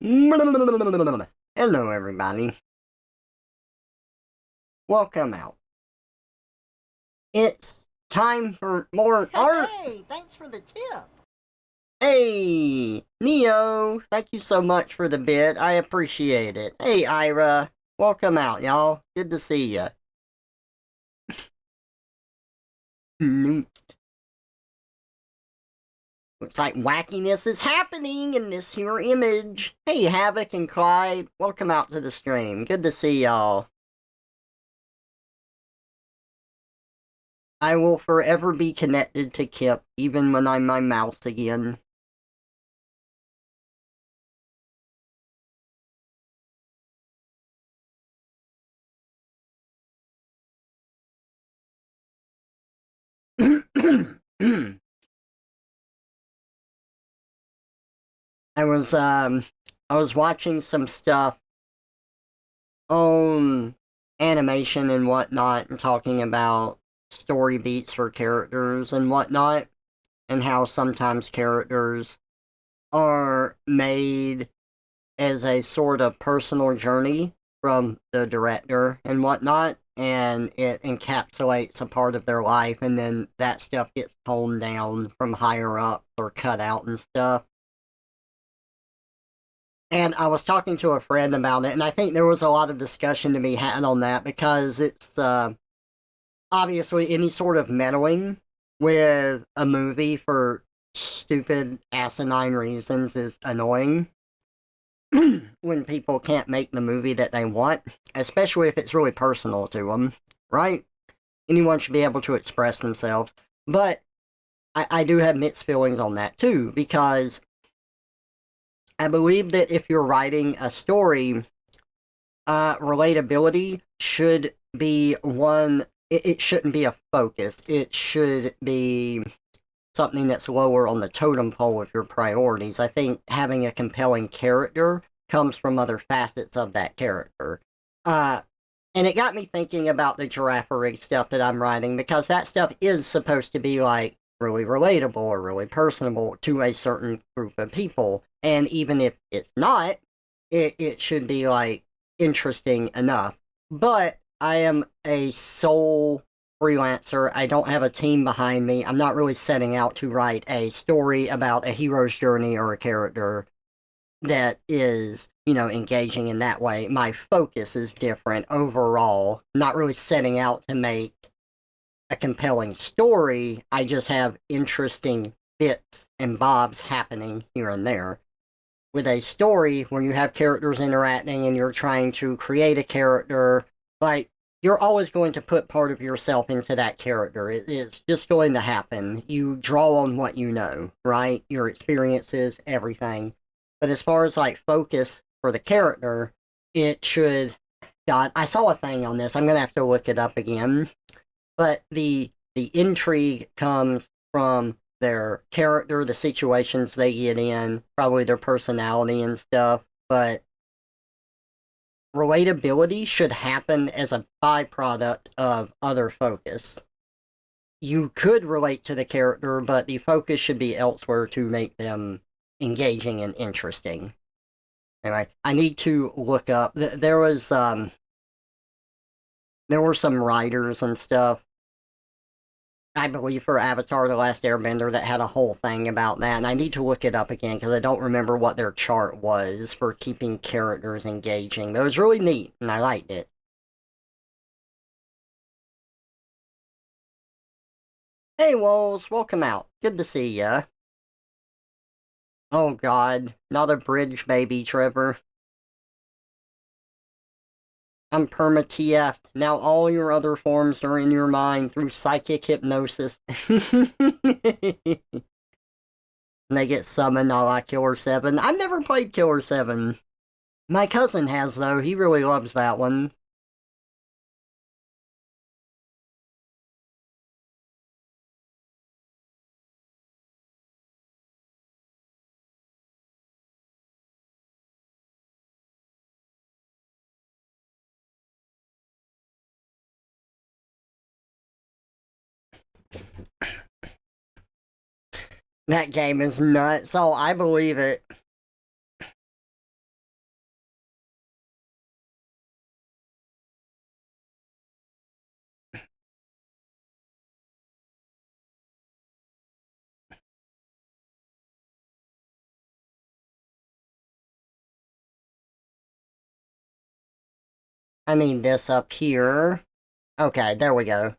Hello, everybody. Welcome out. It's time for more art. Hey, thanks for the tip. Hey, Neo, thank you so much for the bid. I appreciate it. Hey, Ira, welcome out, y'all. Good to see ya. Looks like wackiness is happening in this here image. Hey, Havoc and Clyde, welcome out to the stream. Good to see y'all. I will forever be connected to Kip, even when I'm my mouse again. I was I was watching some stuff on animation and whatnot and talking about story beats for characters and whatnot, and how sometimes characters are made as a sort of personal journey from the director and whatnot, and it encapsulates a part of their life, and then that stuff gets toned down from higher up or cut out and stuff. And I was talking to a friend about it, and I think there was a lot of discussion to be had on that because it's obviously any sort of meddling with a movie for stupid, asinine reasons is annoying. When people can't make the movie that they want, especially if it's really personal to them, right? Anyone should be able to express themselves. But I do have mixed feelings on that too, because I believe that if you're writing a story, relatability should be one. It shouldn't be a focus. It should be something that's lower on the totem pole of your priorities. I think having a compelling character comes from other facets of that character. Uh, and it got me thinking about the giraffery stuff that I'm writing, because that stuff is supposed to be like really relatable or really personable to a certain group of people. And even if it's not, it should be like interesting enough. But I am a sole freelancer. I don't have a team behind me. I'm not really setting out to write a story about a hero's journey or a character that is, engaging in that way. My focus is different overall. Not really setting out to make a compelling story. I just have interesting bits and bobs happening here and there. With a story where you have characters interacting and you're trying to create a character, like, you're always going to put part of yourself into that character. It's just going to happen. You draw on what you know, right? Your experiences, everything. But as far as like focus for the character, it should. God, I saw a thing on this. I'm gonna have to look it up again. But the intrigue comes from their character, the situations they get in, probably their personality and stuff. But relatability should happen as a byproduct of other focus. You could relate to the character, but the focus should be elsewhere to make them engaging and interesting. Anyway, I need to look up. There were some writers and stuff, I believe, for Avatar: The Last Airbender that had a whole thing about that, and I need to look it up again because I don't remember what their chart was for keeping characters engaging. But it was really neat, and I liked it. Hey, Wolves, welcome out. Good to see ya. Oh God, not a bridge baby, Trevor. I'm perma-TF. Now all your other forms are in your mind through psychic hypnosis. And they get summoned a la Killer 7. I've never played Killer 7. My cousin has, though. He really loves that one. That game is nuts. Oh, I believe it. I need this up here. Okay, there we go.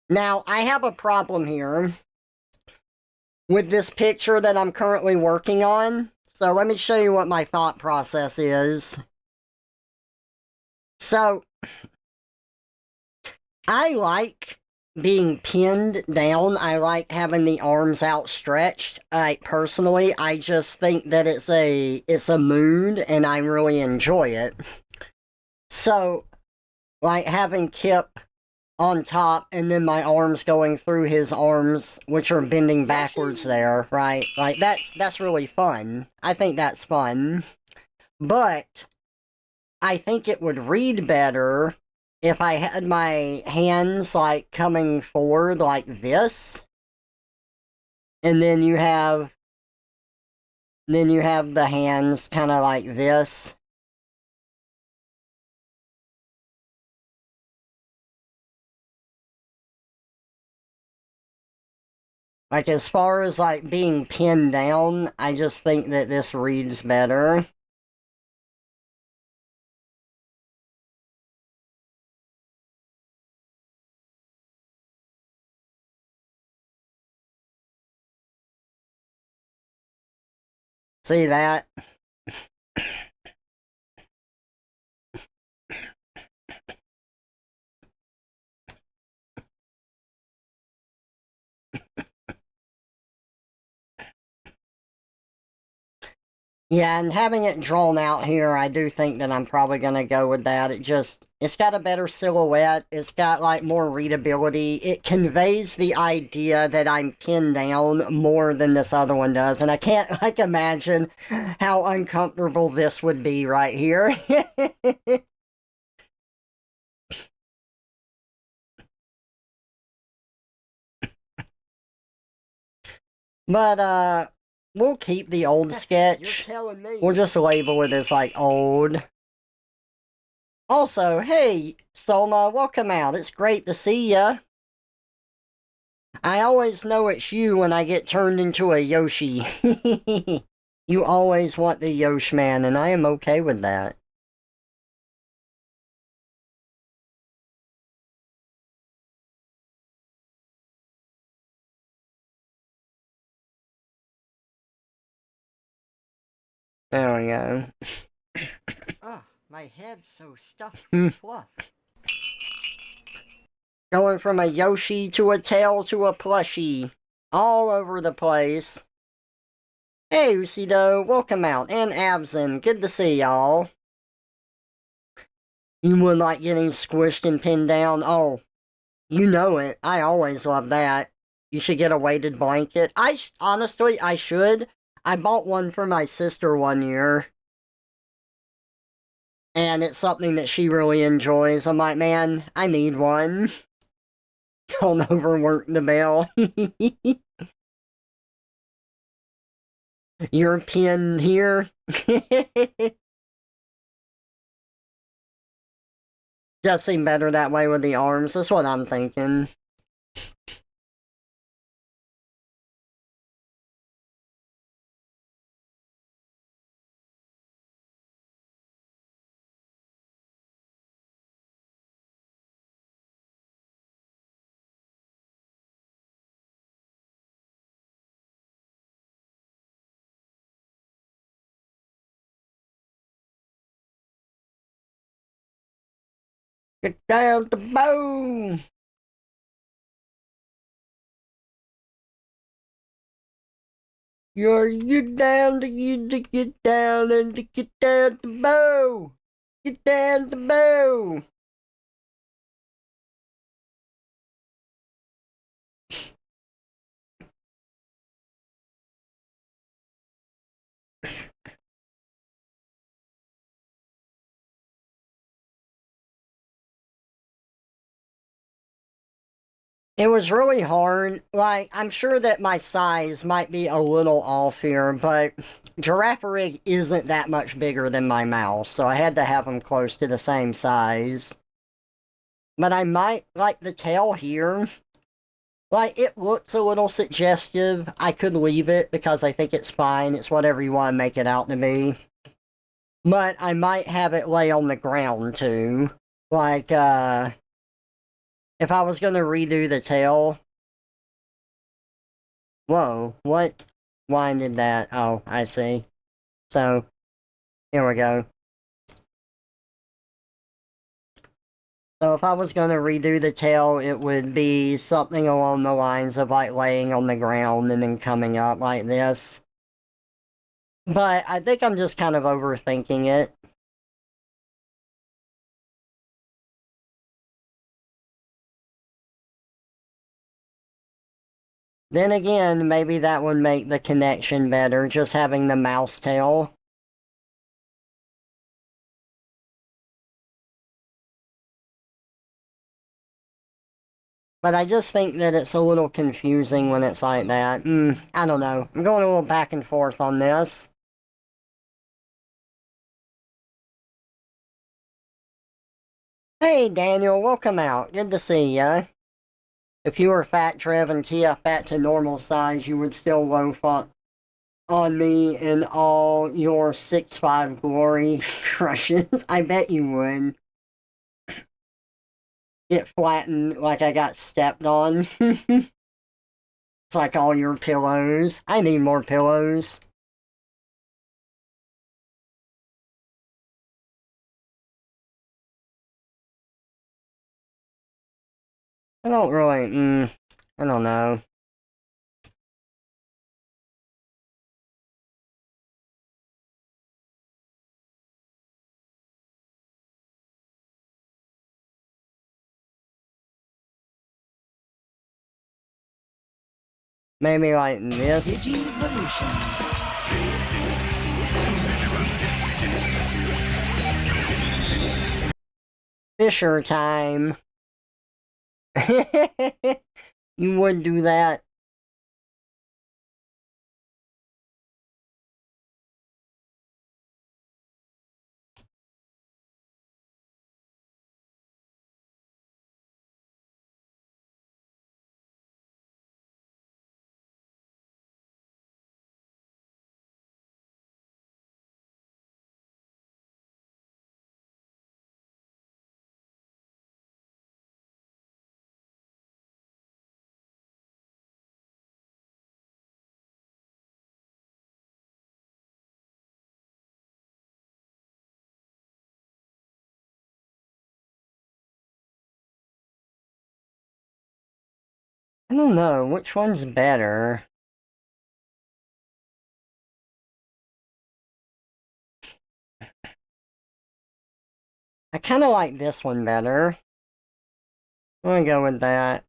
Now, I have a problem here with this picture that I'm currently working on. So let me show you what my thought process is. So, I like being pinned down. I like having the arms outstretched. Personally, I just think that it's a mood and I really enjoy it. So, like having Kip on top and then my arms going through his arms, which are bending backwards there, right? Like that's really fun. I think that's fun. But I think it would read better if I had my hands like coming forward like this. And then you have the hands kind of like this. Like as far as like being pinned down, I just think that this reads better. See that? Yeah, and having it drawn out here, I do think that I'm probably going to go with that. It's got a better silhouette. It's got, like, more readability. It conveys the idea that I'm pinned down more than this other one does. And I can't, like, imagine how uncomfortable this would be right here. But, we'll keep the old sketch. We'll just label it as, like, old. Also, hey, Soma, welcome out. It's great to see ya. I always know it's you when I get turned into a Yoshi. You always want the Yosh man, and I am okay with that. There we go. Oh, my head's so stuffed with fluff. Going from a Yoshi to a tail to a plushie. All over the place. Hey, Usido, welcome out. And Absin, good to see y'all. You would like getting squished and pinned down? Oh, you know it. I always love that. You should get a weighted blanket. Honestly, I should. I bought one for my sister one year. And it's something that she really enjoys. I'm like, man, I need one. Don't overwork the bell. You're pinned here. Does seem better that way with the arms. That's what I'm thinking. Get down the bone. You down to you to get down and to get down the bow. Get down the bow. It was really hard. Like, I'm sure that my size might be a little off here, but Girafarig isn't that much bigger than my mouse, so I had to have them close to the same size. But I might like the tail here. Like, it looks a little suggestive. I could leave it because I think it's fine. It's whatever you want to make it out to be. But I might have it lay on the ground too. Like, if I was gonna redo the tail. Whoa, what line did that? Oh, I see. So, here we go. So if I was gonna redo the tail, it would be something along the lines of like laying on the ground and then coming up like this. But I think I'm just kind of overthinking it. Then again, maybe that would make the connection better, just having the mouse tail. But I just think that it's a little confusing when it's like that. I don't know. I'm going a little back and forth on this. Hey, Daniel, welcome out. Good to see ya. If you were Fat Trev and TF back to normal size, you would still loaf on me in all your 6'5" glory crushes. I bet you would. Get flattened like I got stepped on. It's like all your pillows. I need more pillows. I don't really, I don't know. Maybe like this. Fisher time. You would do that. I don't know, which one's better? I kind of like this one better. I'm gonna go with that.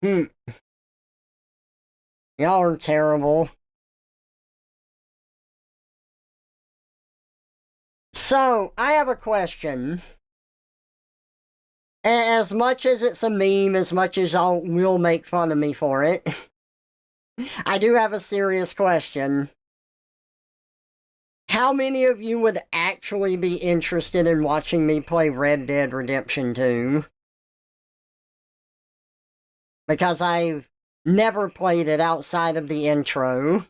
Hmm, y'all are terrible. So, I have a question. As much as it's a meme, as much as y'all will make fun of me for it, I do have a serious question. How many of you would actually be interested in watching me play Red Dead Redemption 2? Because I've never played it outside of the intro.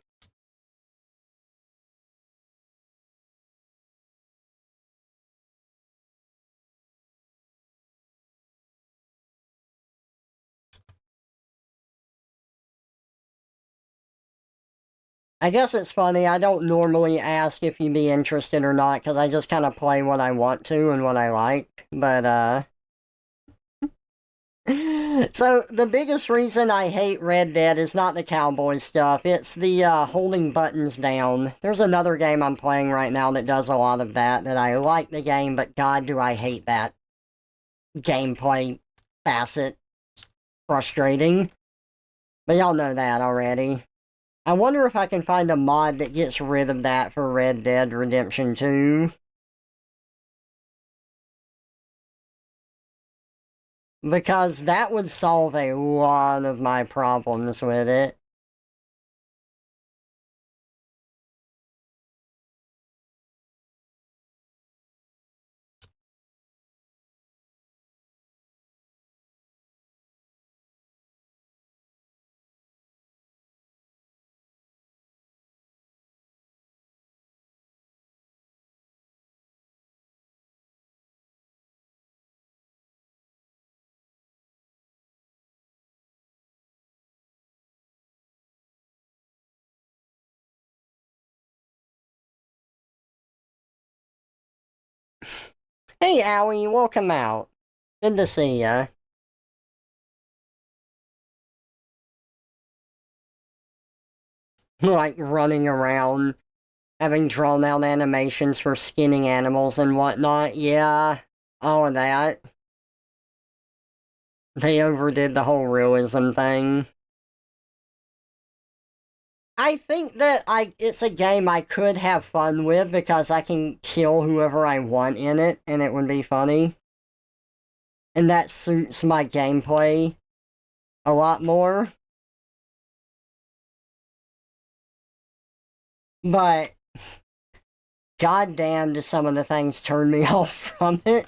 I guess it's funny, I don't normally ask if you'd be interested or not, because I just kind of play what I want to and what I like. But, so, the biggest reason I hate Red Dead is not the cowboy stuff, it's the holding buttons down. There's another game I'm playing right now that does a lot of that I like the game, but god do I hate that gameplay facet. Frustrating. But y'all know that already. I wonder if I can find a mod that gets rid of that for Red Dead Redemption 2. because that would solve a lot of my problems with it. Hey, Owie, welcome out. Good to see ya. Like running around, having drawn out animations for skinning animals and whatnot. Yeah, all of that. They overdid the whole realism thing. I think that it's a game I could have fun with because I can kill whoever I want in it and it would be funny. And that suits my gameplay a lot more. But goddamn, do some of the things turn me off from it.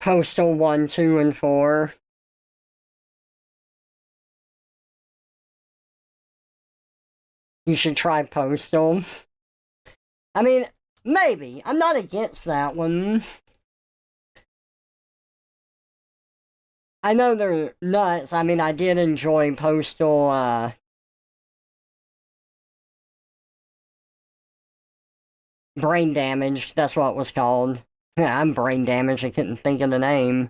Postal 1, 2, and 4. You should try Postal. I mean, maybe. I'm not against that one. I know they're nuts. I mean, I did enjoy Postal, Brain Damaged. That's what it was called. Yeah, I'm brain damaged. I couldn't think of the name.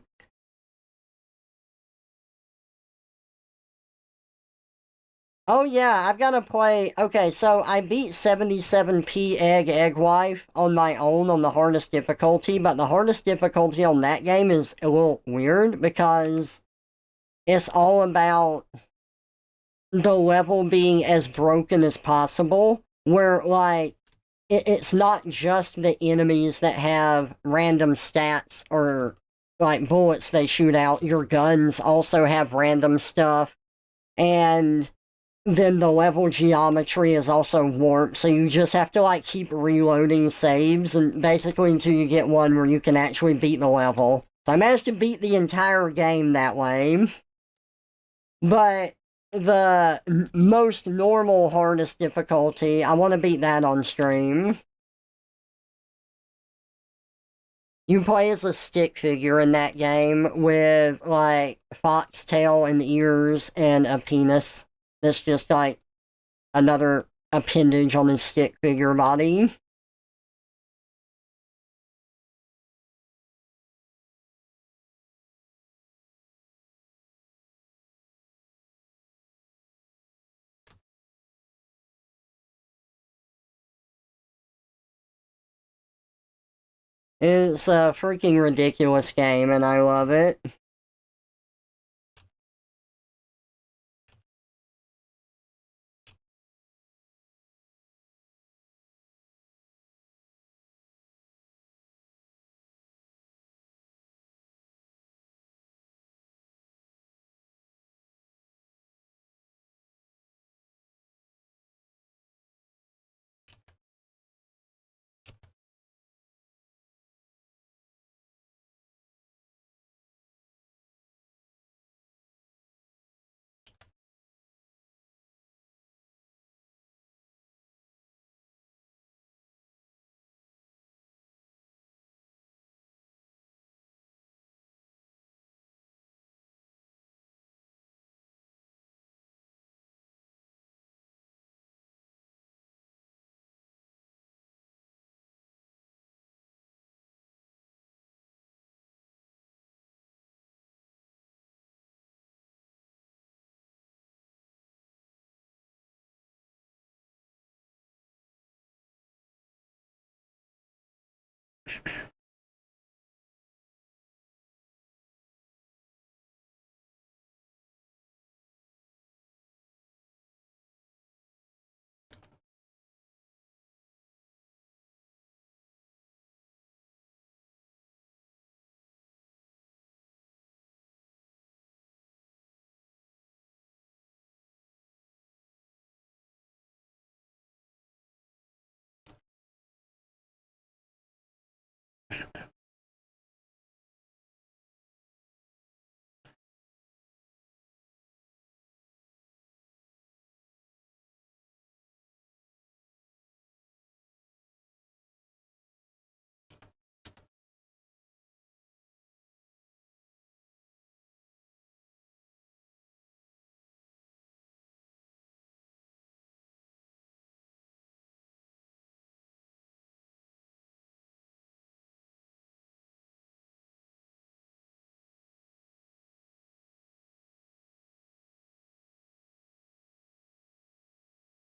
Oh yeah, I've got to play. Okay, so I beat 77p Egg Wife on my own on the hardest difficulty, but the hardest difficulty on that game is a little weird because it's all about the level being as broken as possible, where, like, it's not just the enemies that have random stats or, like, bullets they shoot out. Your guns also have random stuff. And then the level geometry is also warped, so you just have to, like, keep reloading saves, and basically until you get one where you can actually beat the level. So I managed to beat the entire game that way. But the most normal hardest difficulty, I want to beat that on stream. You play as a stick figure in that game with, like, foxtail and ears and a penis. That's just like another appendage on his stick figure body. It's a freaking ridiculous game, and I love it.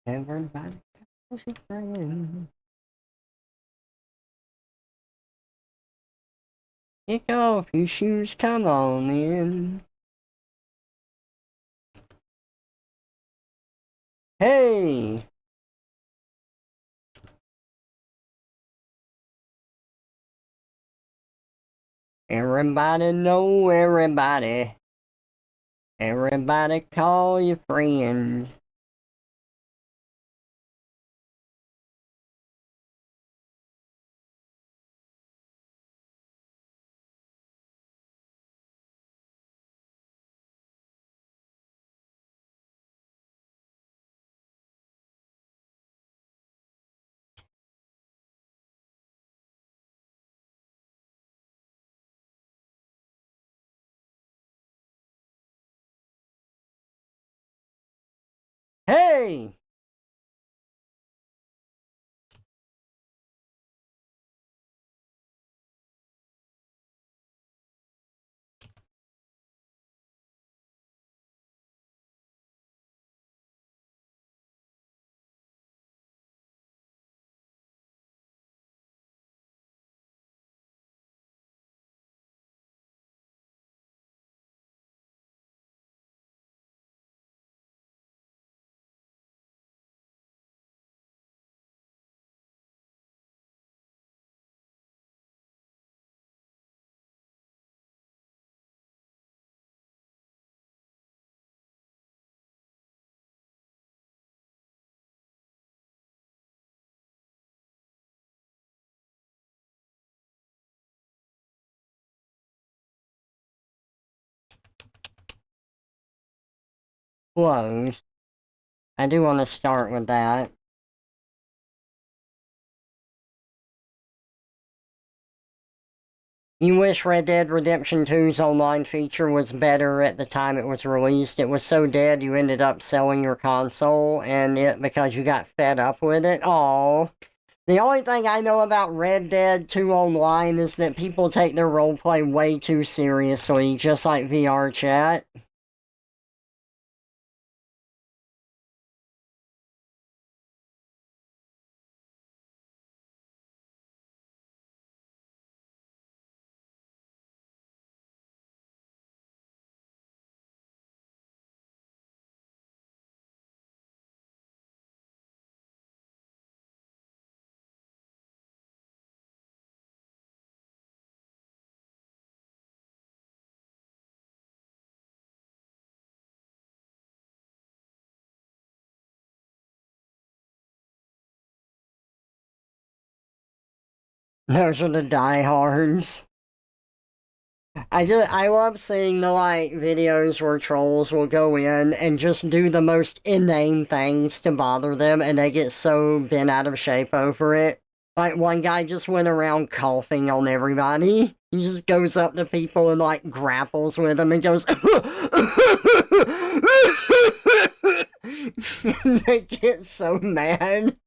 Everybody calls your friend. Kick off your shoes, come on in. Hey! Everybody know everybody. Everybody call your friend. Hey! Close. I do want to start with that. You wish Red Dead Redemption 2's online feature was better at the time it was released. It was so dead you ended up selling your console and it because you got fed up with it. Oh, the only thing I know about Red Dead 2 Online is that people take their roleplay way too seriously, just like VR chat. Those are the diehards. I love seeing the like videos where trolls will go in and just do the most inane things to bother them and they get so bent out of shape over it. Like one guy just went around coughing on everybody. He just goes up to people and like grapples with them and goes they get so mad.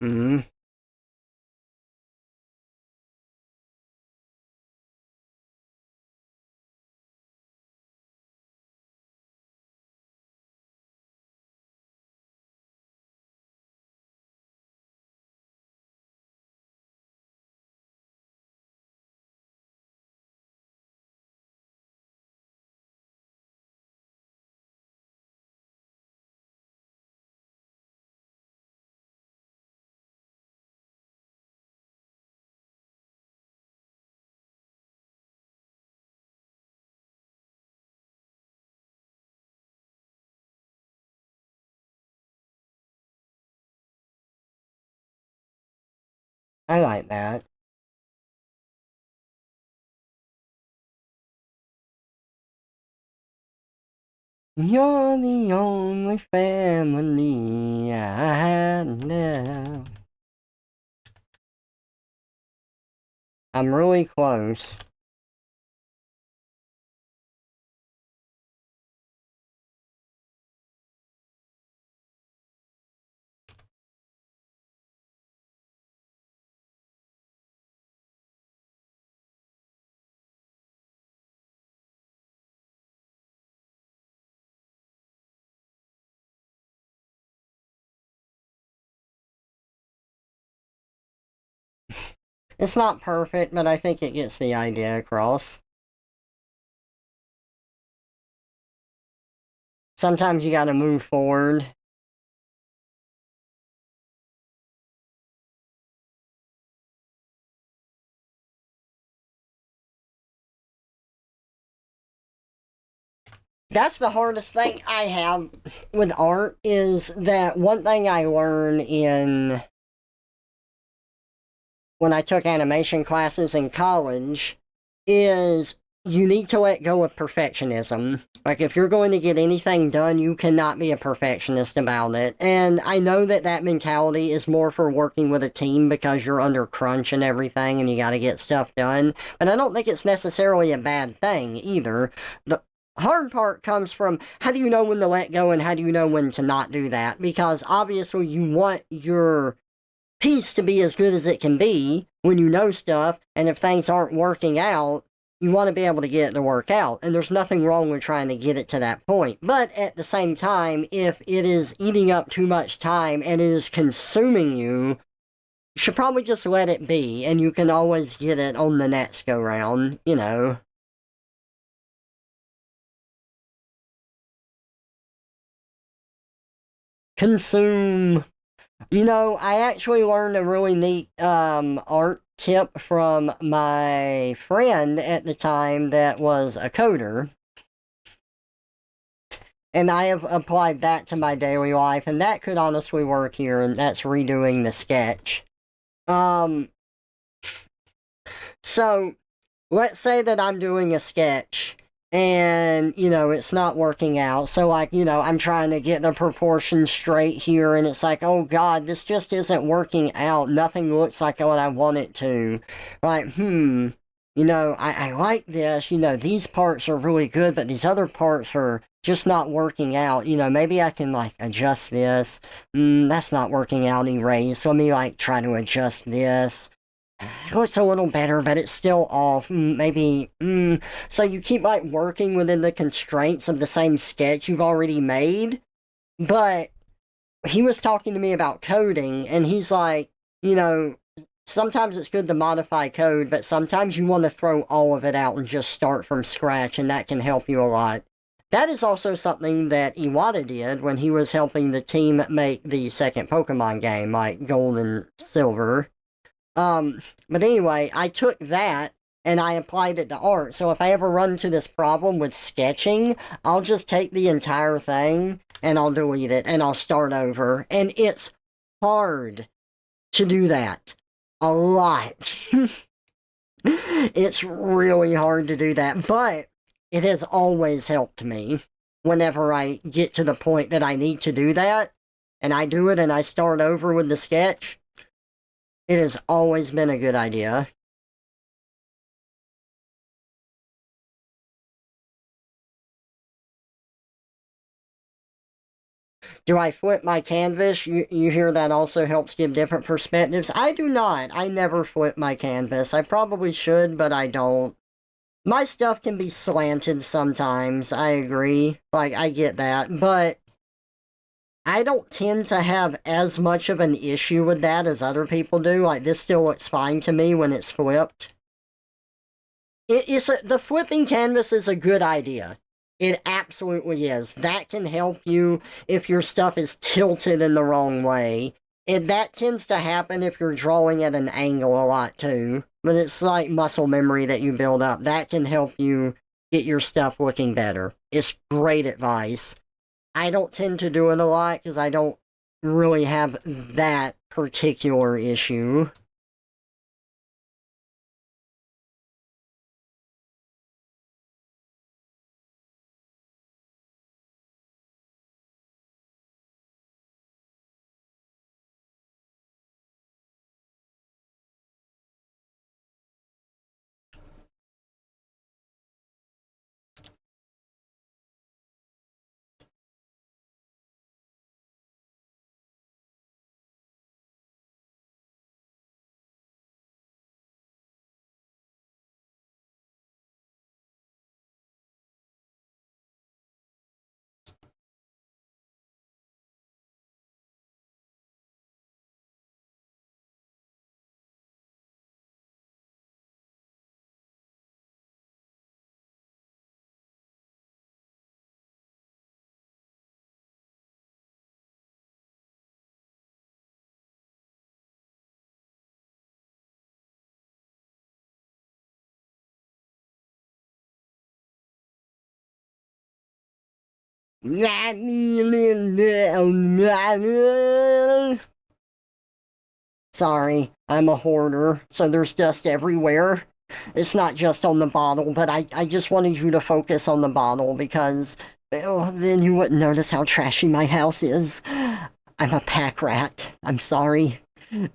Mm-hmm. I like that. You're the only family I had left. I'm really close. It's not perfect, but I think it gets the idea across. Sometimes you gotta move forward. That's the hardest thing I have with art is that one thing I learned in when I took animation classes in college is you need to let go of perfectionism. Like, if you're going to get anything done, you cannot be a perfectionist about it. And I know that that mentality is more for working with a team because you're under crunch and everything and you got to get stuff done. But I don't think it's necessarily a bad thing either. The hard part comes from how do you know when to let go and how do you know when to not do that? Because obviously you want your piece to be as good as it can be when you know stuff, and if things aren't working out, you want to be able to get it to work out. And there's nothing wrong with trying to get it to that point. But at the same time, if it is eating up too much time and it is consuming you, you should probably just let it be, and you can always get it on the next go round, you know. Consume. You know, I actually learned a really neat art tip from my friend at the time that was a coder, and I have applied that to my daily life, and that could honestly work here, and that's redoing the sketch. Um, so let's say that I'm doing a sketch and, you know, it's not working out. So, like, you know, I'm trying to get the proportions straight here and it's like, oh God, this just isn't working out. Nothing looks like what I want it to. Like, you know, I like this. You know, these parts are really good, but these other parts are just not working out. You know, maybe I can, like, adjust this. That's not working out, erase. Let me, like, try to adjust this. Oh, it's a little better, but it's still off. Maybe. So you keep like working within the constraints of the same sketch you've already made. But he was talking to me about coding, and he's like, you know, sometimes it's good to modify code, but sometimes you want to throw all of it out and just start from scratch, and that can help you a lot. That is also something that Iwata did when he was helping the team make the second Pokemon game, like Gold and Silver. But anyway, I took that and I applied it to art. So if I ever run into this problem with sketching, I'll just take the entire thing and I'll delete it and I'll start over. And it's hard to do that. A lot. It's really hard to do that, but it has always helped me whenever I get to the point that I need to do that. And I do it and I start over with the sketch. It has always been a good idea. Do I flip my canvas? You hear that also helps give different perspectives? I do not. I never flip my canvas. I probably should, but I don't. My stuff can be slanted sometimes. I agree. Like, I get that. But I don't tend to have as much of an issue with that as other people do. Like, this still looks fine to me when it's flipped. The flipping canvas is a good idea. It absolutely is. That can help you if your stuff is tilted in the wrong way. And that tends to happen if you're drawing at an angle a lot too. But it's like muscle memory that you build up. That can help you get your stuff looking better. It's great advice. I don't tend to do it a lot because I don't really have that particular issue. Sorry, I'm a hoarder, so there's dust everywhere. It's not just on the bottle, but I just wanted you to focus on the bottle because well, then you wouldn't notice how trashy my house is. I'm a pack rat. I'm sorry.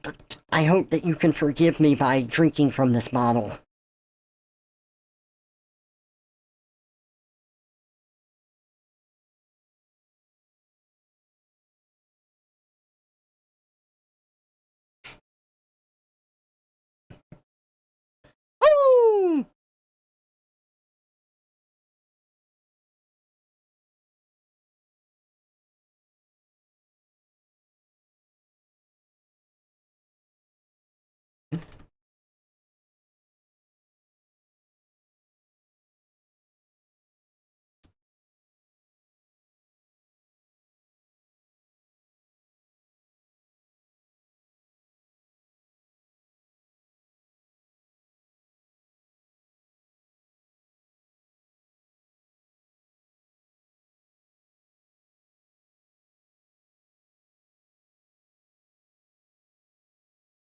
But I hope that you can forgive me by drinking from this bottle. Oh!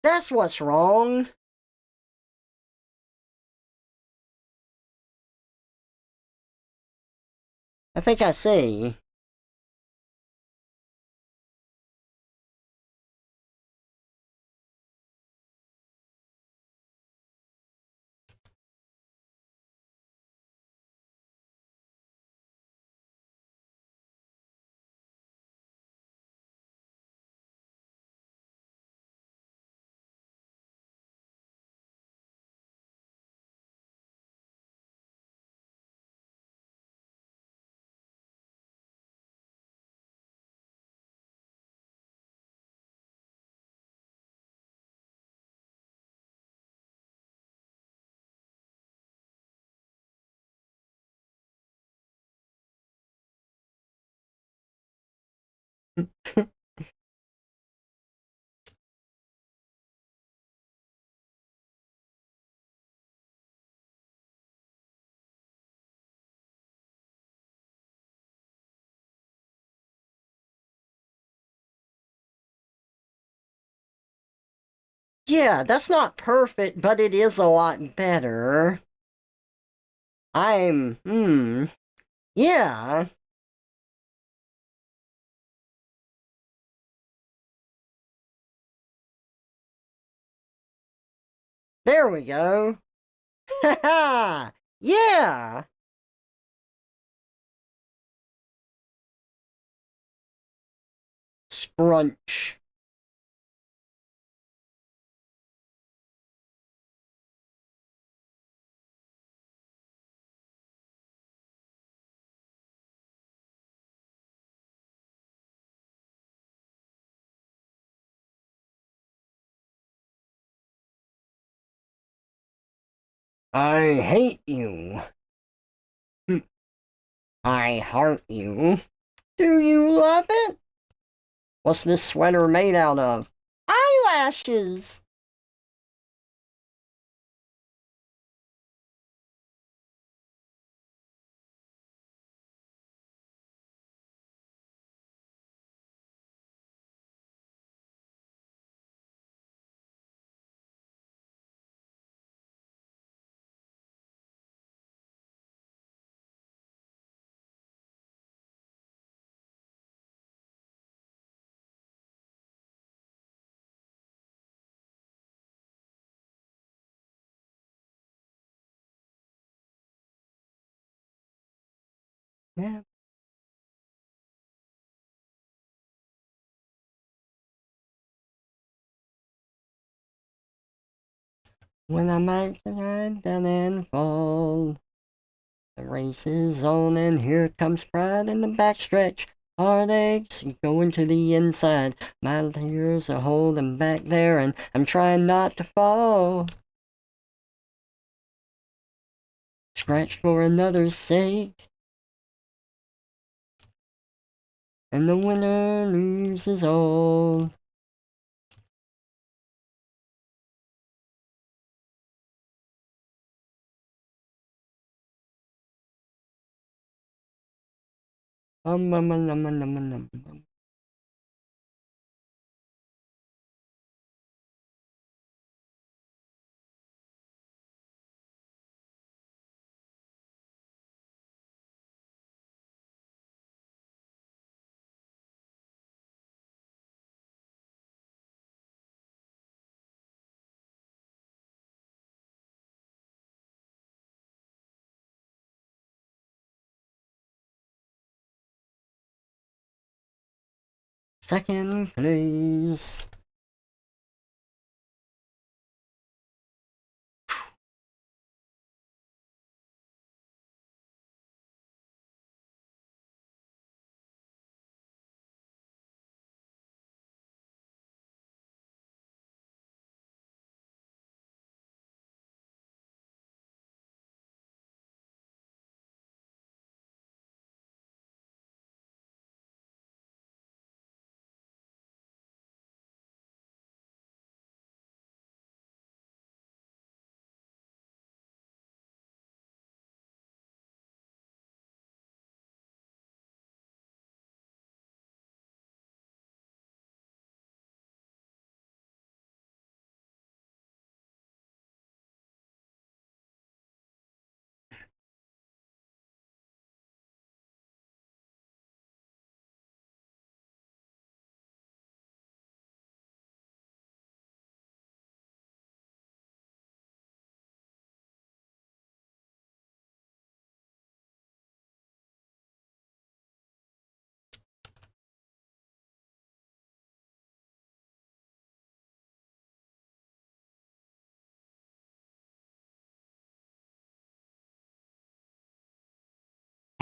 That's what's wrong. I think I see. Yeah, that's not perfect, but it is a lot better. Yeah. There we go. Ha ha! Yeah! Scrunch. I hate you. I heart you. Do you love it? What's this sweater made out of? Eyelashes! Yeah. When I might ride down and fall. The race is on, and here comes pride in the backstretch. Heartaches going to the inside. My tears are holding back there, and I'm trying not to fall. Scratch for another's sake, and the winner loses all. Um, um, um, um, um, um, um. Second place.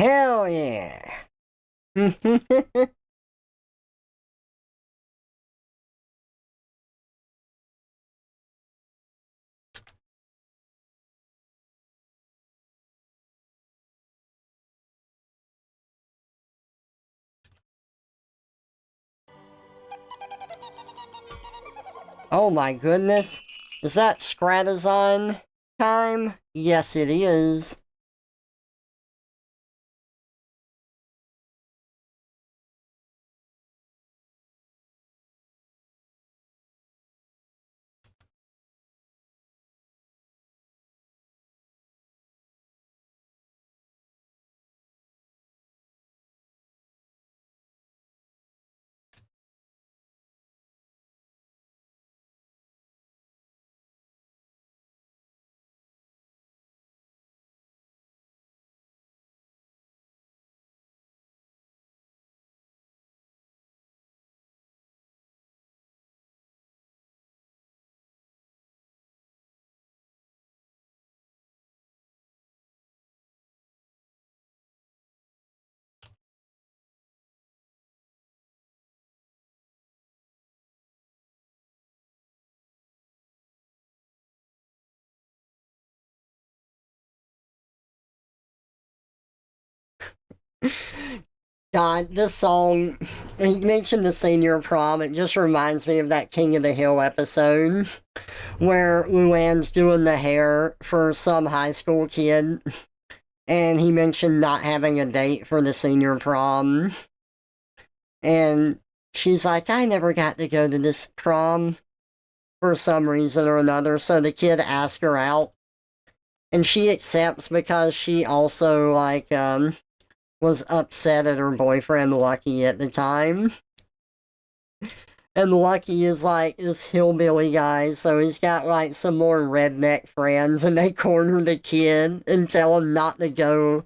Hell yeah. Oh my goodness. Is that Stratazon time? Yes, it is. God, this song, he mentioned the senior prom, it just reminds me of that King of the Hill episode where Luann's doing the hair for some high school kid, and he mentioned not having a date for the senior prom. And she's like, I never got to go to this prom for some reason or another. So the kid asks her out, and she accepts because she also, was upset at her boyfriend Lucky at the time. And Lucky is like this hillbilly guy, so he's got like some more redneck friends, and they corner the kid and tell him not to go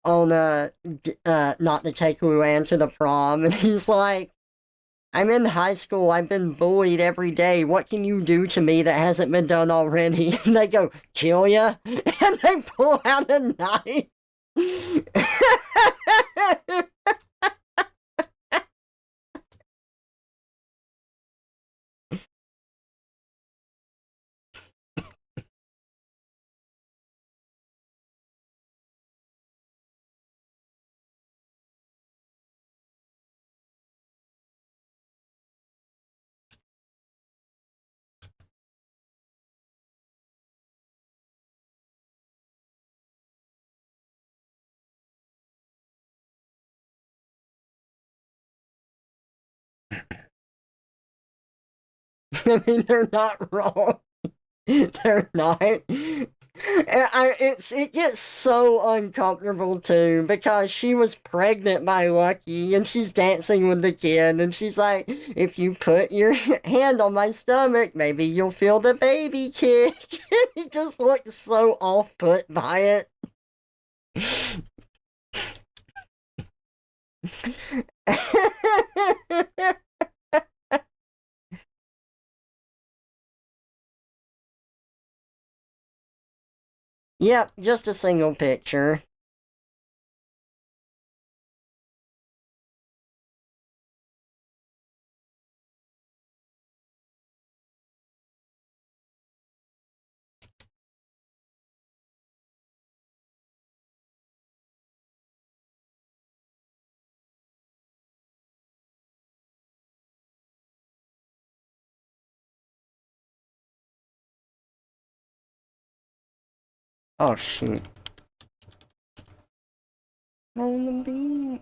on not to take Luann to the prom. And he's like, I'm in high school, I've been bullied every day. What can you do to me that hasn't been done already? And they go, kill ya? And they pull out a knife. I mean, they're not wrong. They're not. It gets so uncomfortable too because she was pregnant by Lucky and she's dancing with the kid and she's like, if you put your hand on my stomach, maybe you'll feel the baby kick. He just looks so off put by it. Yep, just a single picture. Oh shoot. On the beam.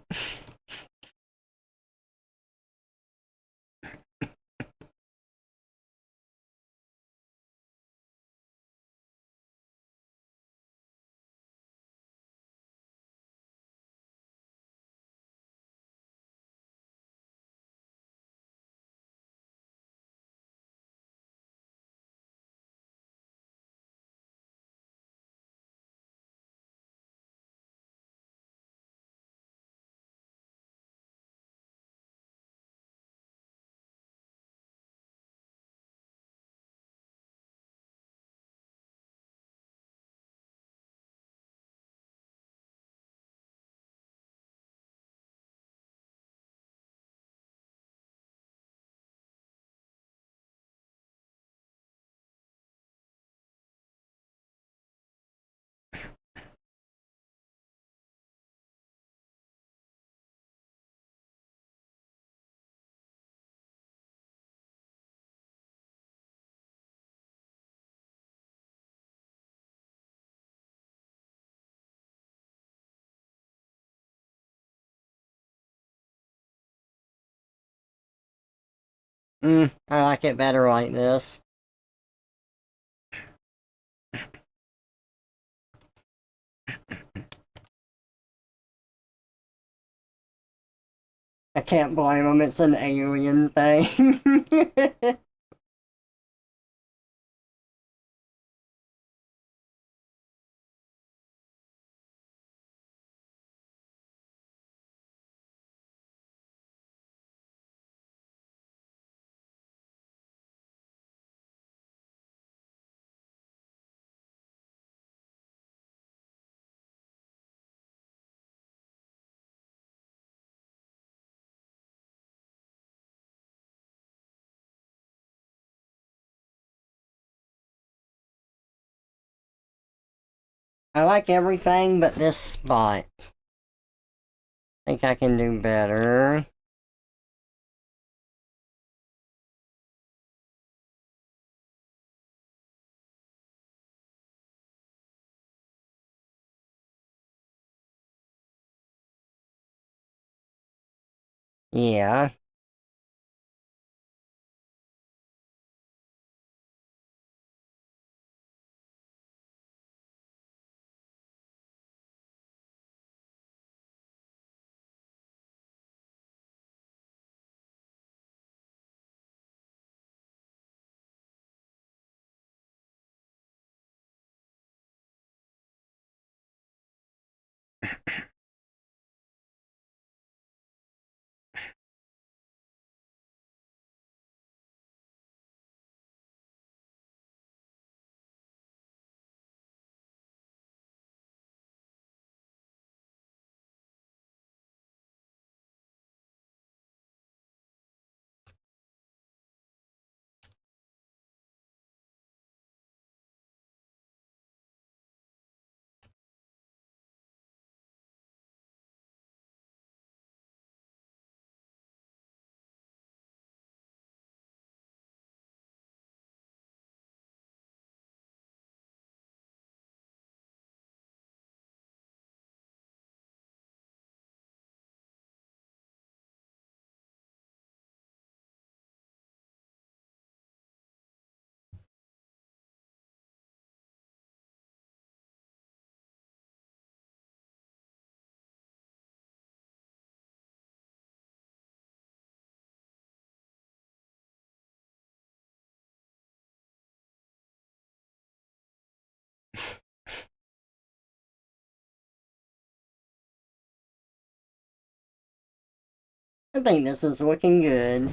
I like it better like this. I can't blame them, it's an alien thing. I like everything but this spot. I think I can do better. Yeah. I think this is looking good.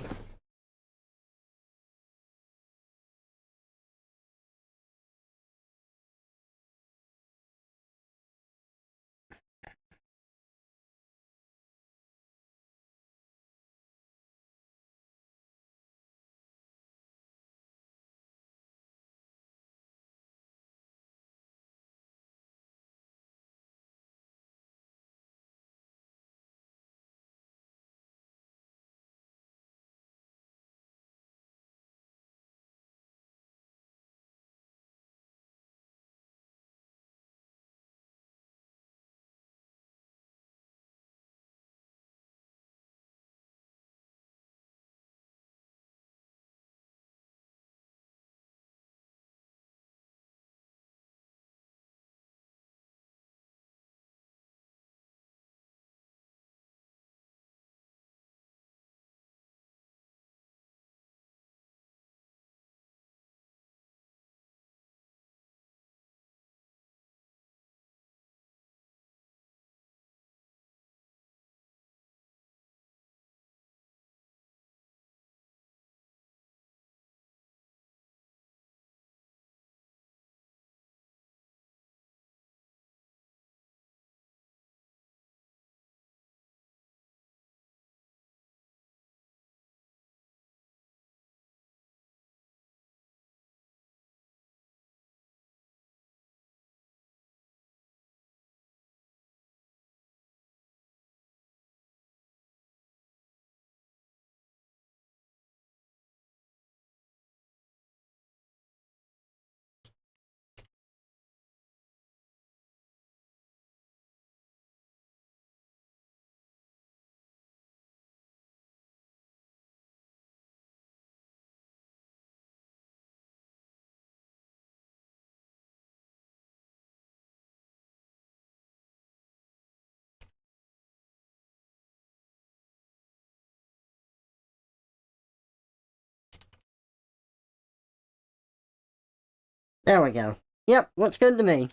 There we go. Yep, looks good to me.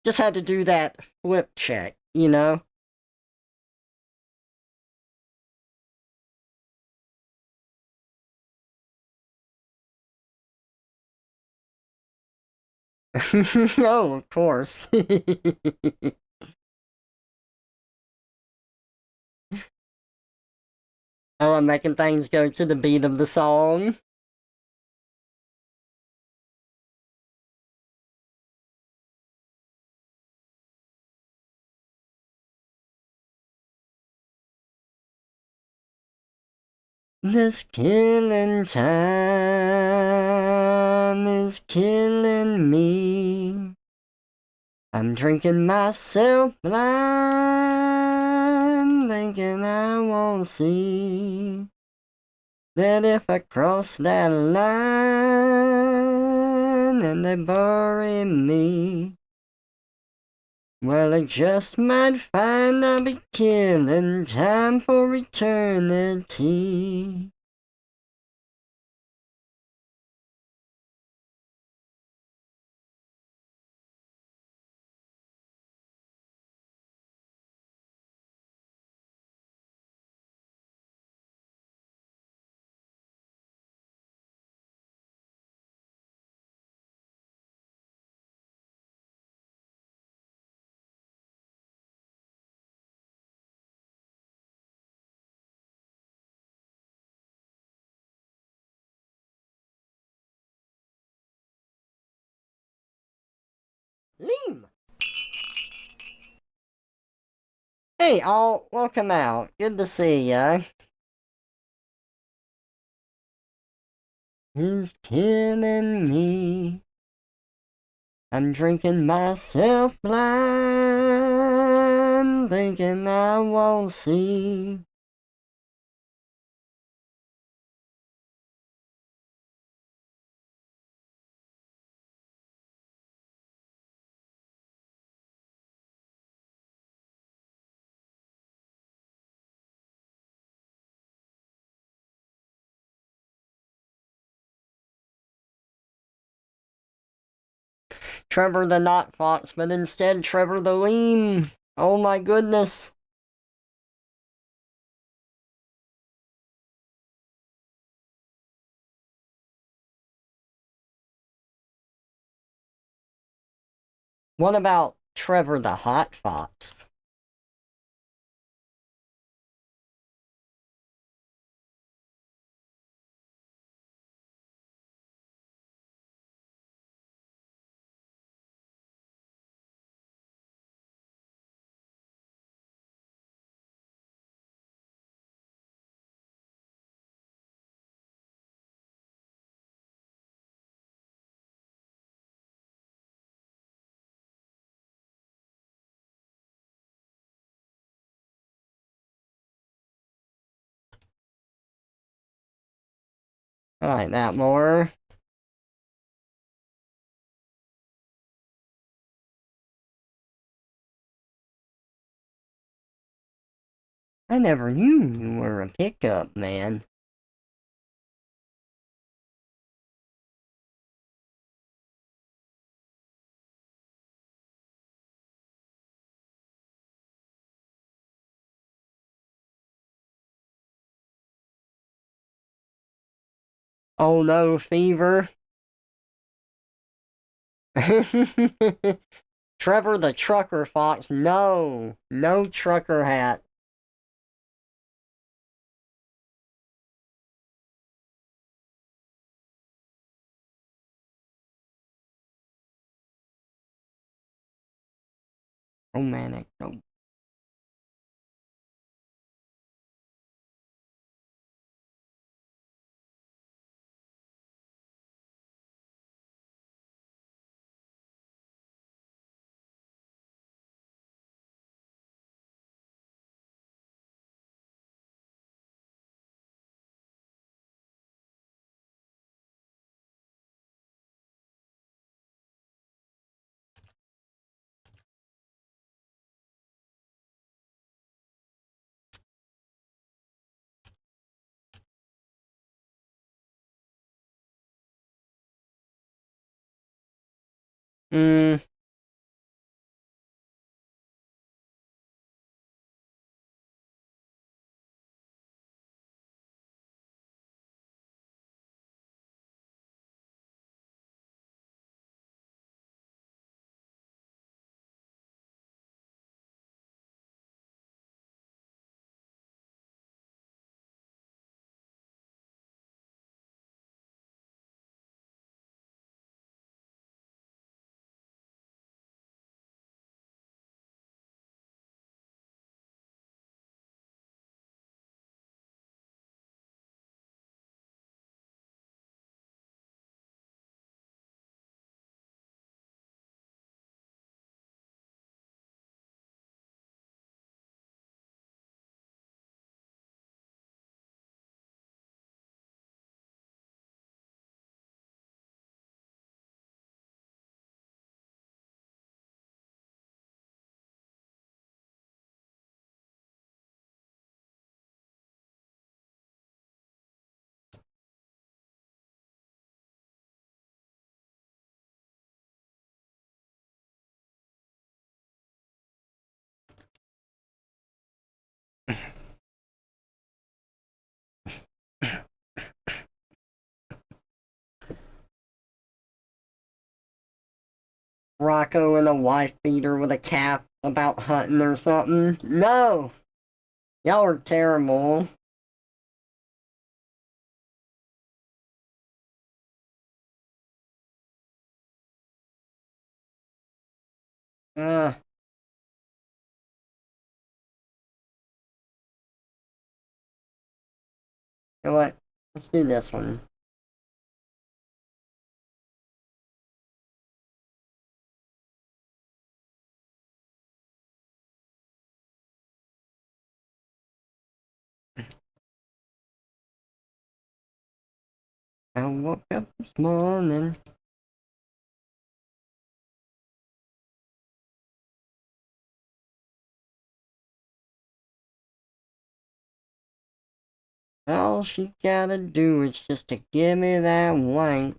Just had to do that flip check, you know? Oh, of course. Oh, I'm making things go to the beat of the song. This killing time is killing me. I'm drinking myself blind, thinking I won't see that if I cross that line and they bury me, well, I just might find I'll be killing time for eternity. Leem! Hey, all, welcome out. Good to see ya. He's killing me. I'm drinking myself blind, thinking I won't see. Trevor the Not Fox, but instead Trevor the Leem. Oh my goodness. What about Trevor the Hot Fox? I like that more. I never knew you were a pickup man. Oh no, fever. Trevor the Trucker Fox, no. No trucker hat. Romantic. No. Hmm. Rocco and a wife beater with a cap about hunting or something. No! Y'all are terrible. Uh, you know what? Let's do this one. I woke up this morning. All she gotta do is just to give me that wank.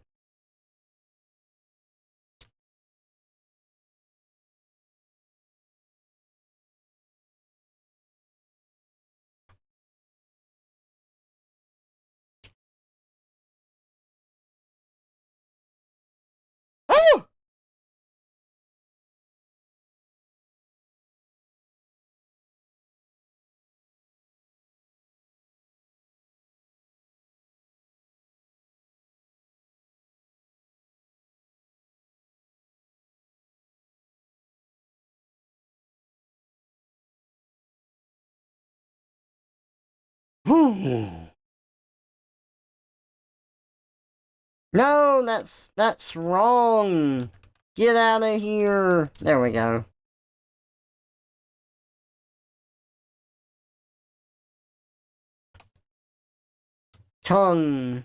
Oh! No, that's wrong. Get out of here. There we go. Tongue.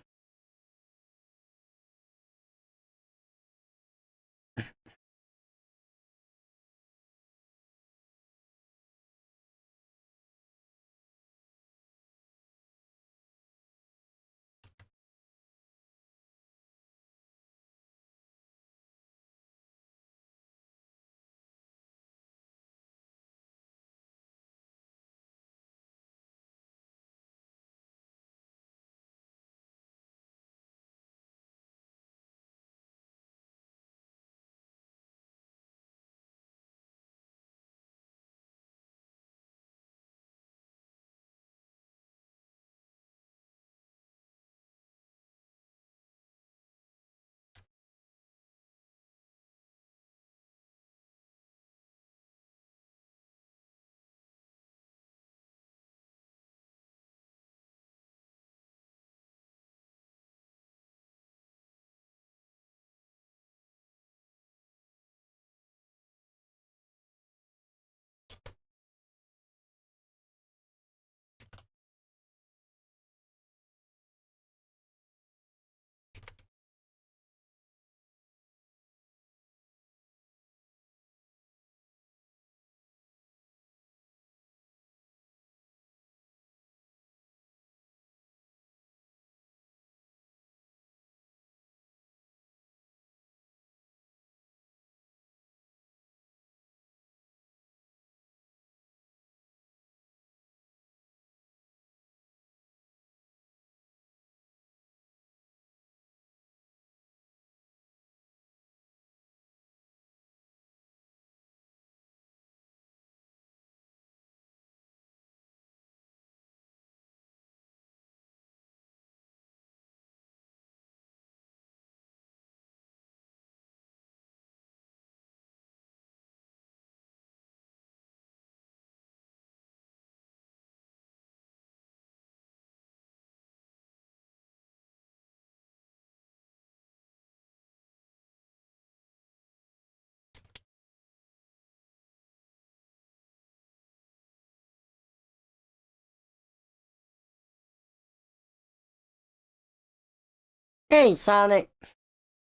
Hey, Sonic,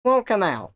welcome out.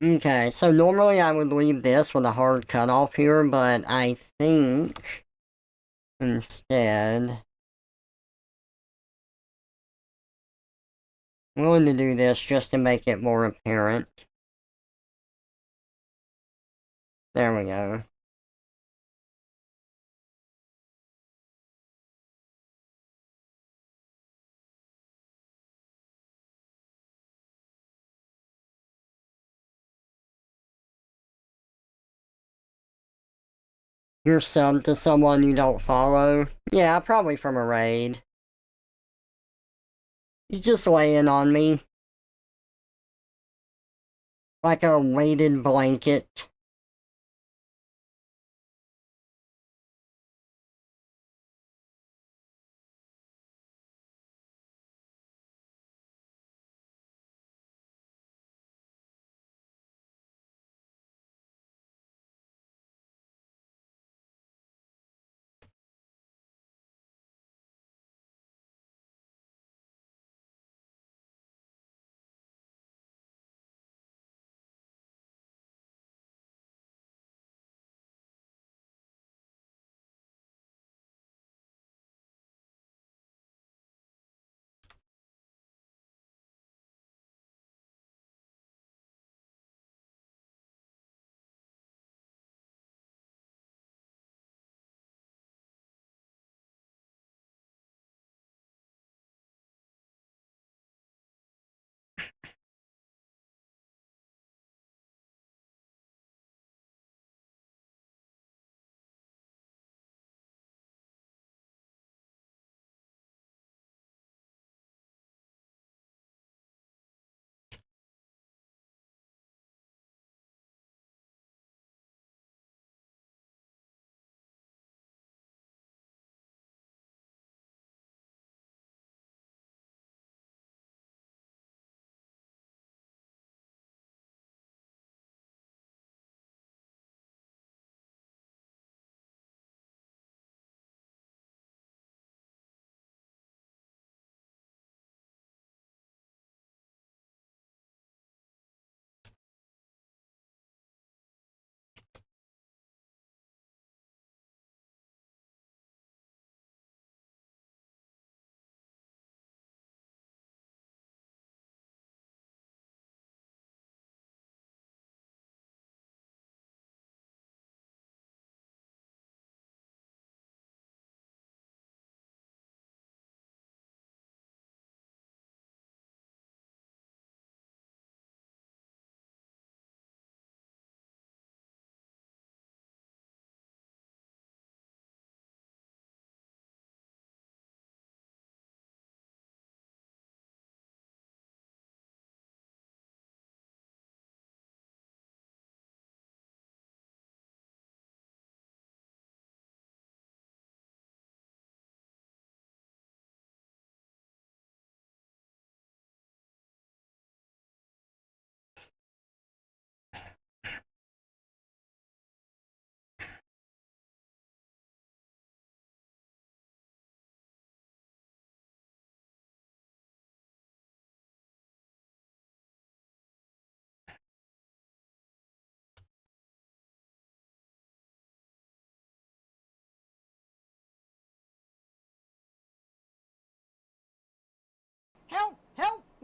Okay, so normally I would leave this with a hard cutoff here, but I think instead I'm going to do this just to make it more apparent. There we go. You're sub to someone you don't follow? Yeah, probably from a raid. You just laying on me like a weighted blanket.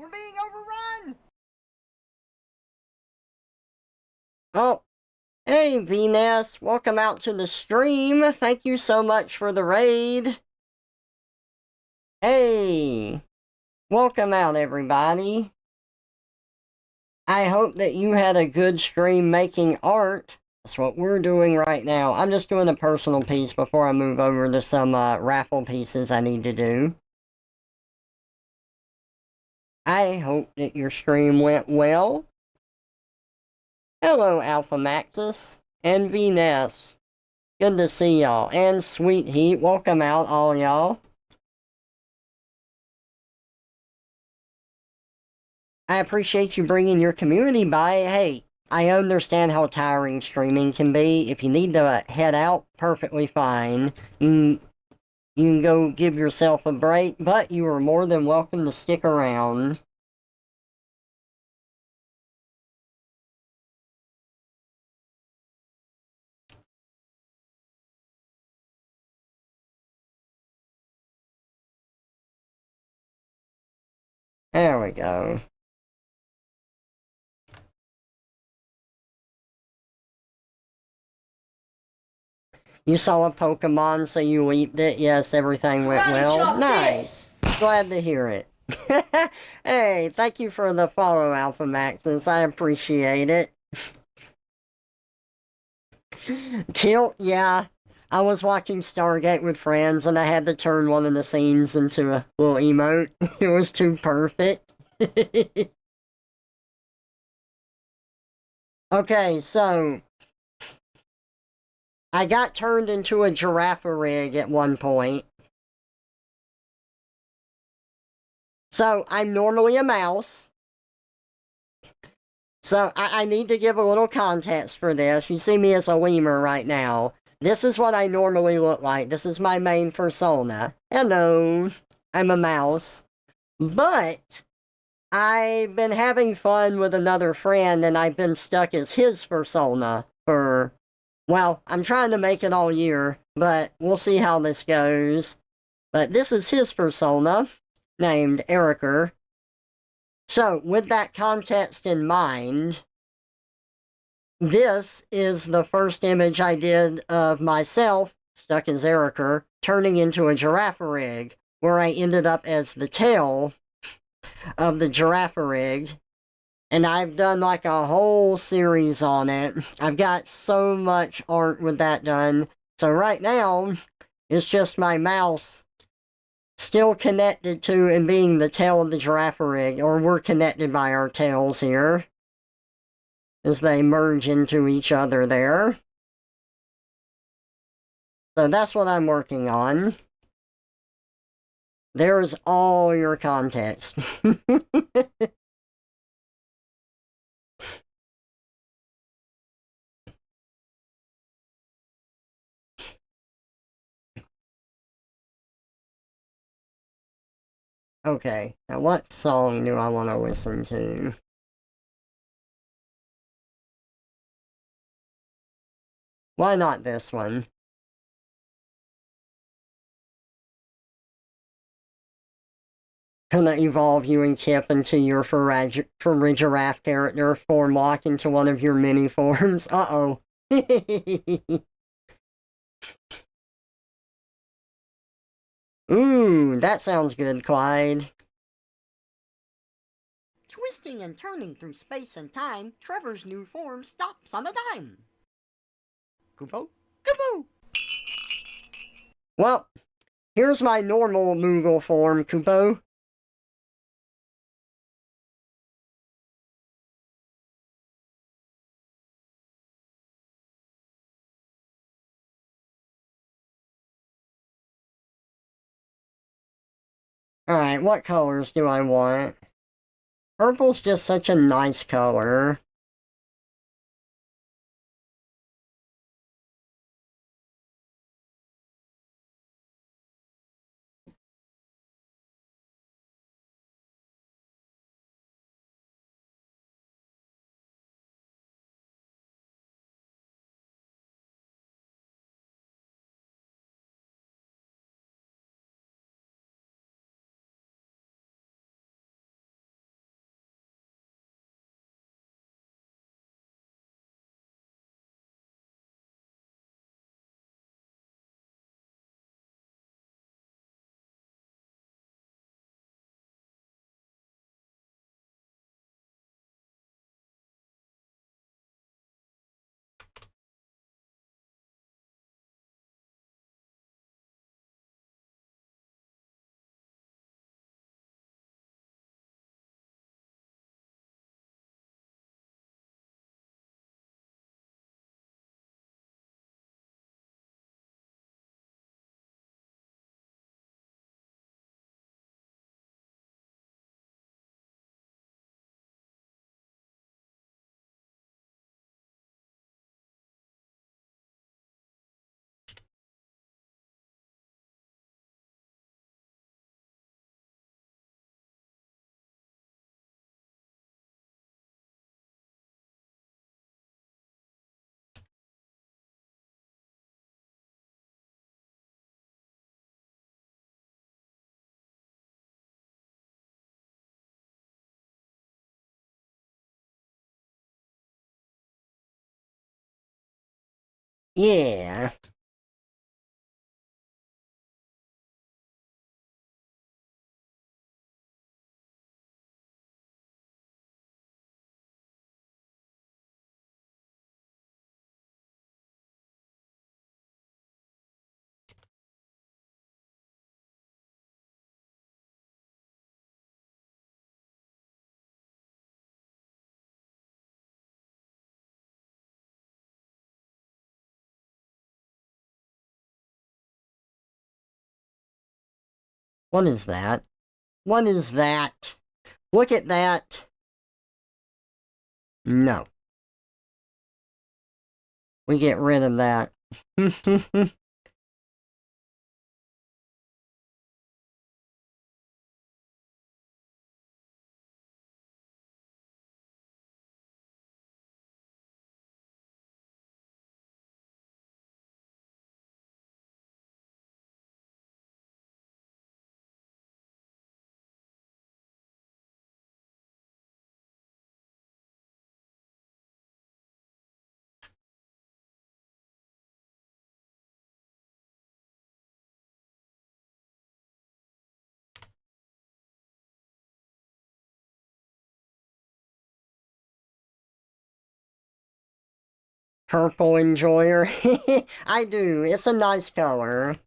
We're being overrun! Oh, hey, Venus. Welcome out to the stream. Thank you so much for the raid. Hey, welcome out, everybody. I hope that you had a good stream making art. That's what we're doing right now. I'm just doing a personal piece before I move over to some raffle pieces I need to do. I hope that your stream went well. Hello, Alpha Maxis and Venus. Good to see y'all. And Sweet Heat, welcome out, all y'all. I appreciate you bringing your community by. Hey, I understand how tiring streaming can be. If you need to head out, perfectly fine. You can go give yourself a break, but you are more than welcome to stick around. There we go. You saw a Pokemon, so you leaped it. Yes, everything went well. Nice. Glad to hear it. Hey, thank you for the follow, Alpha Maxis. I appreciate it. Tilt, yeah. I was watching Stargate with friends, and I had to turn one of the scenes into a little emote. It was too perfect. Okay, so I got turned into a giraffe rig at one point. So I'm normally a mouse. So I need to give a little context for this. You see me as a lemur right now. This is what I normally look like. This is my main persona. Hello, I'm a mouse. But I've been having fun with another friend and I've been stuck as his persona for, well, I'm trying to make it all year, but we'll see how this goes. But this is his persona, named Ericer. So, with that context in mind, this is the first image I did of myself, stuck as Ericer, turning into a giraffe rig, where I ended up as the tail of the giraffe rig. And I've done like a whole series on it. I've got so much art with that done. So right now, it's just my mouse still connected to and being the tail of the giraffe rig, or we're connected by our tails here as they merge into each other there. So that's what I'm working on. There's all your context. Okay, now what song do I want to listen to? Why not this one? Gonna evolve you and Kip into your Farigiraffe character, form lock into one of your mini forms. Uh-oh. Ooh, that sounds good, Clyde. Twisting and turning through space and time, Trevor's new form stops on a dime. Kupo? Kupo! Well, here's my normal Moogle form, Kupo. Alright, what colors do I want? Purple's just such a nice color. Yeah. What is that? What is that? Look at that. No. We get rid of that. Purple enjoyer. I do. It's a nice color.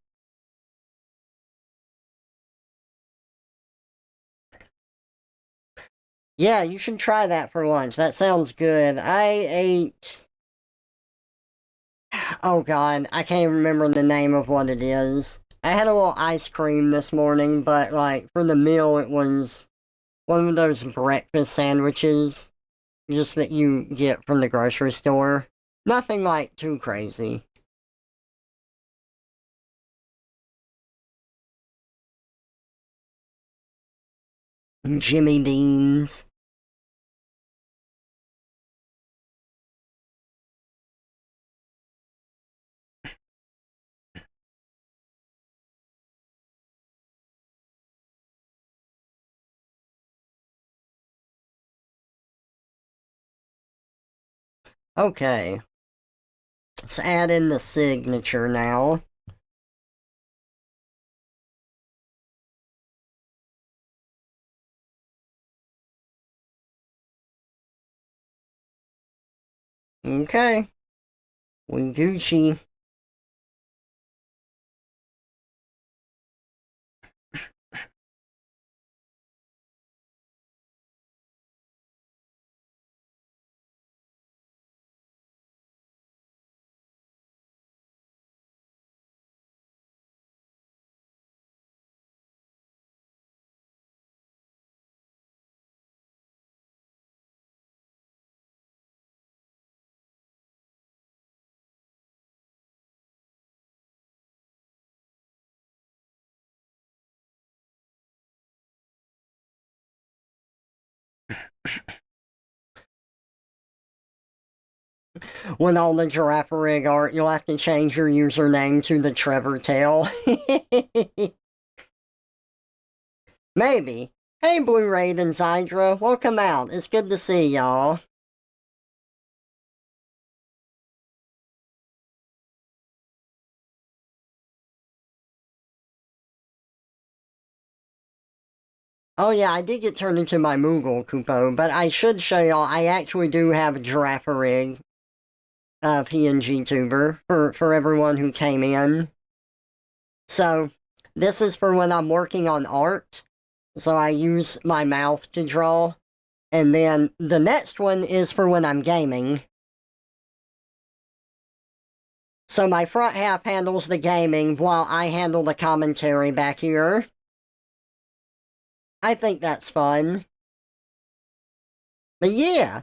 Yeah, you should try that for lunch. That sounds good. I ate. Oh god, I can't remember the name of what it is. I had a little ice cream this morning, but like for the meal, it was one of those breakfast sandwiches just that you get from the grocery store. Nothing like too crazy. Jimmy Dean's. Okay, let's add in the signature now. Okay, we Gucci. With all the giraffe rig art, you'll have to change your username to the Trevor Tail. Maybe. Hey, Blue Raven Zydra, welcome out. It's good to see y'all. Oh yeah, I did get turned into my Moogle Kupo, but I should show y'all, I actually do have a giraffe rig PNG tuber for everyone who came in. So, this is for when I'm working on art. So I use my mouth to draw. And then the next one is for when I'm gaming. So my front half handles the gaming while I handle the commentary back here. I think that's fun. But yeah,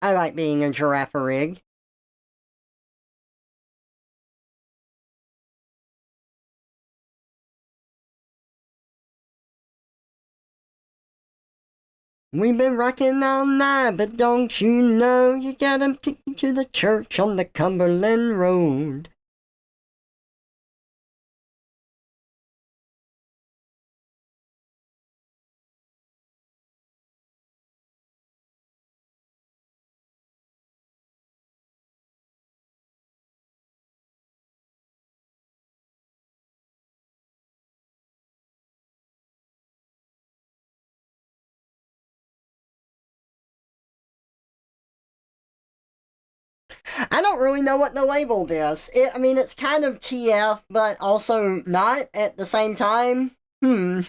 I like being a giraffe rig. We've been rocking all night, but don't you know you gotta take me to the church on the Cumberland Road. I don't really know what to label this. I mean, it's kind of TF, but also not at the same time. Hmm.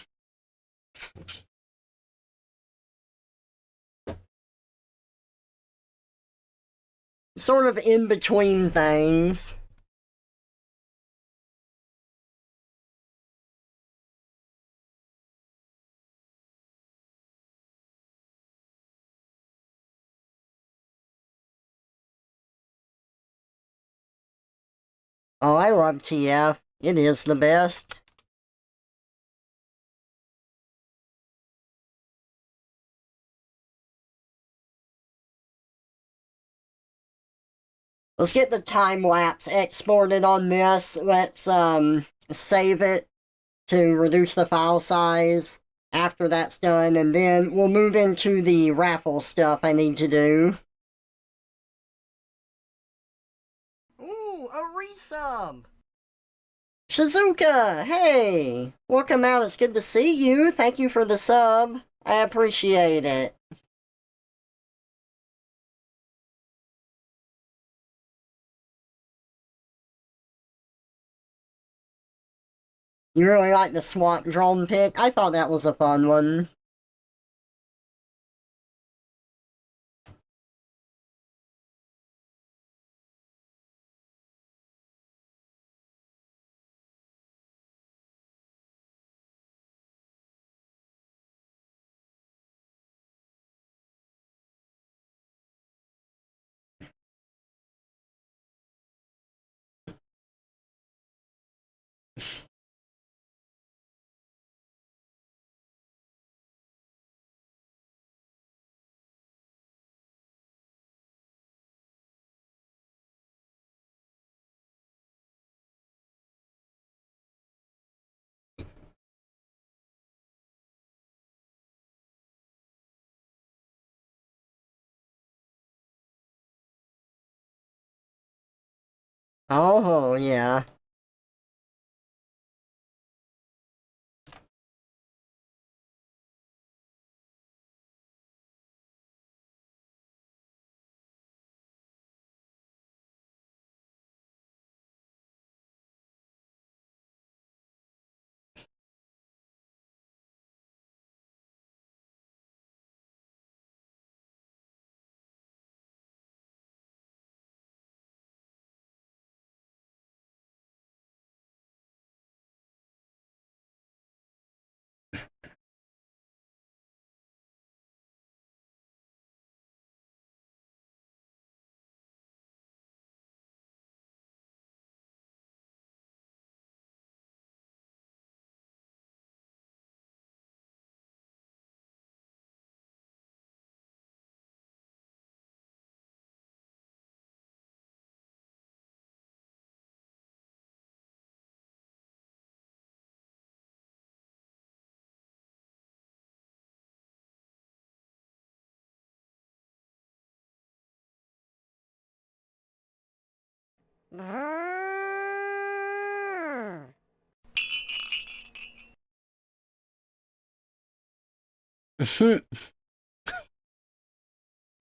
Sort of in between things. Oh, I love TF. It is the best. Let's get the time lapse exported on this. Let's save it to reduce the file size after that's done, and then we'll move into the raffle stuff I need to do. Ooh, a resub! Shizuka, hey! Welcome out, it's good to see you. Thank you for the sub. I appreciate it. You really like the swamp drone pick? I thought that was a fun one. Oh, yeah.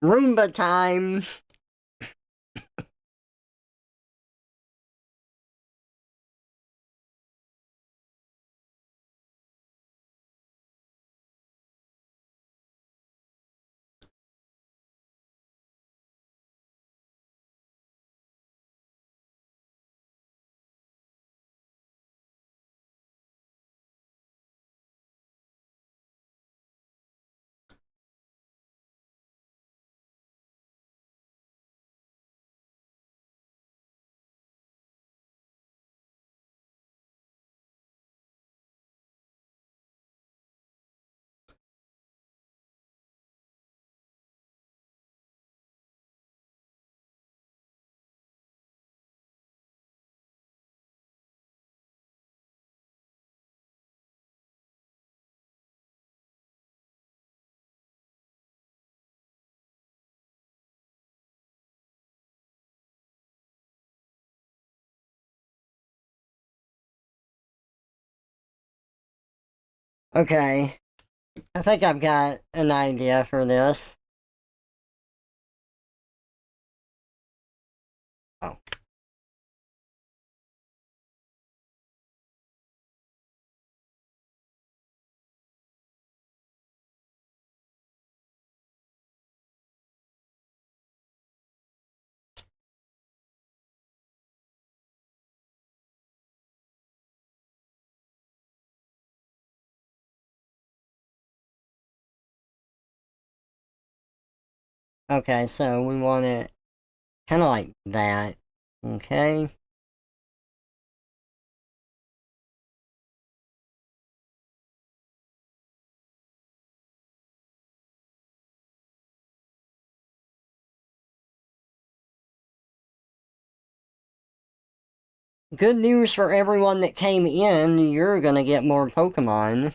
Roomba time. Okay. I think I've got an idea for this. Okay, so we want it kind of like that. Okay. Good news for everyone that came in, you're gonna get more Pokemon.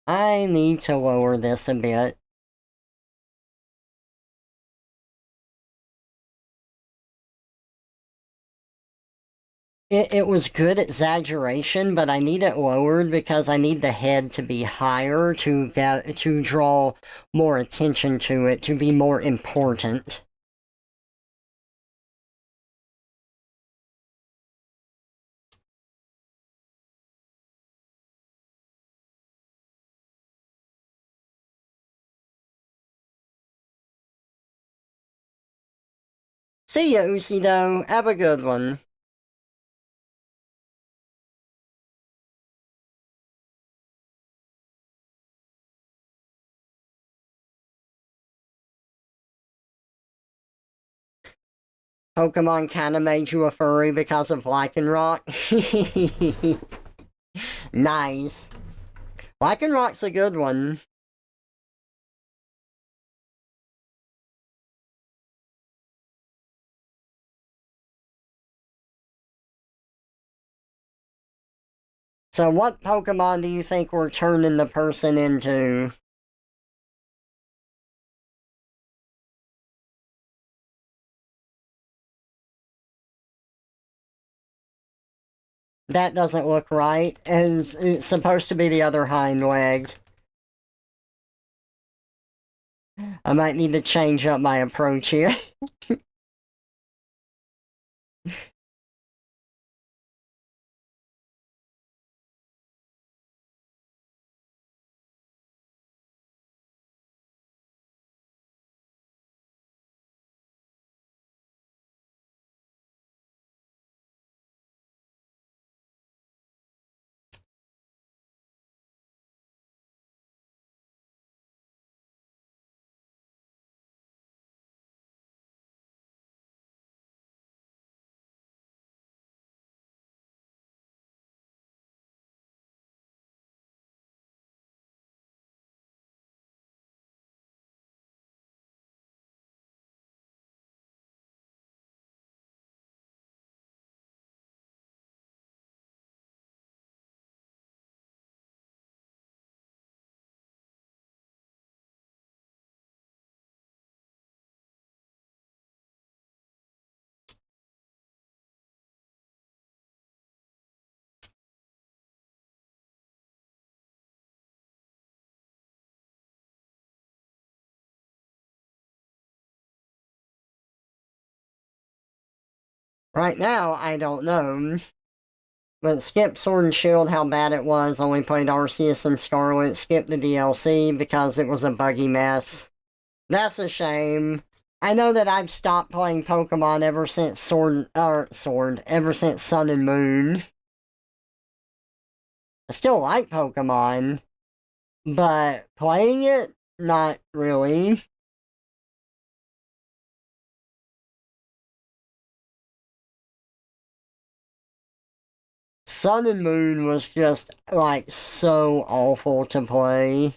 I need to lower this a bit. It was good exaggeration, but I need it lowered because I need the head to be higher to draw more attention to it, to be more important. See ya, Usido. Have a good one. Pokemon kinda made you a furry because of Lycanroc. Nice. Lycanroc's a good one. So what Pokemon do you think we're turning the person into? That doesn't look right. It's supposed to be the other hind leg. I might need to change up my approach here. Right now, I don't know. But skip Sword and Shield, how bad it was. Only played Arceus and Scarlet. Skip the DLC because it was a buggy mess. That's a shame. I know that I've stopped playing Pokemon ever since ever since Sun and Moon. I still like Pokemon, but playing it, not really. Sun and Moon was just like so awful to play.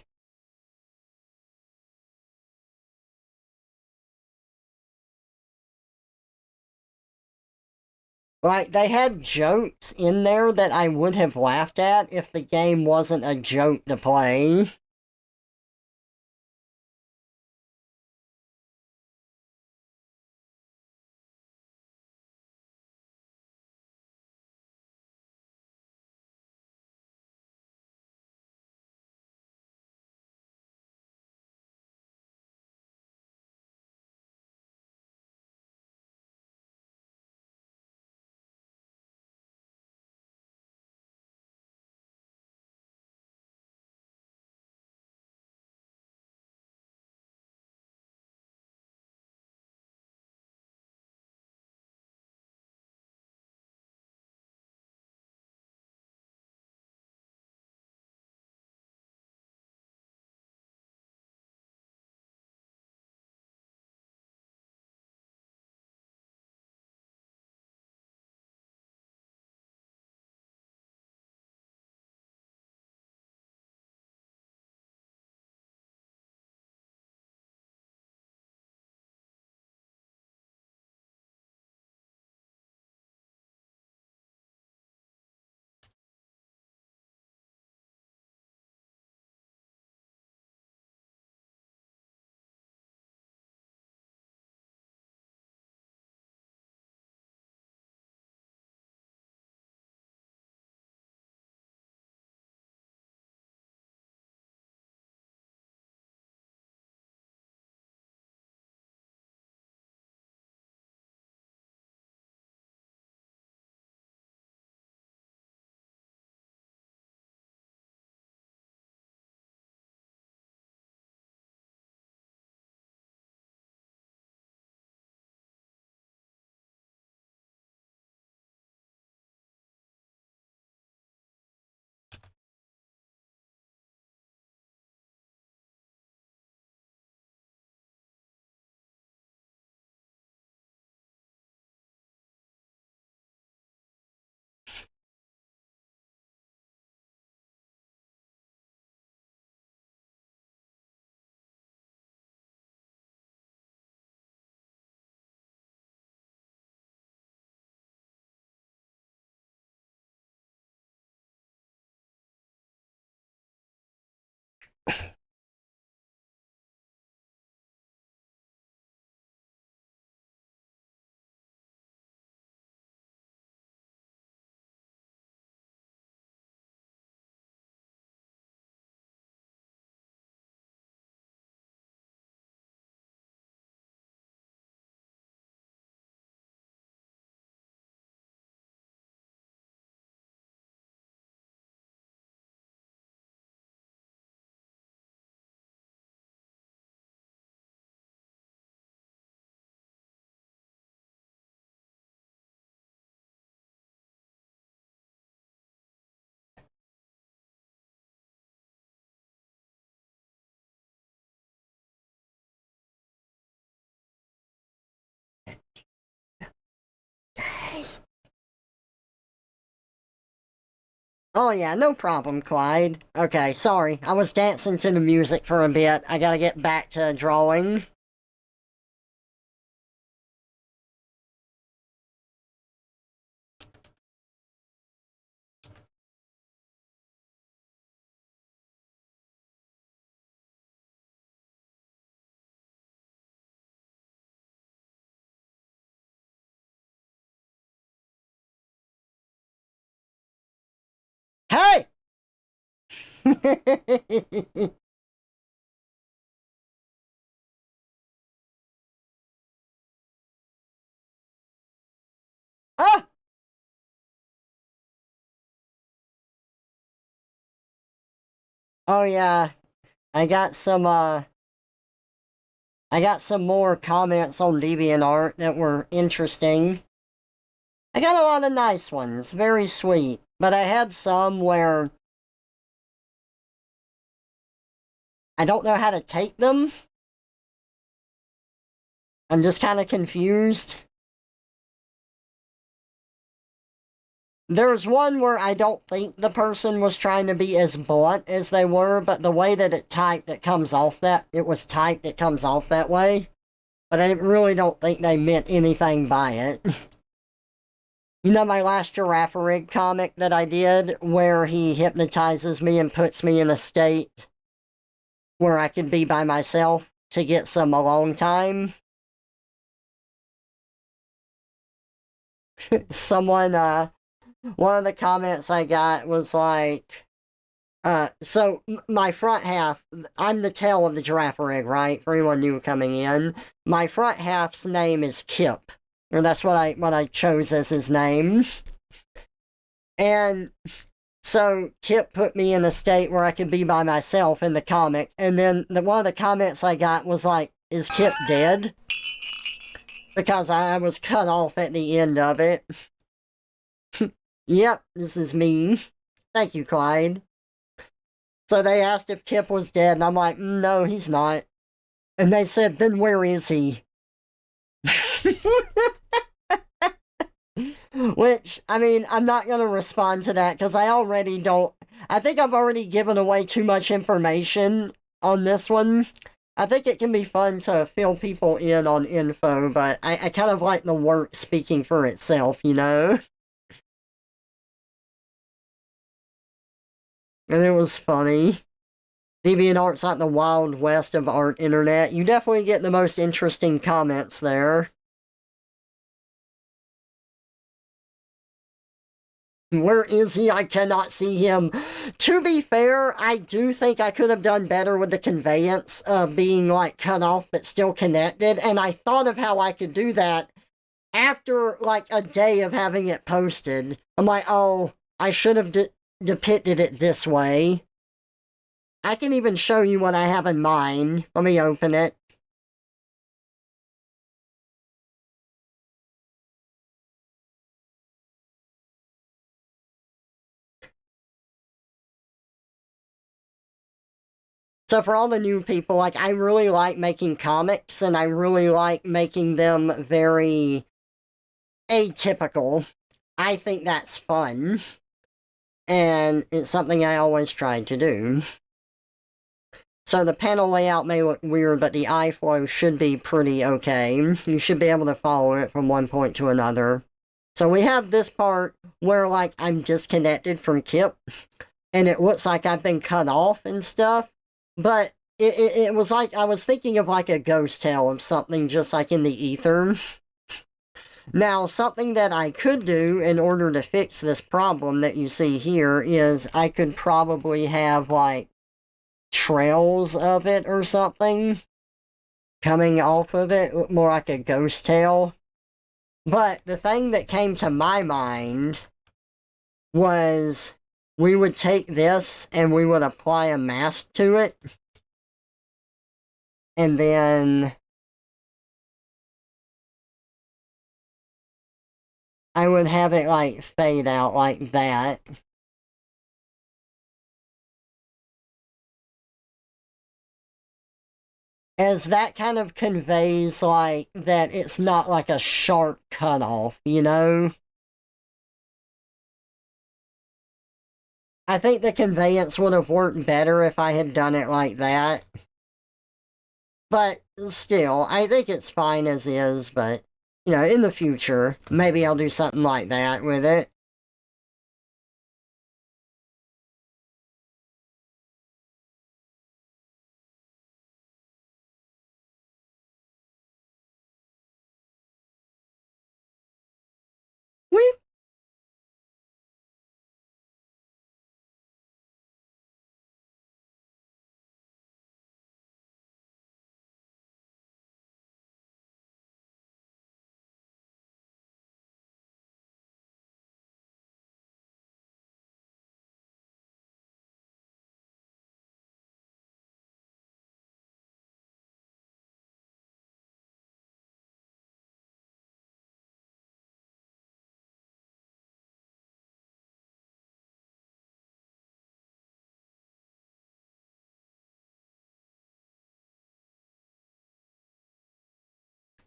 Like, they had jokes in there that I would have laughed at if the game wasn't a joke to play. Oh yeah, no problem, Clyde. Okay, sorry. I was dancing to the music for a bit. I gotta get back to drawing. Hey! Ah! Oh yeah, I got some I got some more comments on DeviantArt that were interesting. I got a lot of nice ones, very sweet. But I had some where I don't know how to take them. I'm just kind of confused. There's one where I don't think the person was trying to be as blunt as they were, but the way that it comes off that it was typed, it comes off that way. But I really don't think they meant anything by it. You know my last Giraffe Rig comic that I did, where he hypnotizes me and puts me in a state where I could be by myself to get some alone time? Someone, one of the comments I got was like, so my front half, I'm the tail of the giraffe rig, right? For anyone new coming in, my front half's name is Kip, or that's what I chose as his name. And so Kip put me in a state where I could be by myself in the comic, and then one of the comments I got was like, "Is Kip dead?" Because I was cut off at the end of it. Yep, this is me. Thank you, Clyde. So they asked if Kip was dead, and I'm like, no, he's not. And they said, then where is he? Which, I mean, I'm not going to respond to that because I already don't. I think I've already given away too much information on this one. I think it can be fun to fill people in on info, but I kind of like the work speaking for itself, you know? And it was funny. DeviantArt's like the wild west of art internet. You definitely get the most interesting comments there. Where is he? I cannot see him. To be fair, I do think I could have done better with the conveyance of being like cut off but still connected. And I thought of how I could do that after like a day of having it posted. I'm like, oh, I should have depicted it this way. I can even show you what I have in mind. Let me open it. So for all the new people, like I really like making comics and I really like making them very atypical. I think that's fun. And it's something I always try to do. So the panel layout may look weird, but the eye flow should be pretty okay. You should be able to follow it from one point to another. So we have this part where like I'm disconnected from Kip and it looks like I've been cut off and stuff. But it was like I was thinking of like a ghost tale of something just like in the ether. Now, something that I could do in order to fix this problem that you see here is I could probably have like trails of it or something coming off of it, more like a ghost tail. But the thing that came to my mind was we would take this and we would apply a mask to it, and then I would have it like fade out like that. As that kind of conveys like that it's not like a sharp cutoff, you know? I think the conveyance would have worked better if I had done it like that. But still, I think it's fine as is, but in the future, maybe I'll do something like that with it. We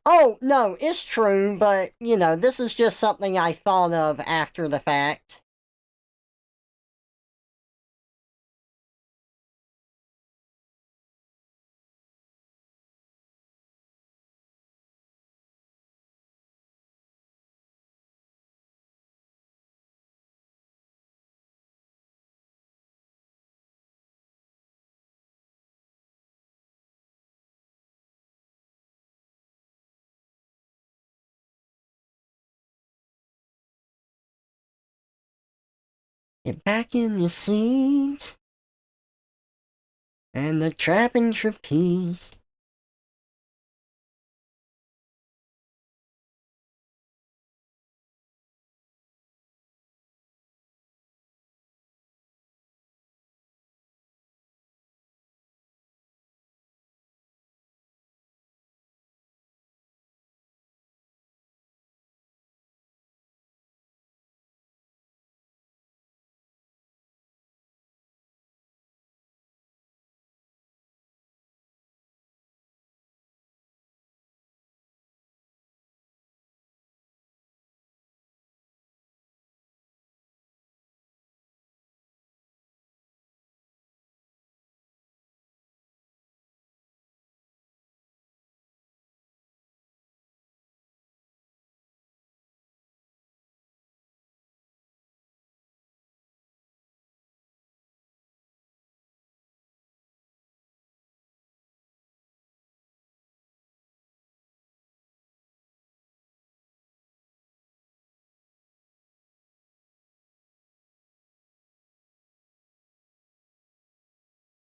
Oh, no, it's true, but this is just something I thought of after the fact. Get back in your seat and the trapping trapeze.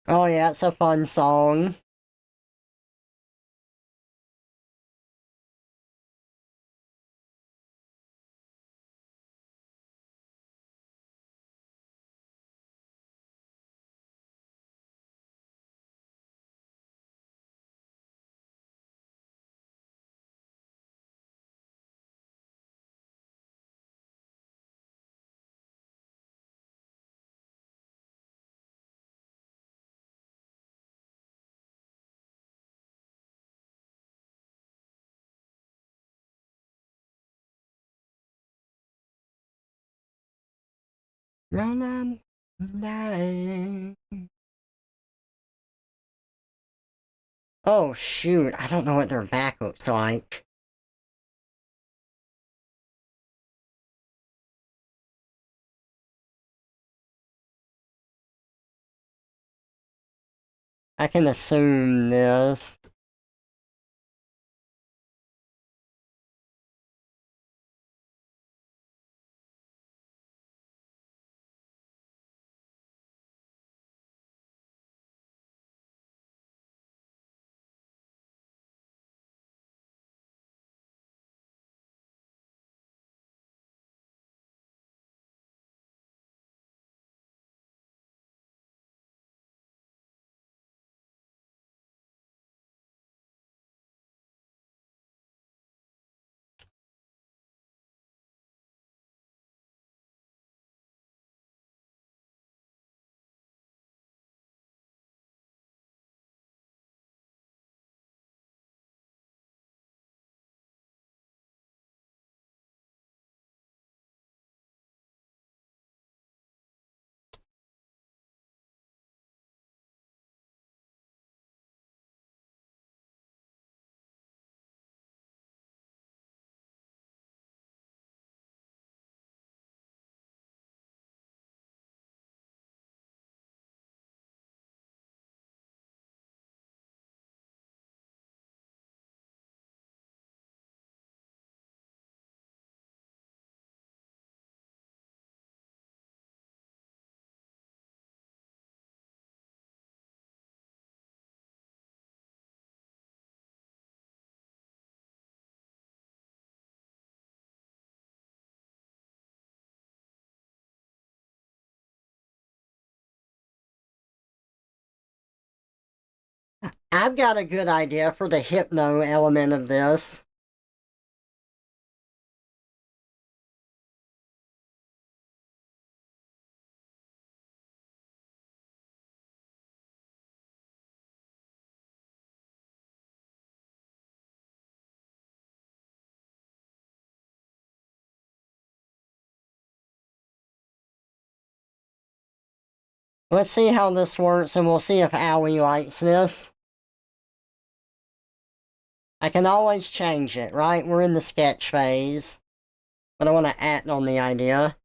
Oh, yeah, it's a fun song. Run on, die. Oh, shoot, I don't know what their back looks like. I can assume this. I've got a good idea for the hypno element of this. Let's see how this works, and we'll see if Owie likes this. I can always change it, right? We're in the sketch phase, but I want to act on the idea.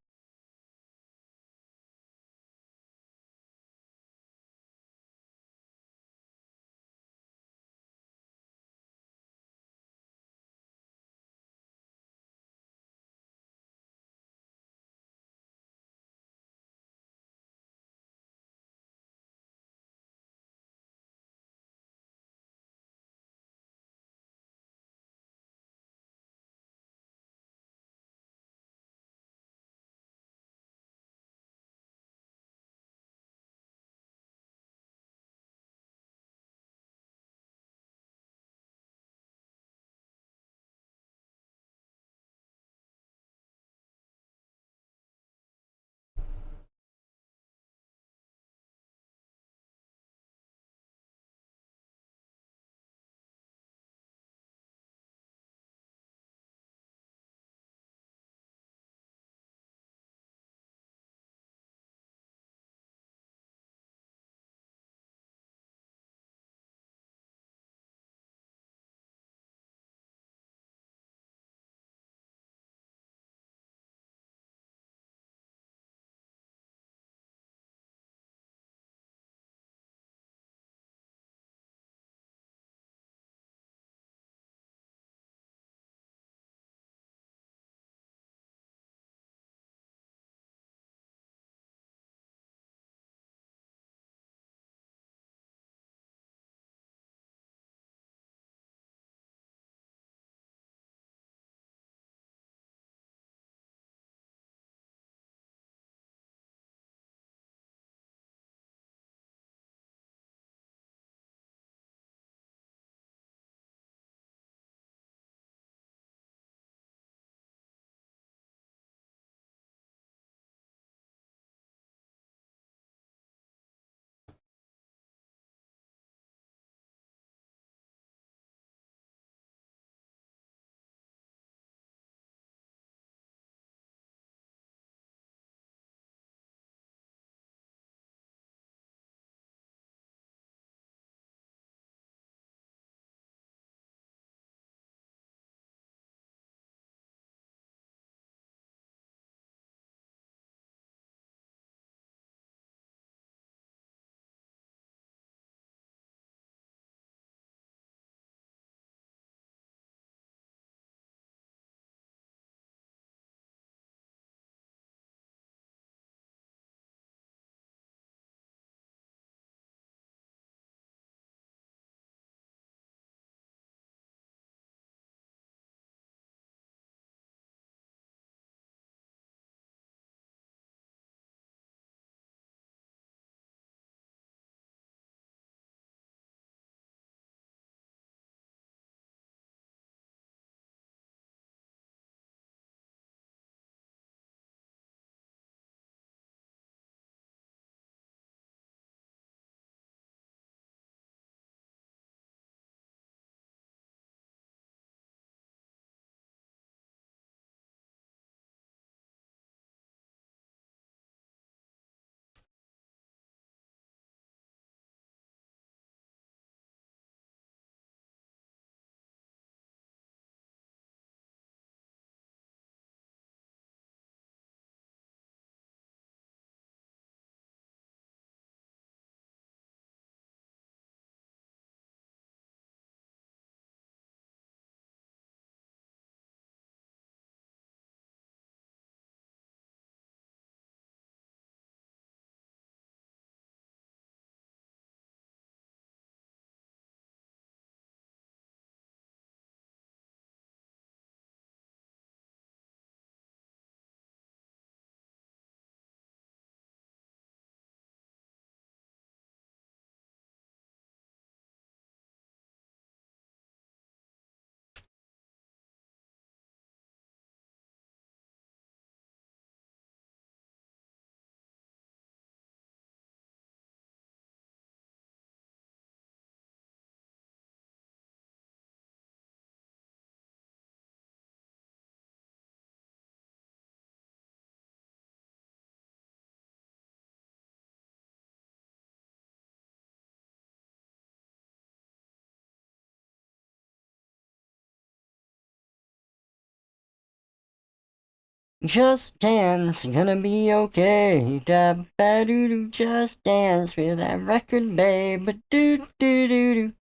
Just dance, gonna be okay. Da ba doo doo, just dance, feel that record, babe. Do do do do.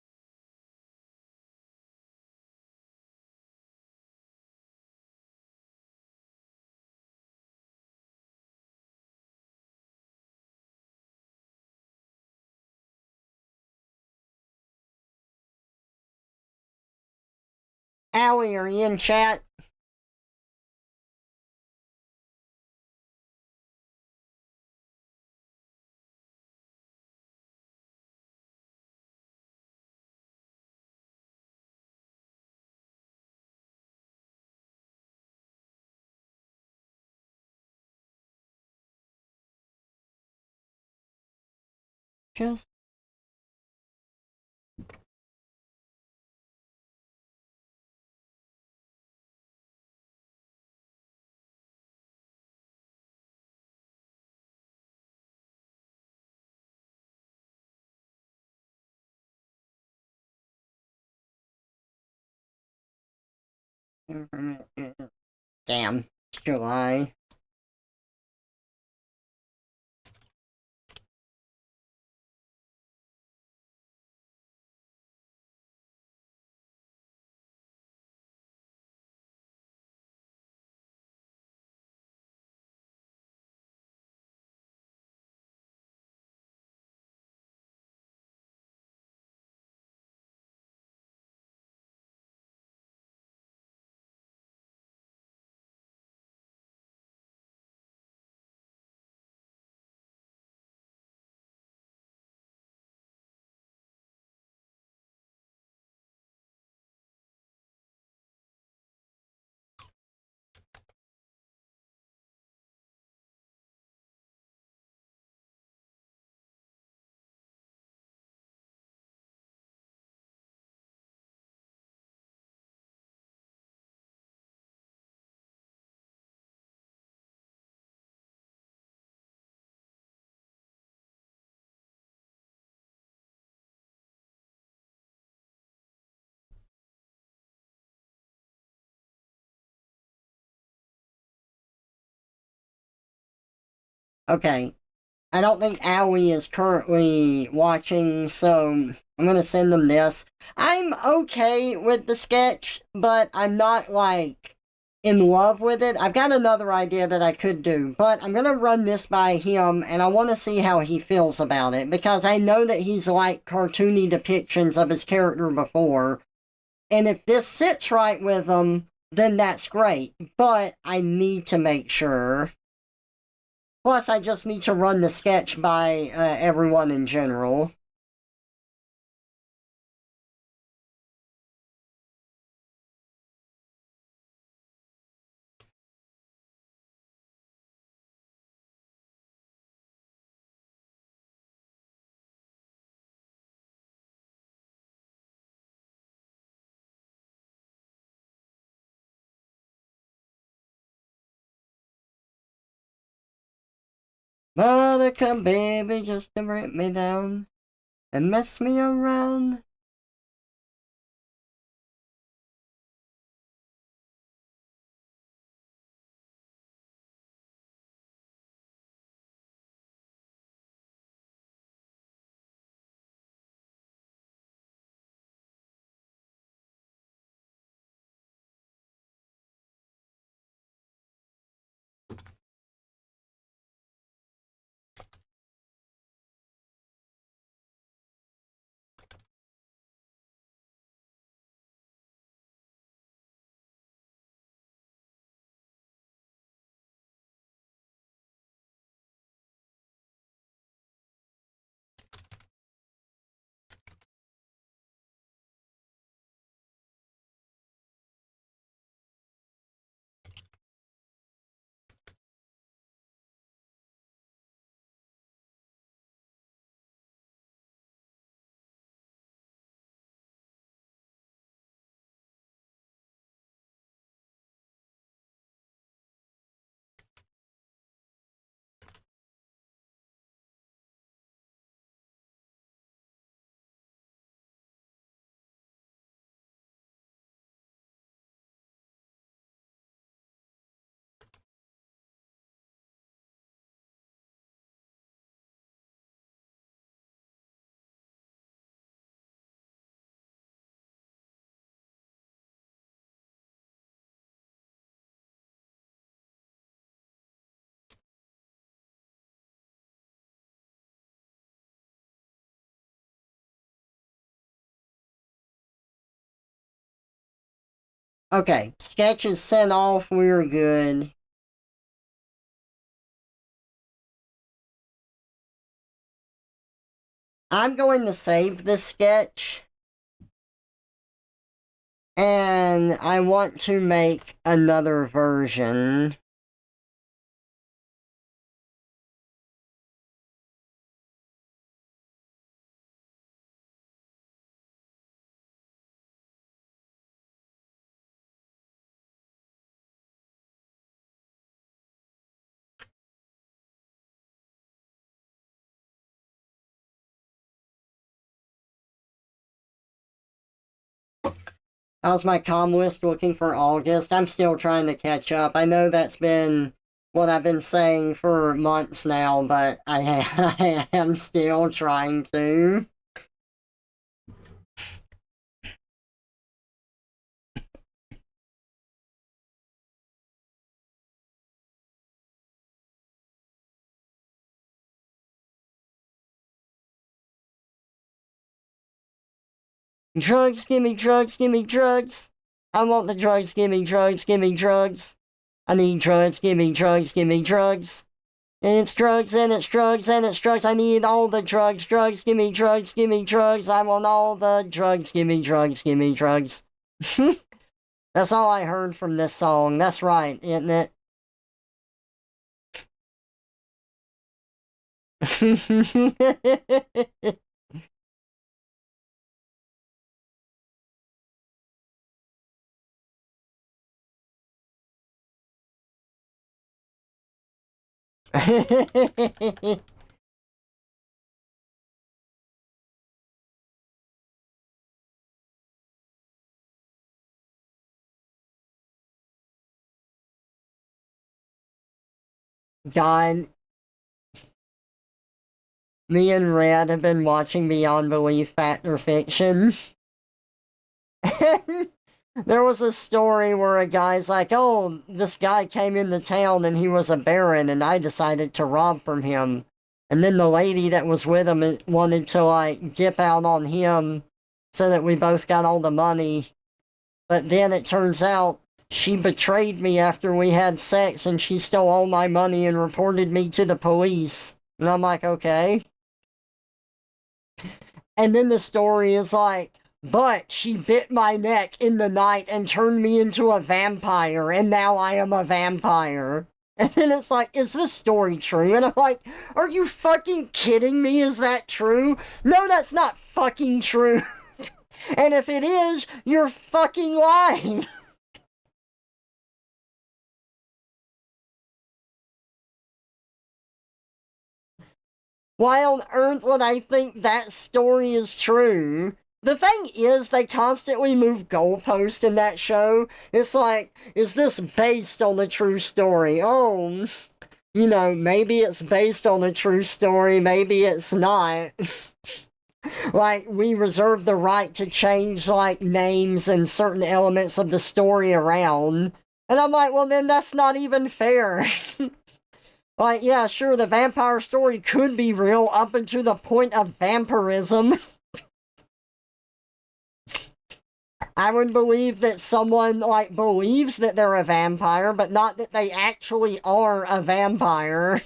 Allie, are you in chat? Just damn, July. Okay, I don't think Owie is currently watching, so I'm gonna send them this. I'm okay with the sketch, but I'm not like in love with it. I've got another idea that I could do, but I'm gonna run this by him and I want to see how he feels about it because I know that he's liked cartoony depictions of his character before. And if this sits right with him, then that's great. But I need to make sure. Plus, I just need to run the sketch by everyone in general. Monica, baby, just to break me down and mess me around. Okay, sketch is sent off. We're good. I'm going to save the sketch. And I want to make another version. How's my com list looking for August? I'm still trying to catch up. I know that's been what I've been saying for months now, but I am still trying to. Drugs, gimme drugs, gimme drugs. I want the drugs, gimme drugs, gimme drugs. I need drugs, gimme drugs, gimme drugs. And it's drugs, and it's drugs, and it's drugs. I need all the drugs, drugs, gimme drugs, gimme drugs. I want all the drugs, gimme drugs, gimme drugs. That's all I heard from this song. That's right, isn't it? God, me and Red have been watching Beyond Belief Fact or Fiction. There was a story where a guy's like, oh, this guy came into town and he was a baron and I decided to rob from him. And then the lady that was with him wanted to like dip out on him so that we both got all the money. But then it turns out she betrayed me after we had sex and she stole all my money and reported me to the police. And I'm like, okay. And then the story is like, but she bit my neck in the night and turned me into a vampire, and now I am a vampire. And then it's like, is this story true? And I'm like, are you fucking kidding me? Is that true? No, that's not fucking true. And if it is, you're fucking lying. Why on earth would I think that story is true? The thing is, they constantly move goalposts in that show. It's like, is this based on a true story? Oh, maybe it's based on a true story, maybe it's not. Like, we reserve the right to change, like, names and certain elements of the story around. And I'm like, well, then that's not even fair. Like, yeah, sure, the vampire story could be real up until the point of vampirism. I would believe that someone, like, believes that they're a vampire, but not that they actually are a vampire.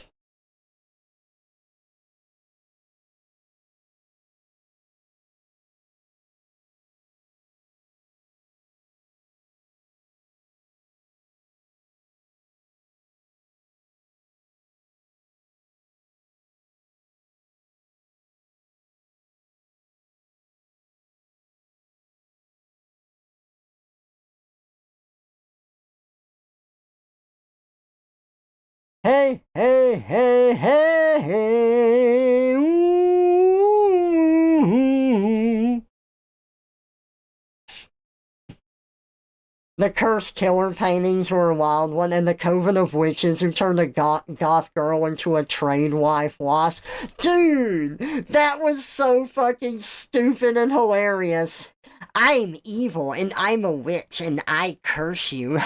Hey, hey, hey, hey, hey. Ooh. The Cursed Killer paintings were a wild one, and the Coven of Witches who turned a goth girl into a trade wife wasp. Dude, that was so fucking stupid and hilarious. I'm evil, and I'm a witch, and I curse you.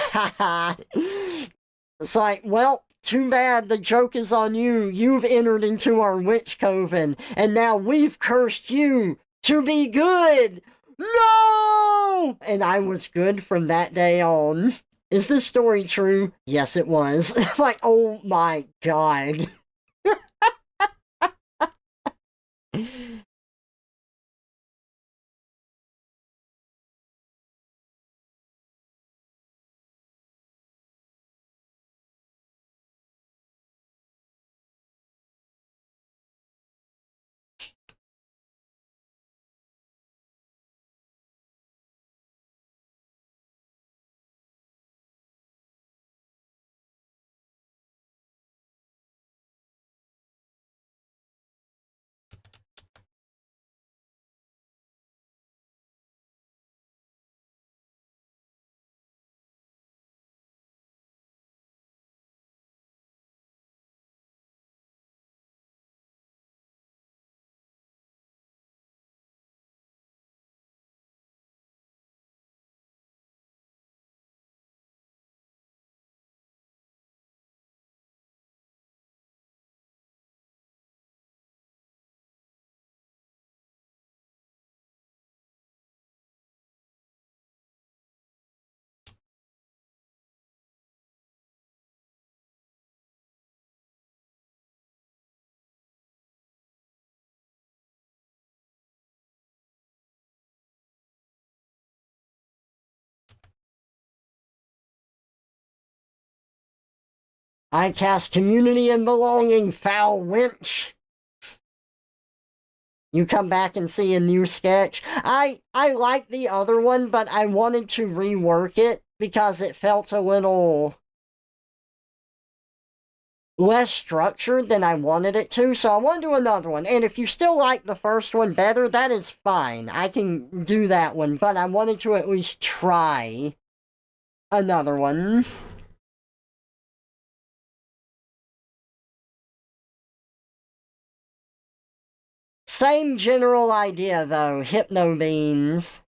It's like, well, too bad the joke is on you. You've entered into our witch coven, and now we've cursed you to be good. No! And I was good from that day on. Is this story true? Yes, it was. Like, oh my god. I cast community and belonging, foul wench. You come back and see a new sketch. I like the other one, but I wanted to rework it because it felt a little less structured than I wanted it to, so I want to do another one. And if you still like the first one better, that is fine. I can do that one, but I wanted to at least try another one. Same general idea, though. Hypno beans.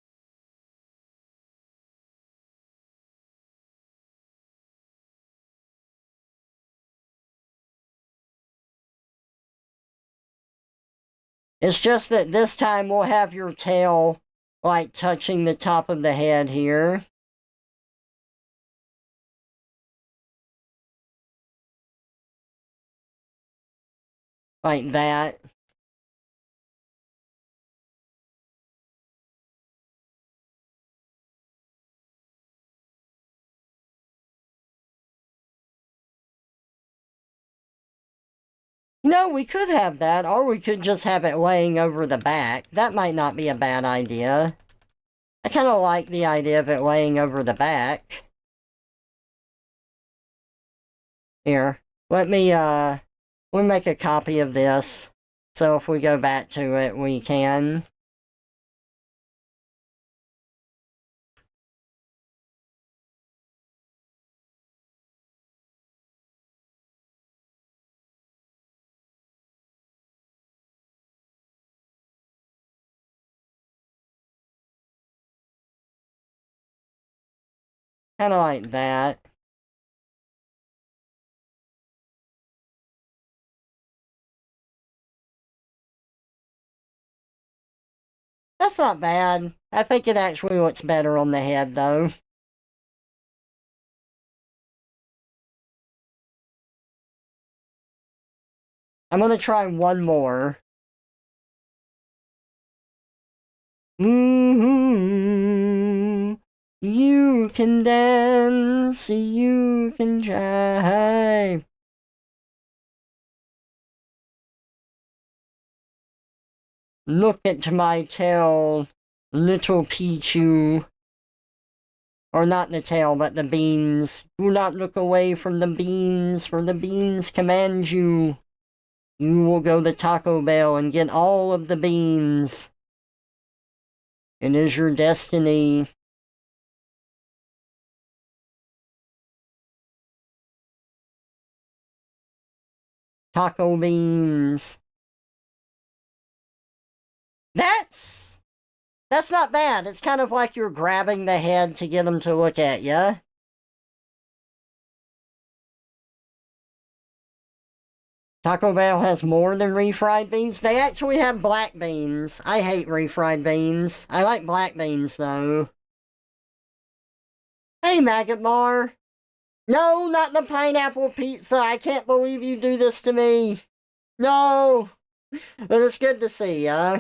It's just that this time we'll have your tail, like, touching the top of the head here. Like that. No, we could have that, or we could just have it laying over the back. That might not be a bad idea. I kind of like the idea of it laying over the back. Here, we'll make a copy of this, so if we go back to it, we can. Kind of like that. That's not bad. I think it actually looks better on the head, though. I'm gonna try one more. Mm-hmm. You can dance, you can jive. Look at my tail, little Pichu. Or not the tail, but the beans. Do not look away from the beans, for the beans command you. You will go to Taco Bell and get all of the beans. It is your destiny. Taco beans. That's that's not bad. It's kind of like you're grabbing the head to get them to look at you. Taco Bell has more than refried beans. They actually have black beans. I hate refried beans. I like black beans, though. Hey, Maggot Mar. No, not the pineapple pizza. I can't believe you do this to me. No. But it's good to see ya.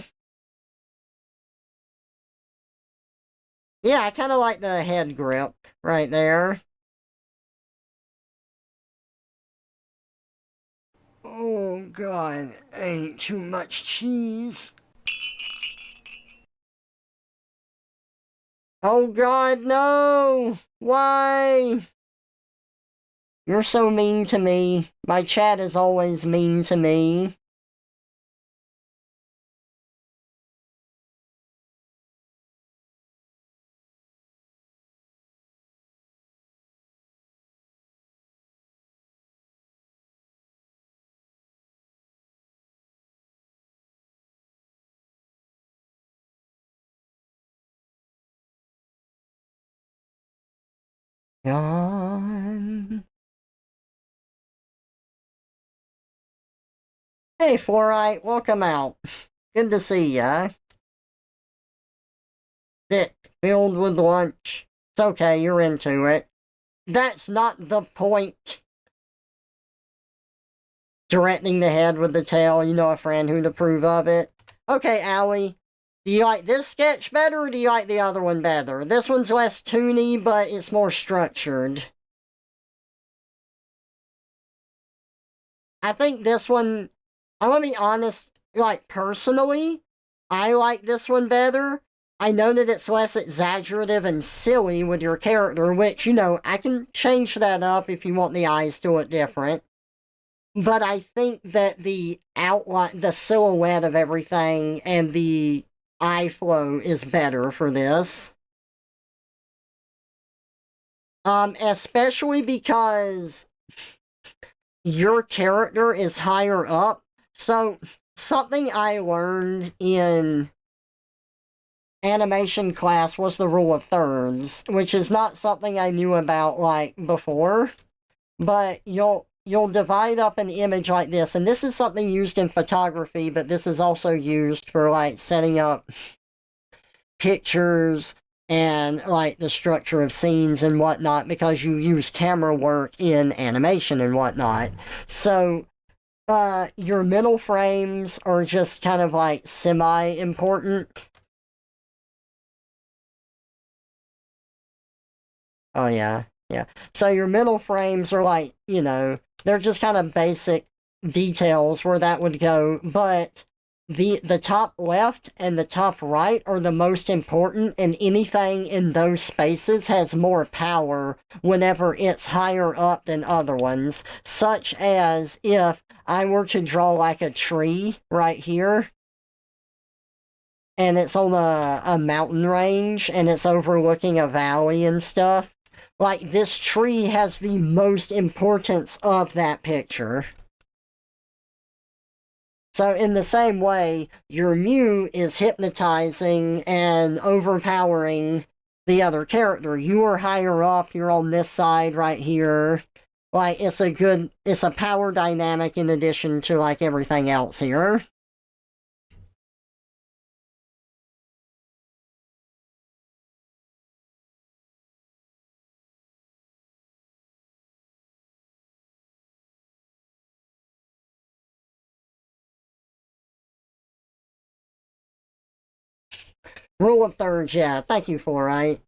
Yeah, I kind of like the head grip right there. Oh, God. Ain't too much cheese. Oh, God, no. Why? You're so mean to me. My chat is always mean to me. Yawn. Hey, Fluorite, welcome out. Good to see ya. Thick, filled with lunch. It's okay, you're into it. That's not the point. Directing the head with the tail, you know a friend who'd approve of it. Okay, Allie, do you like this sketch better or do you like the other one better? This one's less toony, but it's more structured. I think this one, I'm gonna be honest, like personally, I like this one better. I know that it's less exaggerative and silly with your character, which, I can change that up if you want the eyes to look different. But I think that the outline, the silhouette of everything and the eye flow is better for this. Especially because your character is higher up. So, something I learned in animation class was the rule of thirds, which is not something I knew about like before. But you'll divide up an image like this, and this is something used in photography, but this is also used for like setting up pictures and like the structure of scenes and whatnot because you use camera work in animation and whatnot. So your middle frames are just kind of like semi important. Oh yeah, yeah. So your middle frames are like, they're just kind of basic details where that would go, but the top left and the top right are the most important, and anything in those spaces has more power whenever it's higher up than other ones, such as if I were to draw like a tree right here and it's on a mountain range and it's overlooking a valley and stuff. Like, this tree has the most importance of that picture. So, in the same way, your Mew is hypnotizing and overpowering the other character. You are higher up, you're on this side right here. Like, it's a power dynamic in addition to, like, everything else here. Rule of thirds, yeah, thank you for right.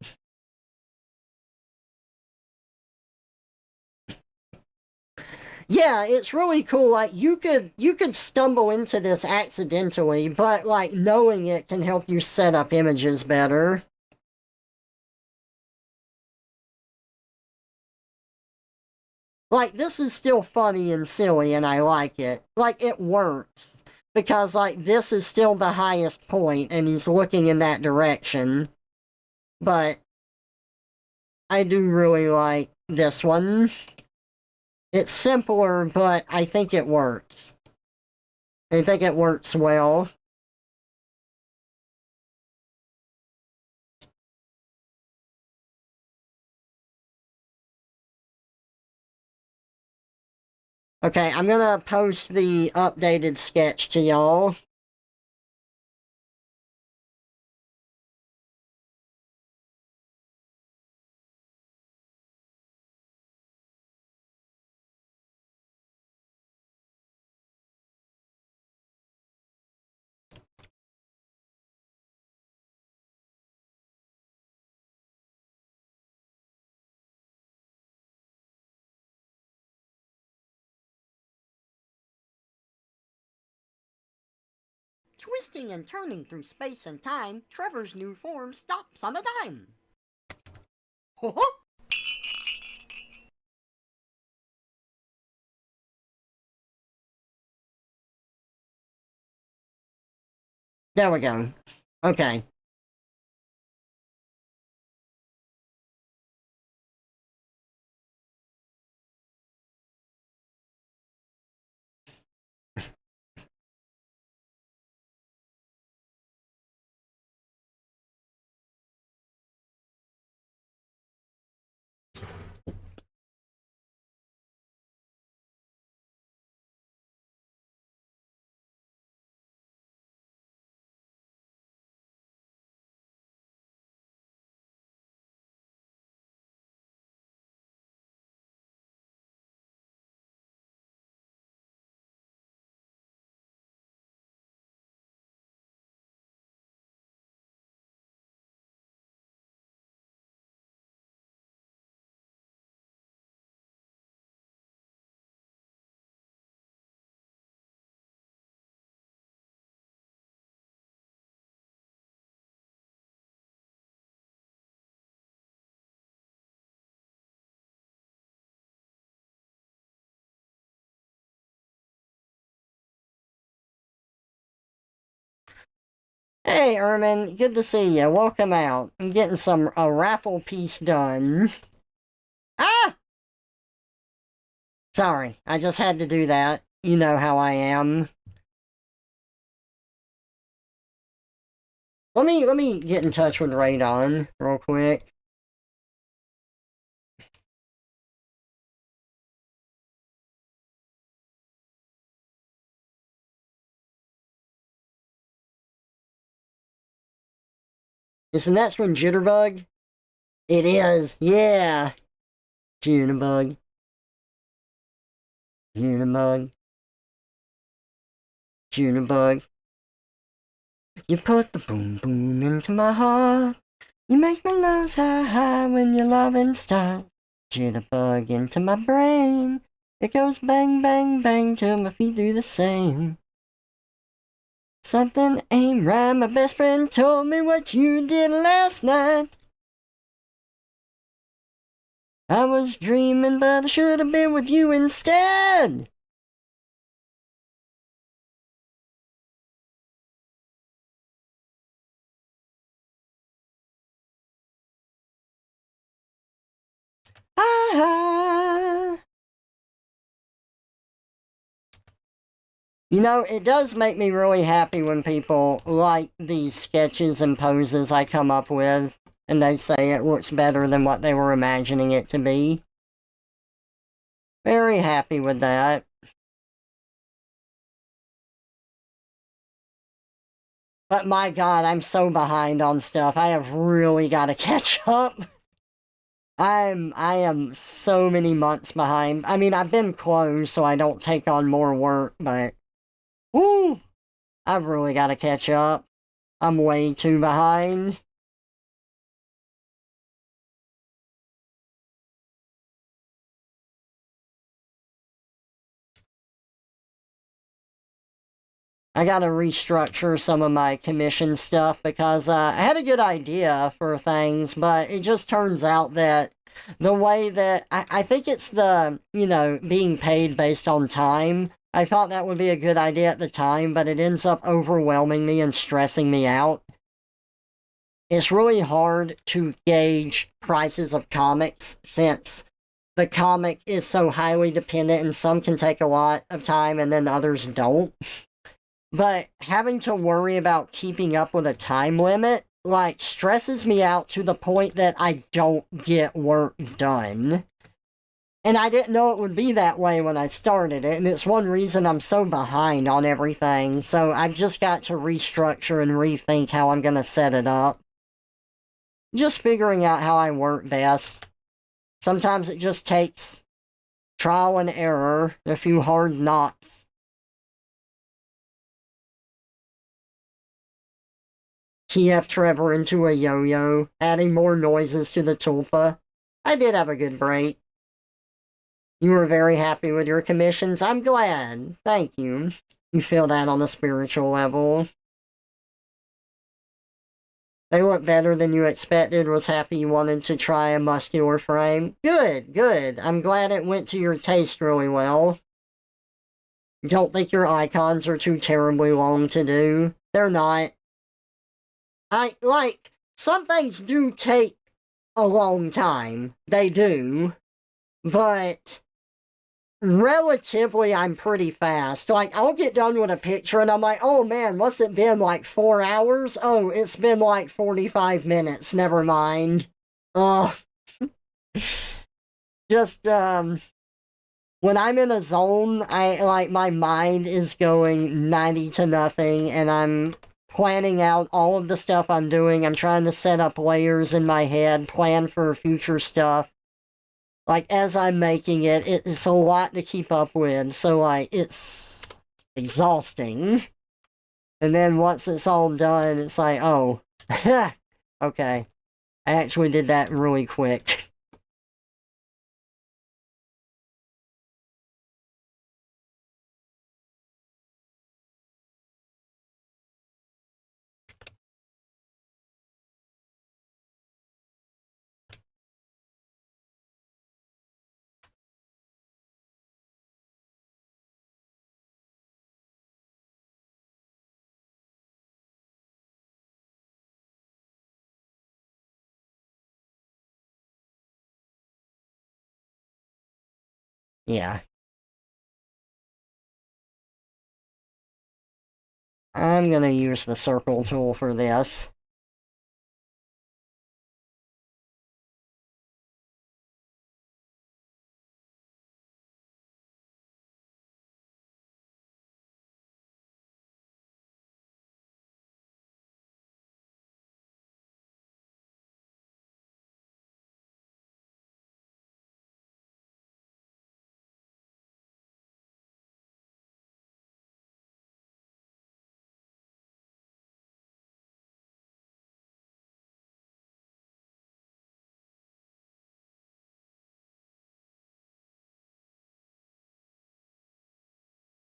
Yeah, it's really cool. Like you could stumble into this accidentally, but like knowing it can help you set up images better. Like this is still funny and silly and I like it. Like it works because like this is still the highest point and he's looking in that direction. But I do really like this one. It's simpler, but I think it works. I think it works well. Okay, I'm gonna post the updated sketch to y'all. Twisting and turning through space and time, Trevor's new form stops on a dime. There we go. Okay. Hey, Ermin, good to see you. Welcome out. I'm getting a raffle piece done. Ah! Sorry, I just had to do that. You know how I am. Let me get in touch with Radon real quick. Is the next one Jitterbug? It is, yeah. Jitterbug. Jitterbug. Jitterbug. You put the boom boom into my heart. You make my lungs high high when your loving starts. Jitterbug into my brain. It goes bang bang bang till my feet do the same. Something ain't right, my best friend told me what you did last night. I was dreaming, but I should have been with you instead. Ah. You know, it does make me really happy when people like these sketches and poses I come up with, and they say it looks better than what they were imagining it to be. Very happy with that. But my god, I'm so behind on stuff. I have really got to catch up. I am so many months behind. I mean, I've been closed so I don't take on more work, but woo, I've really got to catch up. I'm way too behind. I gotta restructure some of my commission stuff because I had a good idea for things, but it just turns out that the way that I think it's being paid based on time. I thought that would be a good idea at the time, but it ends up overwhelming me and stressing me out. It's really hard to gauge prices of comics since the comic is so highly dependent and some can take a lot of time and then others don't. But having to worry about keeping up with a time limit, like, stresses me out to the point that I don't get work done. And I didn't know it would be that way when I started it, and it's one reason I'm so behind on everything. So I've just got to restructure and rethink how I'm going to set it up. Just figuring out how I work best. Sometimes it just takes trial and error, a few hard knocks. TF Trevor into a yo-yo, adding more noises to the tulpa. I did have a good break. You were very happy with your commissions. I'm glad. Thank you. You feel that on a spiritual level. They look better than you expected. Was happy you wanted to try a muscular frame. Good, good. I'm glad it went to your taste really well. Don't think your icons are too terribly long to do. They're not. Some things do take a long time. They do. But relatively, I'm pretty fast. Like, I'll get done with a picture and I'm like, oh man, what's it been, like 4 hours? Oh, it's been like 45 minutes, never mind. Just, when I'm in a zone, my mind is going 90 to nothing and I'm planning out all of the stuff I'm doing. I'm trying to set up layers in my head, plan for future stuff. Like, as I'm making it, it's a lot to keep up with, so, like, it's exhausting. And then once it's all done, it's like, oh, okay. I actually did that really quick. Yeah. I'm gonna use the circle tool for this.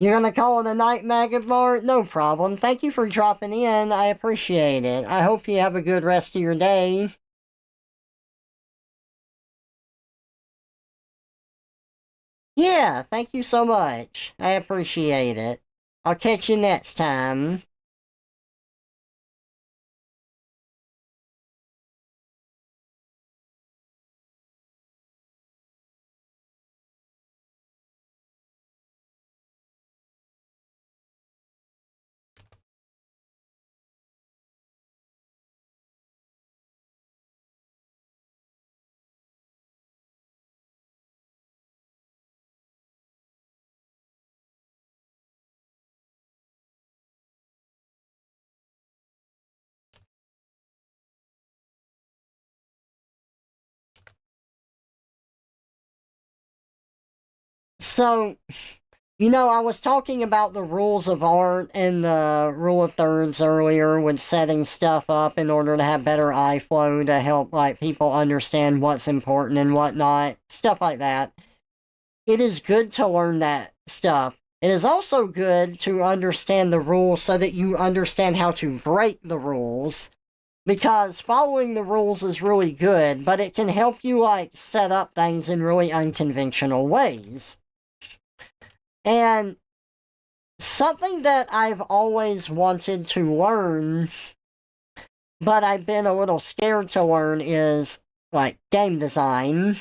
You're gonna call it a night, Maggot Bar? No problem. Thank you for dropping in. I appreciate it. I hope you have a good rest of your day. Yeah, thank you so much. I appreciate it. I'll catch you next time. So, I was talking about the rules of art and the rule of thirds earlier with setting stuff up in order to have better eye flow to help like people understand what's important and whatnot, stuff like that. It is good to learn that stuff. It is also good to understand the rules so that you understand how to break the rules. Because following the rules is really good, but it can help you like set up things in really unconventional ways. And something that I've always wanted to learn, but I've been a little scared to learn is like game design.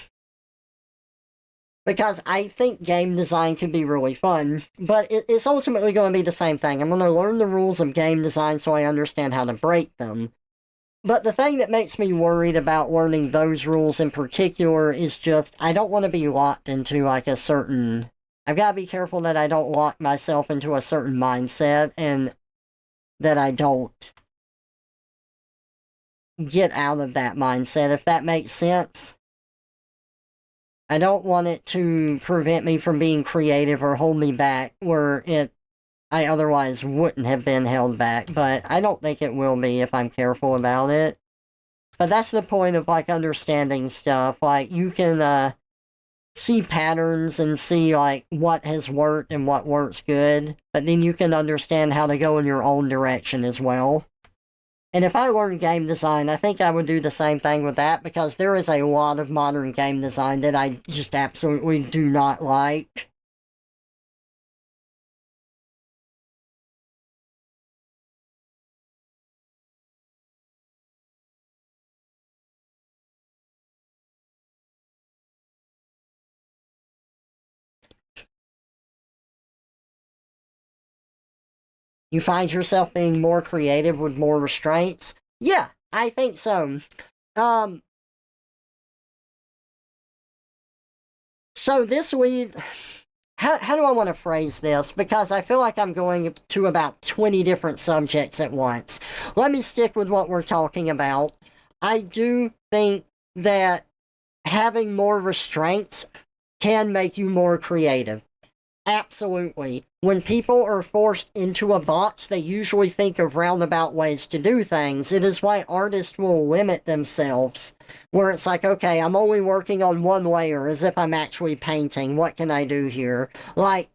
Because I think game design could be really fun, but it's ultimately going to be the same thing. I'm going to learn the rules of game design so I understand how to break them. But the thing that makes me worried about learning those rules in particular is just I don't want to be locked into like a certain. I've got to be careful that I don't lock myself into a certain mindset and that I don't get out of that mindset, if that makes sense. I don't want it to prevent me from being creative or hold me back where I otherwise wouldn't have been held back, but I don't think it will be if I'm careful about it. But that's the point of like understanding stuff. Like you can see patterns and see like what has worked and what works good, but then you can understand how to go in your own direction as well. And if I learned game design, I think I would do the same thing with that because there is a lot of modern game design that I just absolutely do not like. You find yourself being more creative with more restraints? Yeah, I think so. Um, so this week, how do I want to phrase this? Because I feel like I'm going to about 20 different subjects at once. Let me stick with what we're talking about. I do think that having more restraints can make you more creative. Absolutely. When people are forced into a box, they usually think of roundabout ways to do things. It is why artists will limit themselves, where it's like, okay, I'm only working on one layer as if I'm actually painting. What can I do here? Like,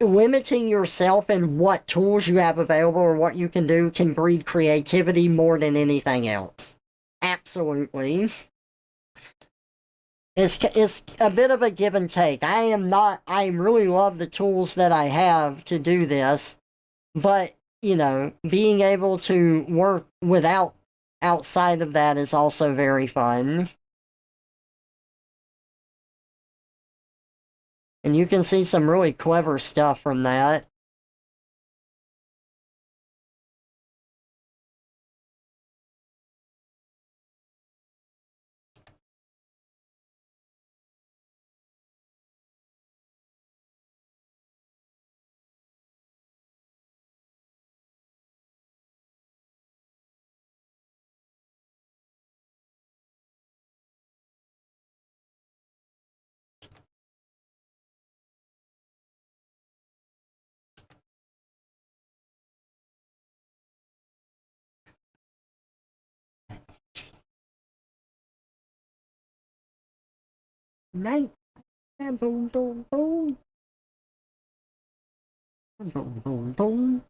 limiting yourself and what tools you have available or what you can do can breed creativity more than anything else. Absolutely. It's a bit of a give and take. I really love the tools that I have to do this, but being able to work without outside of that is also very fun. And you can see some really clever stuff from that. Night, boom, boom, boom, boom, boom, boom.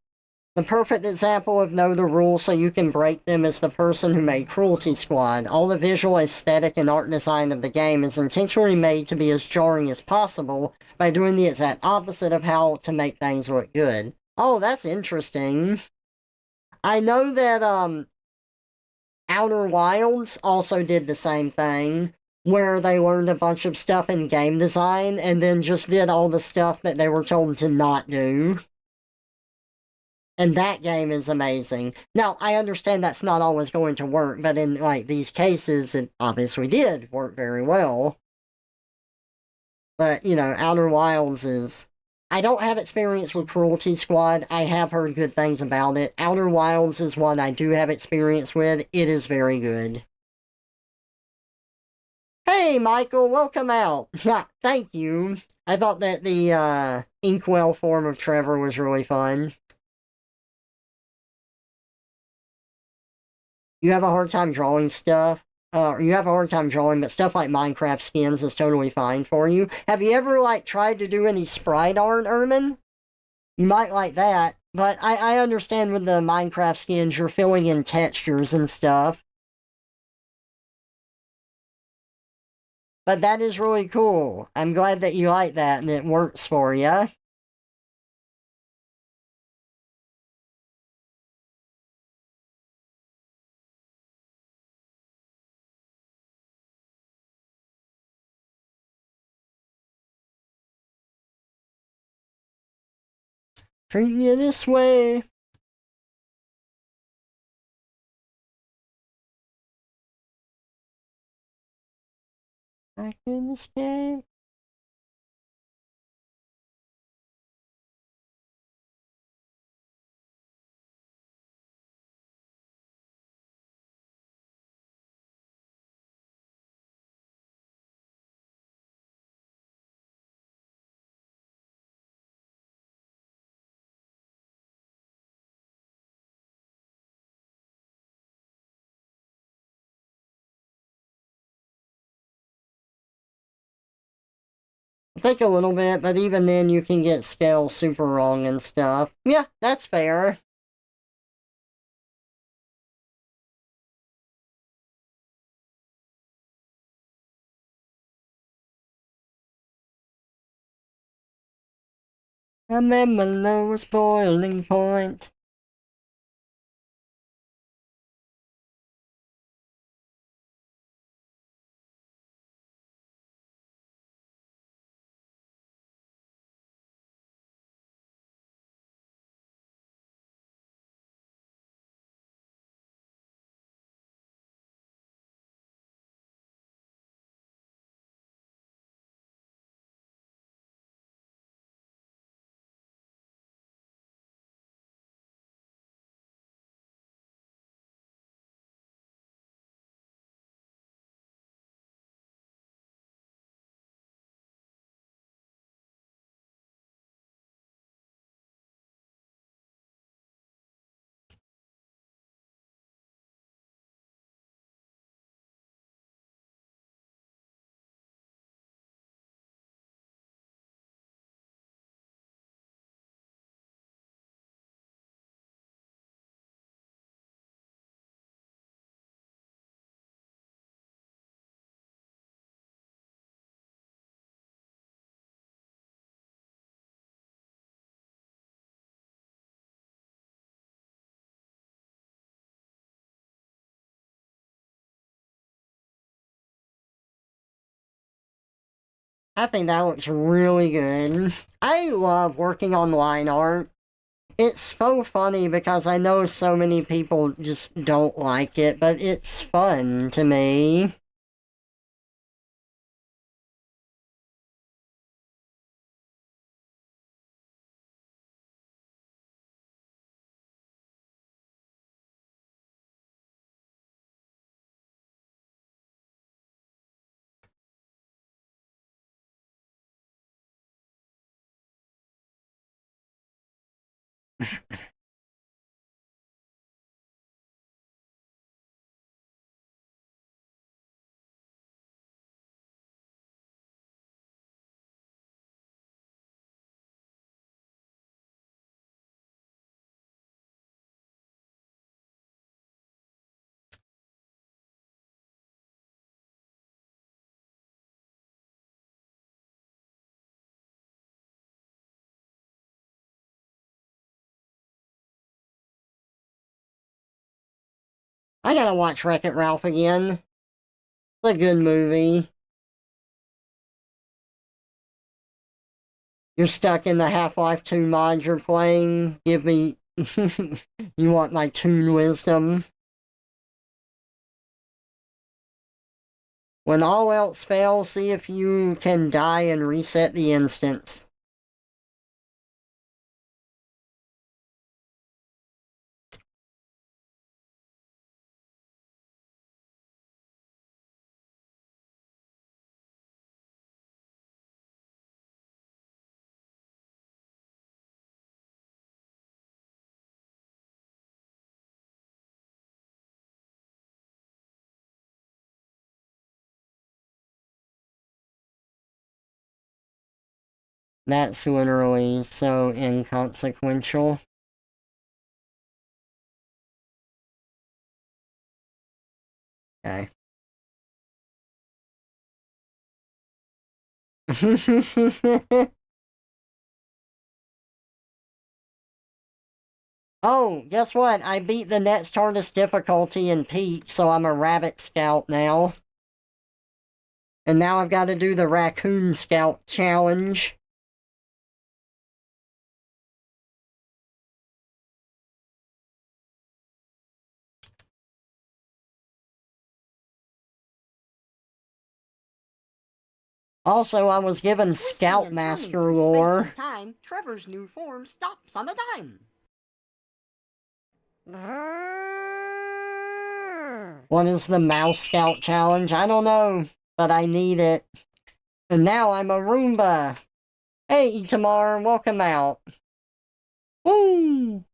The perfect example of know the rules so you can break them is the person who made Cruelty Squad. All the visual aesthetic and art design of the game is intentionally made to be as jarring as possible by doing the exact opposite of how to make things look good. Oh, that's interesting. I know that Outer Wilds also did the same thing, where they learned a bunch of stuff in game design and then just did all the stuff that they were told to not do. And that game is amazing. Now, I understand that's not always going to work, but in like these cases, it obviously did work very well. But Outer Wilds is. I don't have experience with Cruelty Squad. I have heard good things about it. Outer Wilds is one I do have experience with. It is very good. Hey, Michael, welcome out. Yeah, thank you. I thought that the Inkwell form of Trevor was really fun. You have a hard time drawing stuff. You have a hard time drawing, but stuff like Minecraft skins is totally fine for you. Have you ever tried to do any sprite art, Ermin? You might like that, but I understand with the Minecraft skins you're filling in textures and stuff. But that is really cool. I'm glad that you like that and it works for you. Treating you this way. I can escape. I think a little bit, but even then you can get scale super wrong and stuff. Yeah, that's fair. I'm at my lowest boiling point. I think that looks really good. I love working on line art. It's so funny because I know so many people just don't like it, but it's fun to me. I gotta watch Wreck-It Ralph again. It's a good movie. You're stuck in the Half-Life 2 mod you're playing. Give me... you want my toon wisdom? When all else fails, see if you can die and reset the instance. That's literally so inconsequential. Okay. Oh, guess what? I beat the next hardest difficulty in Peach, so I'm a rabbit scout now. And now I've got to do the raccoon scout challenge. Also, I was given Scoutmaster lore. Time, Trevor's new form stops on a dime. What is the Mouse Scout Challenge? I don't know, but I need it. And now I'm a Roomba. Hey, Itamar, welcome out. Woo!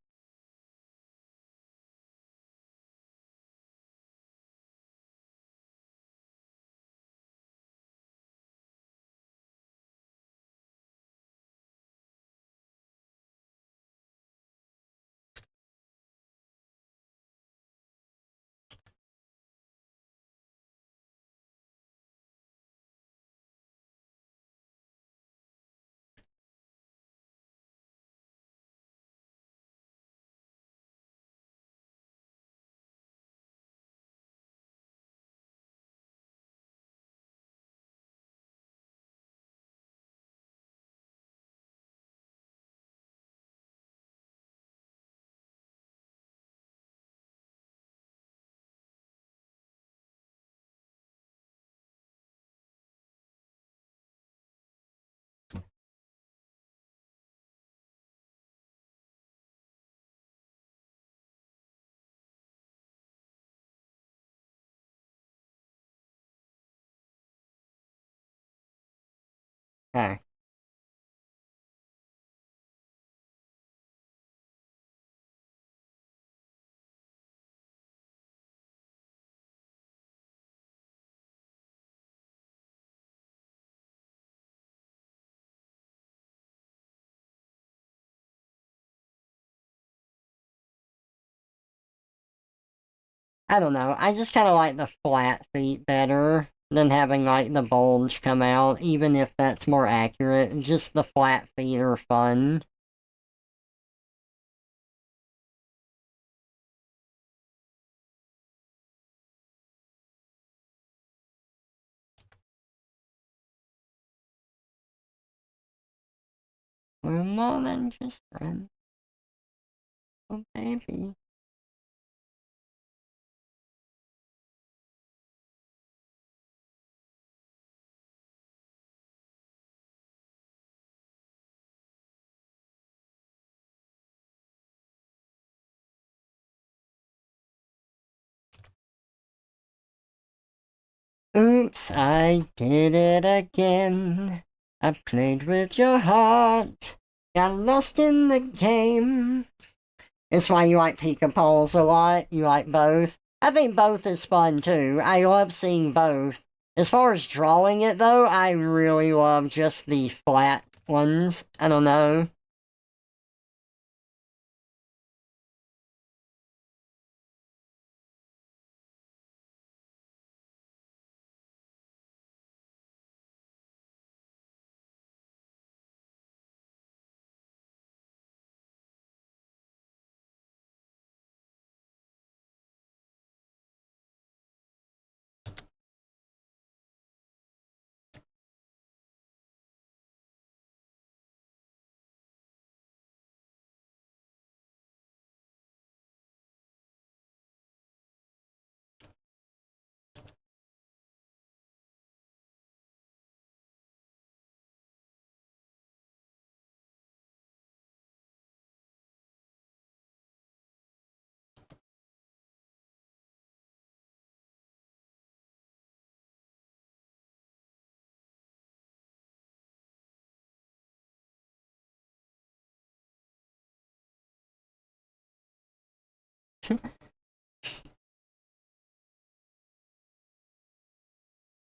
Okay. I don't know. I just kind of like the flat feet better than having like the bulge come out, even if that's more accurate. Just the flat feet are fun. We're more than just friends. Oh, baby. Oops, I did it again. I played with your heart. Got lost in the game. It's why you like Pika-Pols a lot. You like both. I think both is fun too. I love seeing both. As far as drawing it though, I really love just the flat ones. I don't know.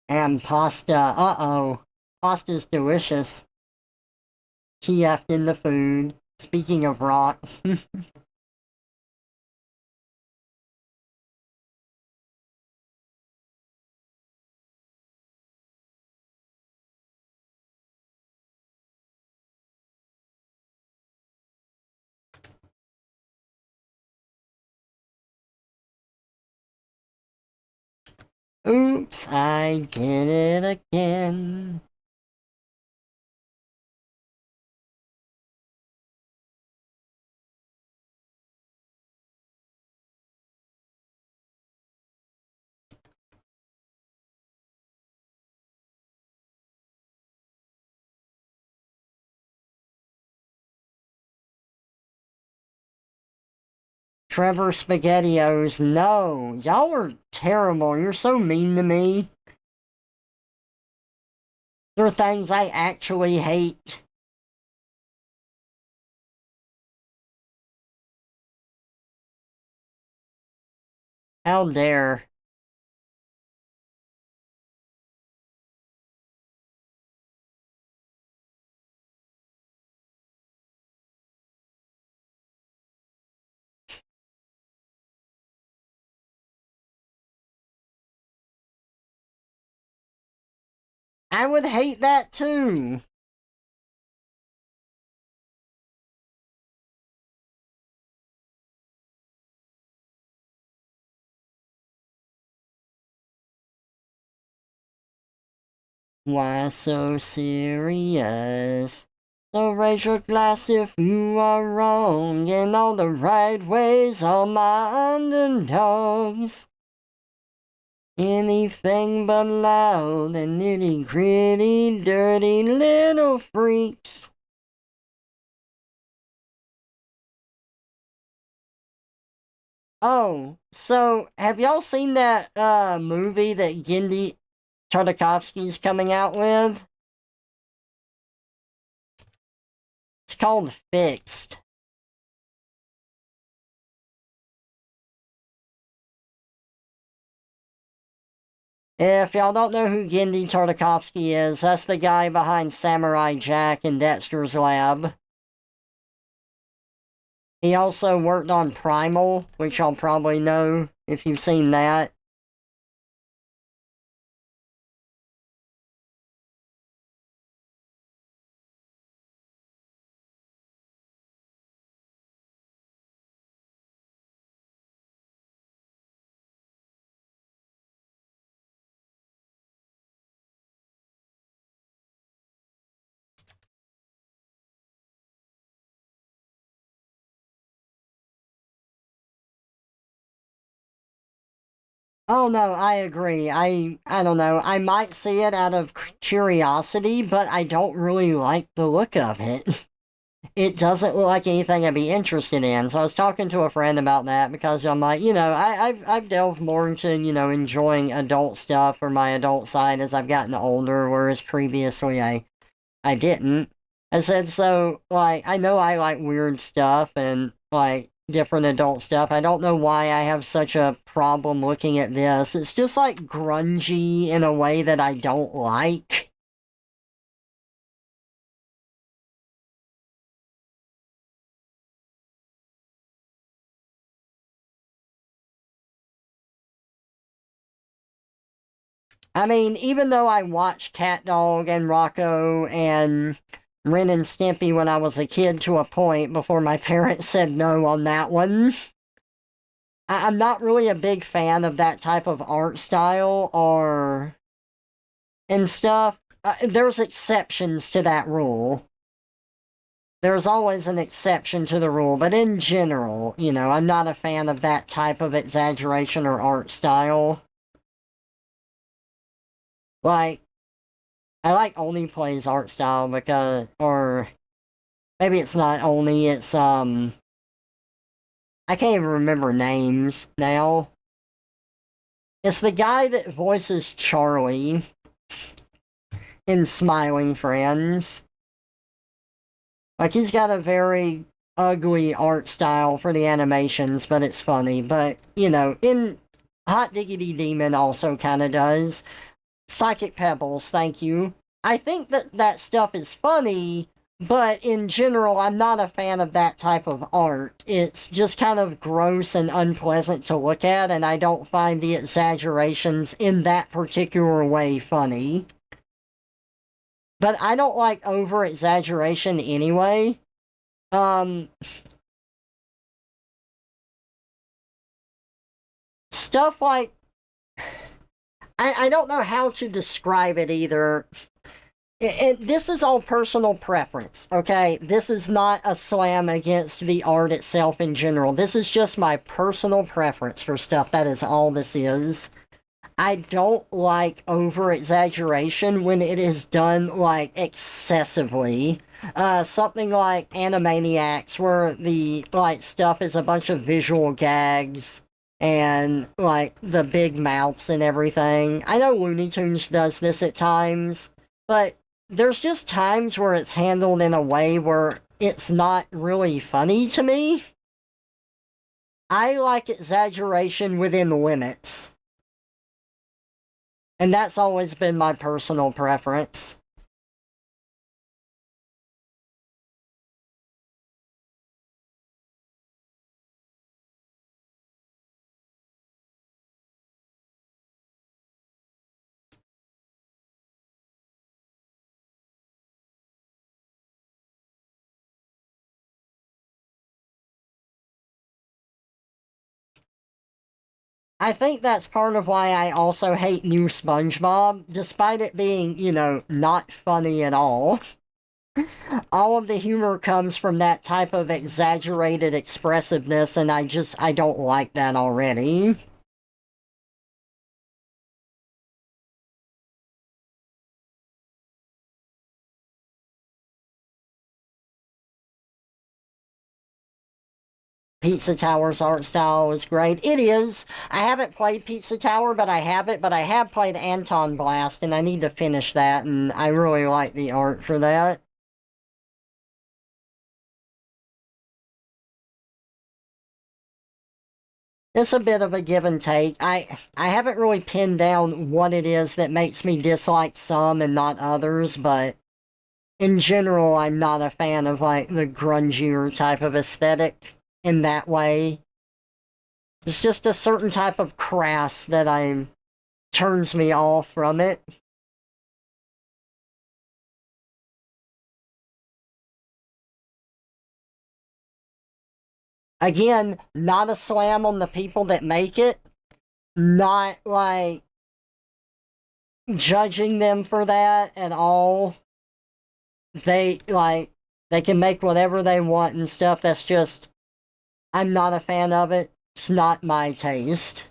And pasta. Uh-oh. Pasta's delicious. TF'd in the food. Speaking of rocks. Oops, I did it again. Trevor SpaghettiOs, no. Y'all are terrible. You're so mean to me. There are things I actually hate. How dare. I would hate that too. Why so serious? So raise your glass if you are wrong in all the right ways, all my underdogs. Anything but loud and nitty gritty, dirty little freaks. Oh, so have y'all seen that movie that Gendy Tartakovsky's coming out with? It's called Fixed. If y'all don't know who Gendy Tartakovsky is, that's the guy behind Samurai Jack and Dexter's Lab. He also worked on Primal, which y'all probably know if you've seen that. Oh no, I agree. I don't know. I might see it out of curiosity, but I don't really like the look of it. It doesn't look like anything I'd be interested in. So I was talking to a friend about that because I'm like, I've delved more into, enjoying adult stuff or my adult side as I've gotten older, whereas previously I didn't. I said, so, like, I know I like weird stuff and, like, different adult stuff. I don't know why I have such a problem looking at this. It's just, like, grungy in a way that I don't like. I mean, even though I watched Cat Dog and Rocco and Ren and Stimpy when I was a kid to a point before my parents said no on that one, I'm not really a big fan of that type of art style or and stuff. There's exceptions to that rule. There's always an exception to the rule, but in general, I'm not a fan of that type of exaggeration or art style. Like, I like Only Play's art style because, or maybe it's not Only, it's, I can't even remember names now. It's the guy that voices Charlie in Smiling Friends. Like, he's got a very ugly art style for the animations, but it's funny. But, in Hot Diggity Demon also kind of does. Psychic Pebbles, thank you. I think that stuff is funny, but in general, I'm not a fan of that type of art. It's just kind of gross and unpleasant to look at, and I don't find the exaggerations in that particular way funny. But I don't like over exaggeration anyway. Um, Stuff like I don't know how to describe it either. This is all personal preference, okay? This is not a slam against the art itself in general. This is just my personal preference for stuff. That is all this is. I don't like over exaggeration when it is done like excessively. Something like Animaniacs, where the like stuff is a bunch of visual gags and like the big mouths and everything. I know Looney Tunes does this at times, but there's just times where it's handled in a way where it's not really funny to me. I like exaggeration within limits, and that's always been my personal preference. I think that's part of why I also hate new SpongeBob, despite it being, not funny at all. All of the humor comes from that type of exaggerated expressiveness, and I don't like that already. Pizza Tower's art style is great. It is. I haven't played Pizza Tower, but I have it. But I have played Anton Blast, and I need to finish that, and I really like the art for that. It's a bit of a give and take. I haven't really pinned down what it is that makes me dislike some and not others, but in general, I'm not a fan of like the grungier type of aesthetic in that way. It's just a certain type of crass that I turns me off from it. Again, not a slam on the people that make it, not like judging them for that at all. They like they can make whatever they want and stuff. That's just I'm not a fan of it. It's not my taste.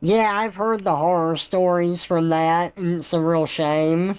Yeah, I've heard the horror stories from that, and it's a real shame.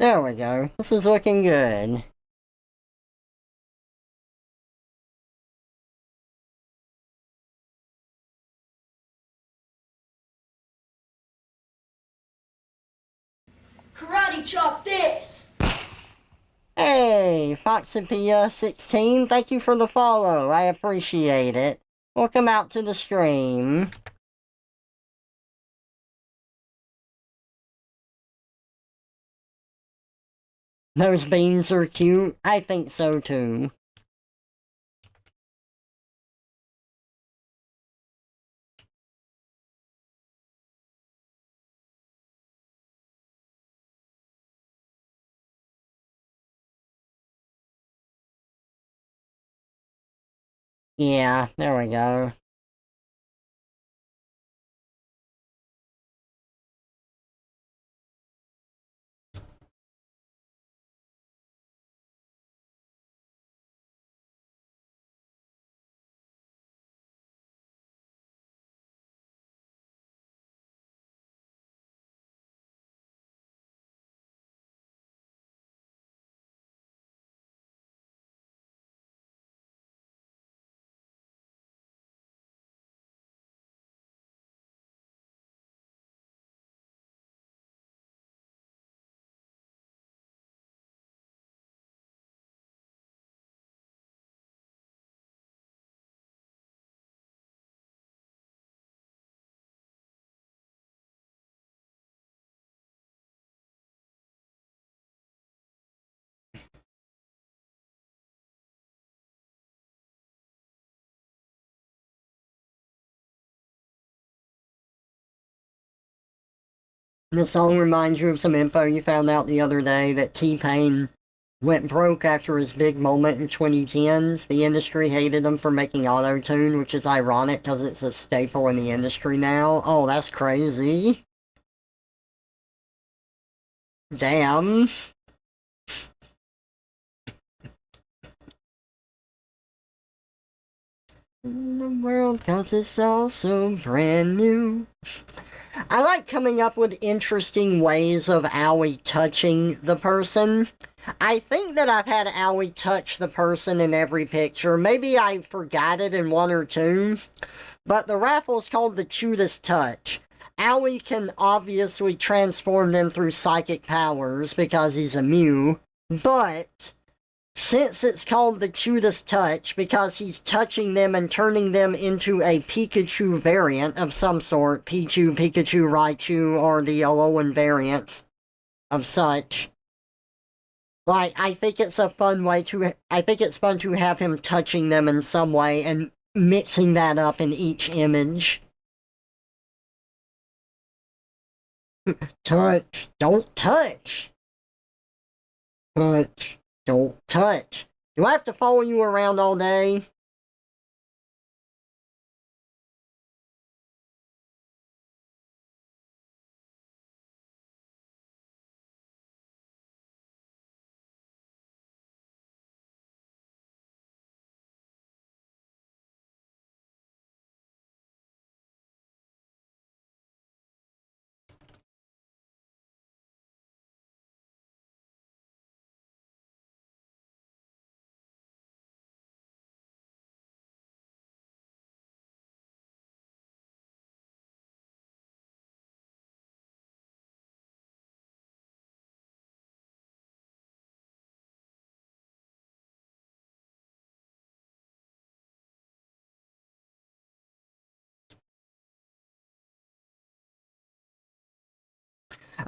There we go. This is looking good. Karate chop this! Hey, Foxapia16, thank you for the follow. I appreciate it. Welcome out to the stream. Those beans are cute. I think so too. Yeah, there we go. This song reminds you of some info you found out the other day that T-Pain went broke after his big moment in 2010s. The industry hated him for making auto-tune, which is ironic because it's a staple in the industry now. Oh, that's crazy. Damn. The world cause it's all so brand new. I like coming up with interesting ways of Owie touching the person. I think that I've had Owie touch the person in every picture. Maybe I forgot it in one or two. But the raffle's called the cutest touch. Owie can obviously transform them through psychic powers because he's a Mew. But since it's called the cutest touch because he's touching them and turning them into a Pikachu variant of some sort, Pichu, Pikachu, Raichu, or the Alolan variants of such. Like, I think it's a fun way to, I think it's fun to have him touching them in some way and mixing that up in each image. Touch, don't touch. Touch, don't touch. Do I have to follow you around all day?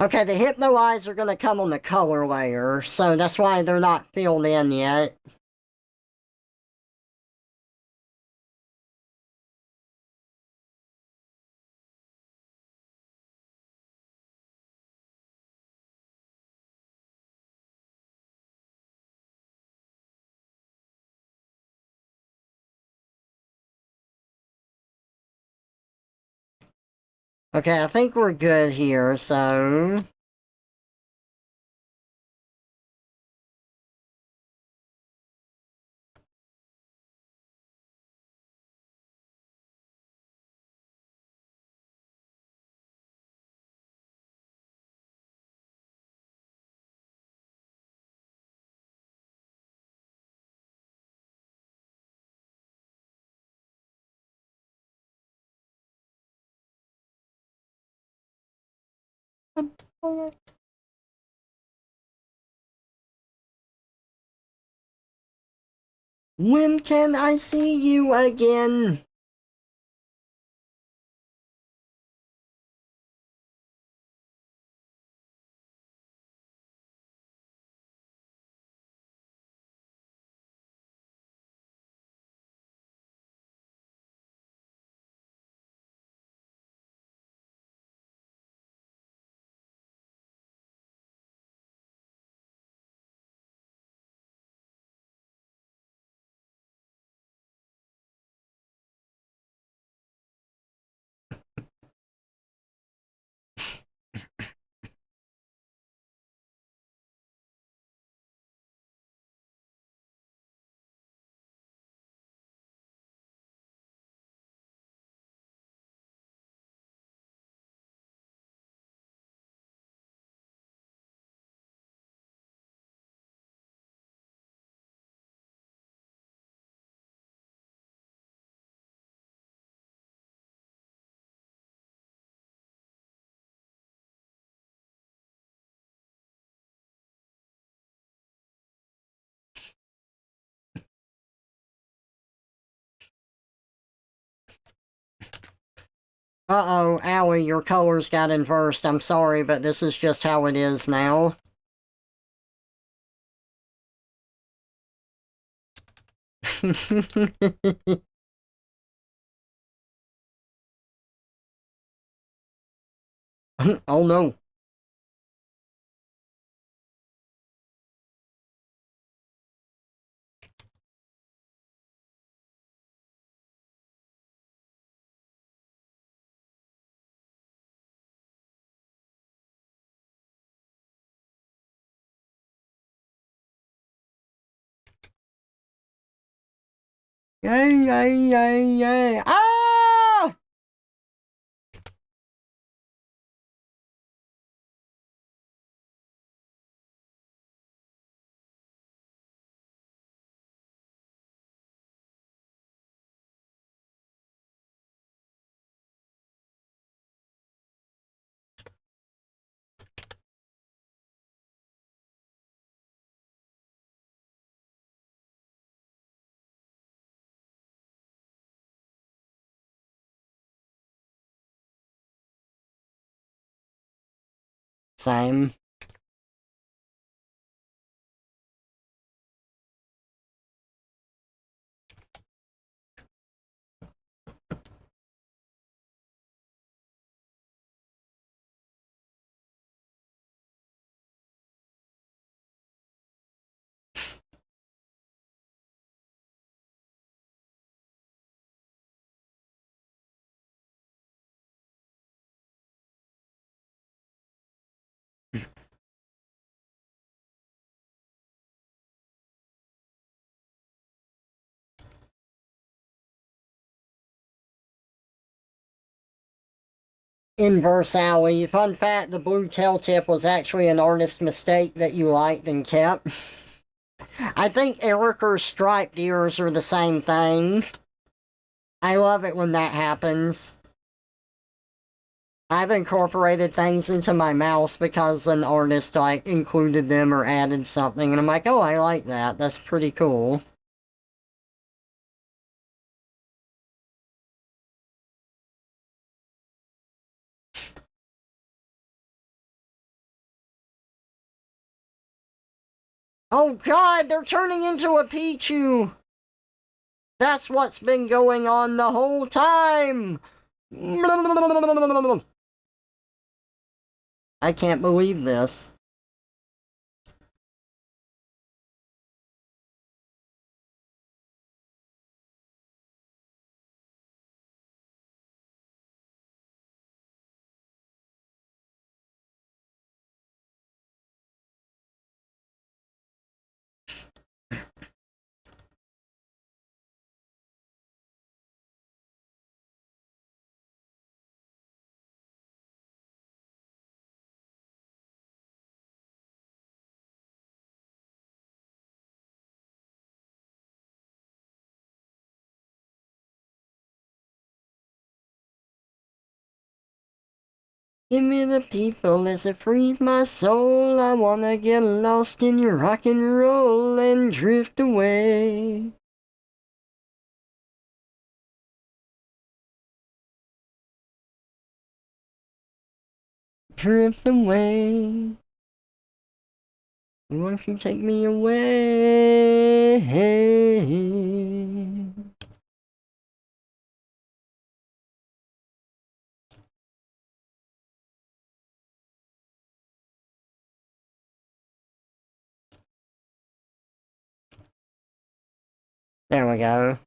Okay, the Hypno Eyes are gonna come on the color layer, so that's why they're not filled in yet. Okay, I think we're good here, so... When can I see you again? Uh-oh, owie, your colors got inversed. I'm sorry, but this is just how it is now. Oh no. Yay, yay, yay, yay. Ah! Same. Inverse owie. Fun fact, the blue tail tip was actually an artist mistake that you liked and kept. I think Erica's striped ears are the same thing. I love it when that happens. I've incorporated things into my mouse because an artist like included them or added something, and I'm like, oh, I like that. That's pretty cool. Oh god, they're turning into a Pichu! That's what's been going on the whole time! I can't believe this. Give me the people as it frees my soul. I wanna get lost in your rock and roll and drift away. Drift away. Won't you take me away? There we go.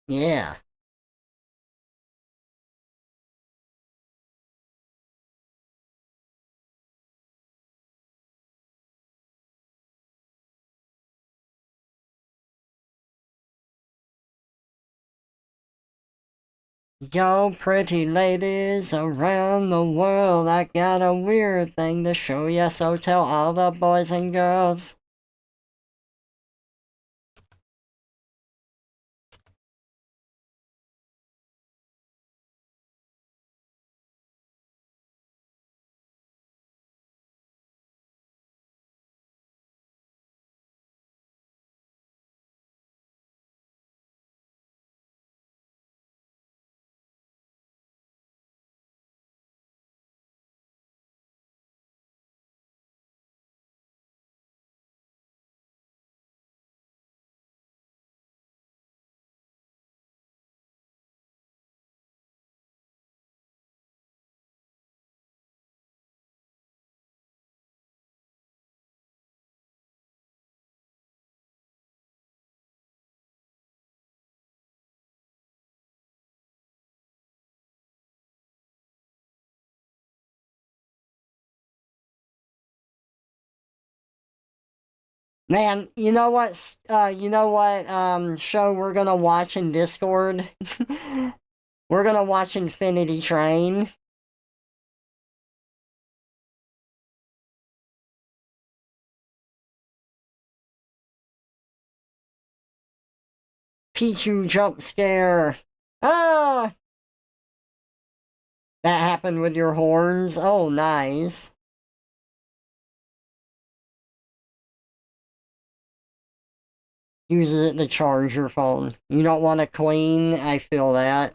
Yeah. Yo, pretty ladies around the world, I got a weird thing to show ya, so tell all the boys and girls. Man, you know what? Show we're gonna watch in Discord. We're gonna watch Infinity Train. Pichu jump scare. Ah, that happened with your horns. Oh, nice. Uses it to charge your phone. You don't want a queen? I feel that.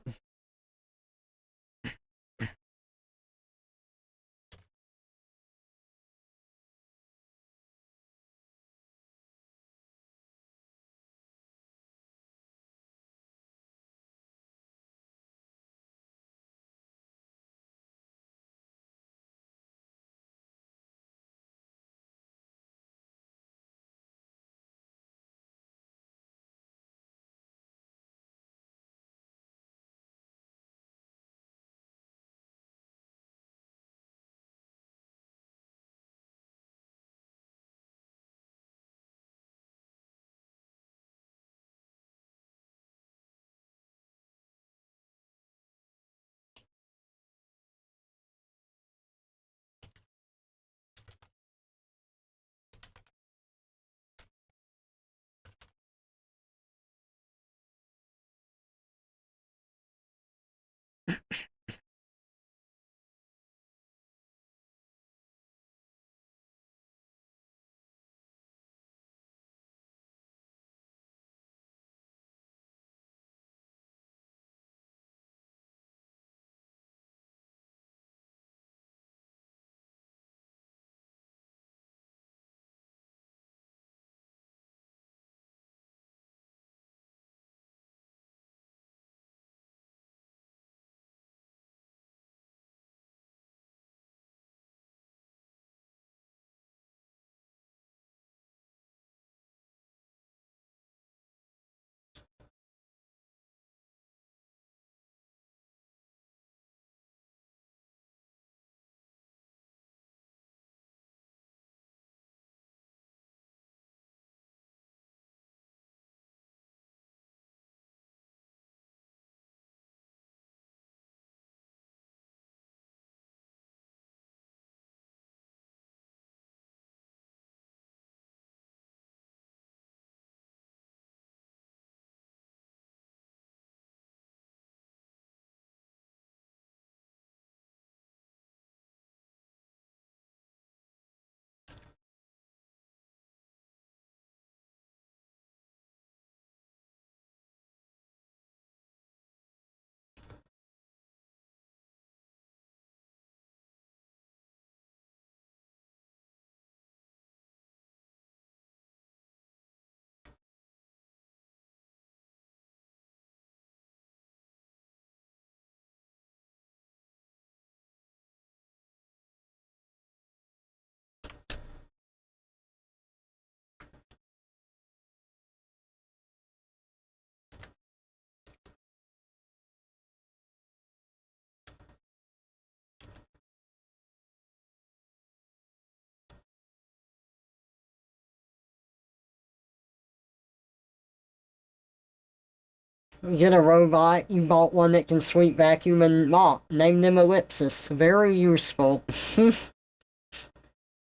You get a robot, you bought one that can sweep vacuum and mop. Name them Ellipsis. Very useful.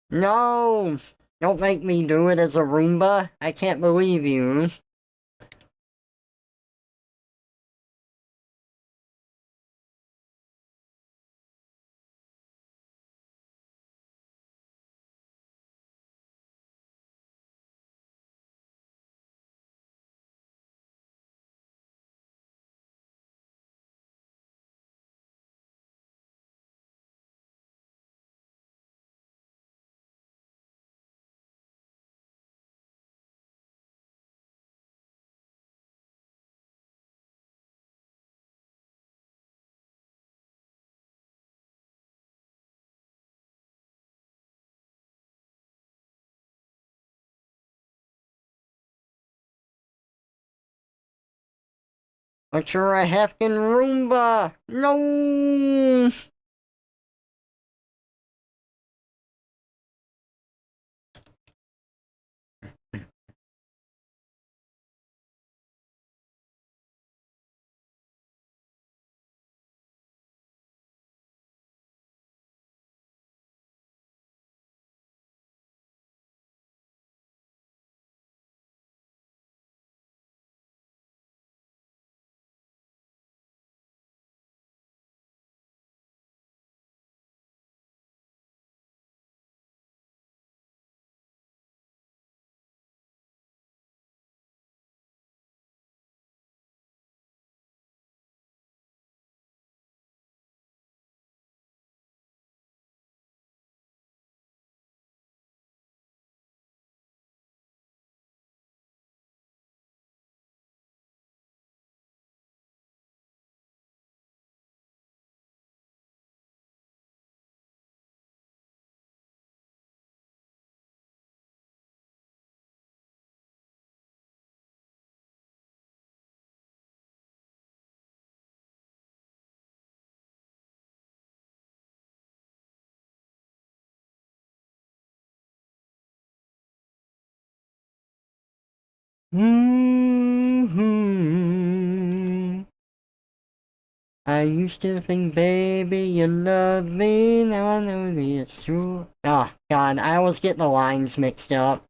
No! Don't make me do it as a Roomba. I can't believe you. But you're a hefkin Roomba! No! Mm-hmm. I used to think, baby, you love me. Now I know that it's true. Oh, God, I always get the lines mixed up.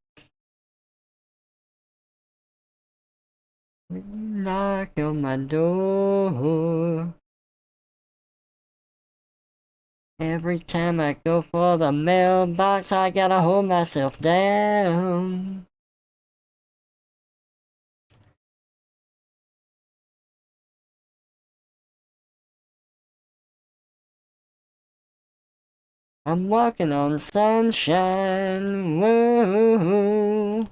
Knock on my door. Every time I go for the mailbox, I gotta hold myself down. I'm walking on sunshine. Whoa.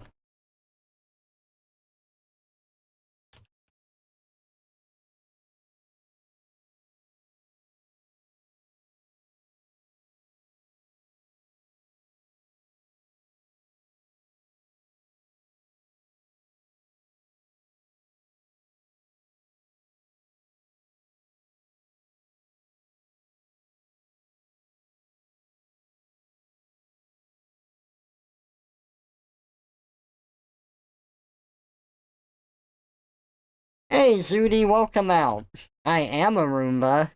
Hey, Zooty, welcome out. I am a Roomba.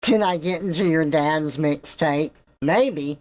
Can I get into your dad's mixtape? Maybe.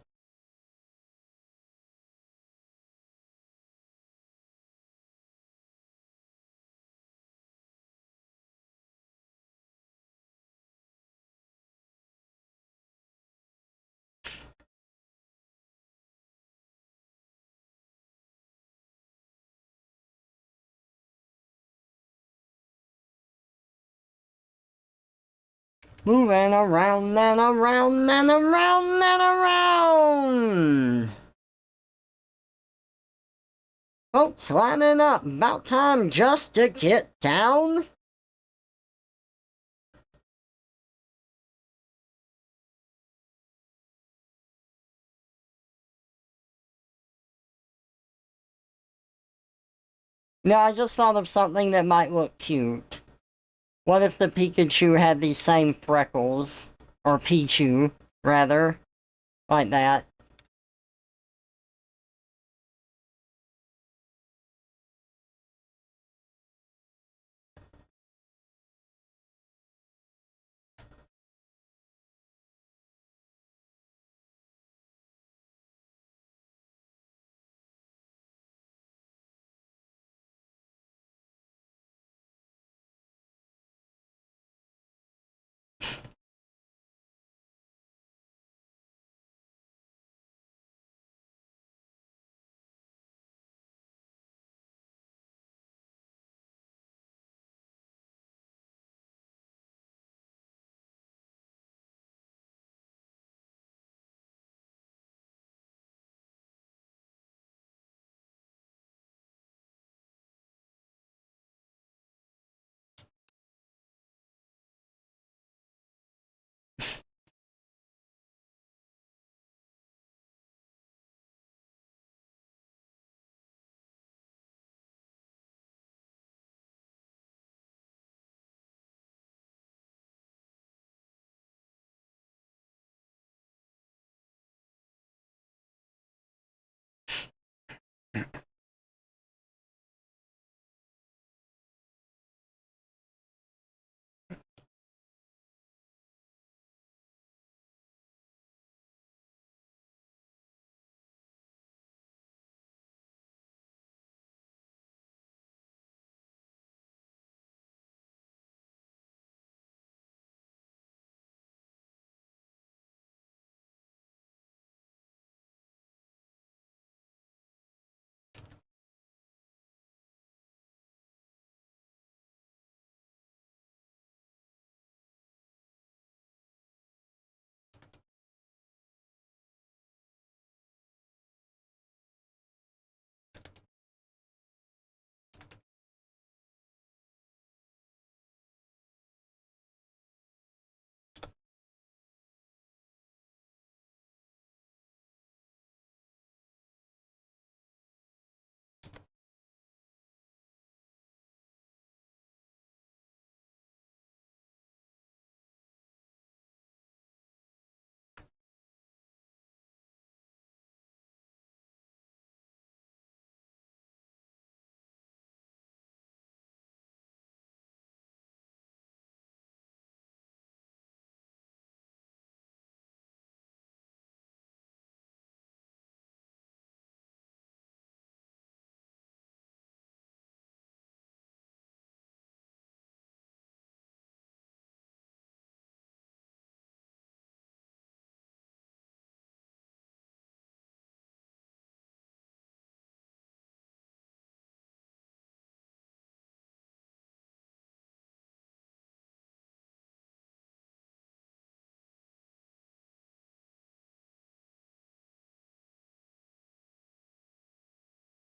Moving around and around and around and around. Folks lining up, about time just to get down. Now, I just thought of something that might look cute. What if the Pikachu had these same freckles? Or Pichu, rather. Like that.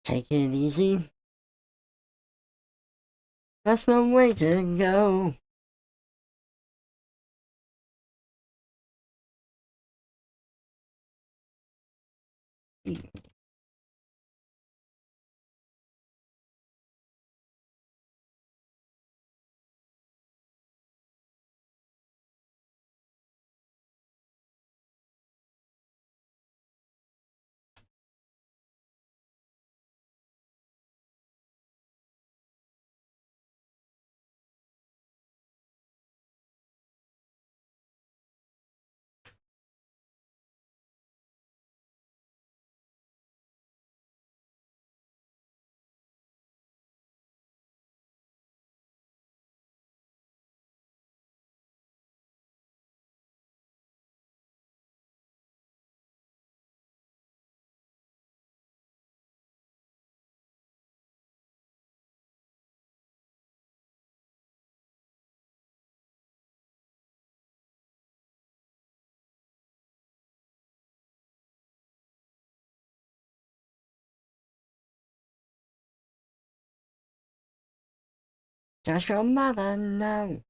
Take it easy. That's no way to go. Does your mother know?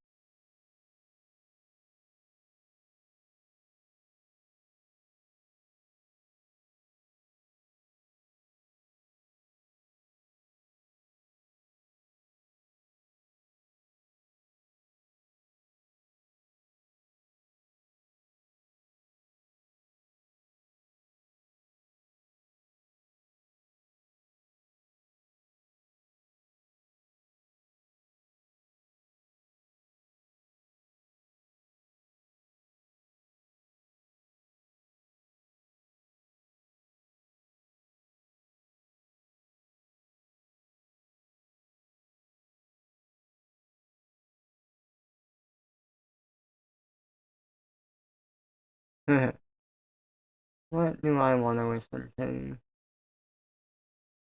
What do I want to listen to?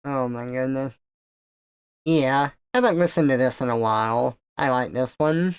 Oh my goodness. Yeah, I haven't listened to this in a while. I like this one.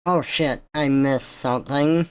Oh shit, I missed something.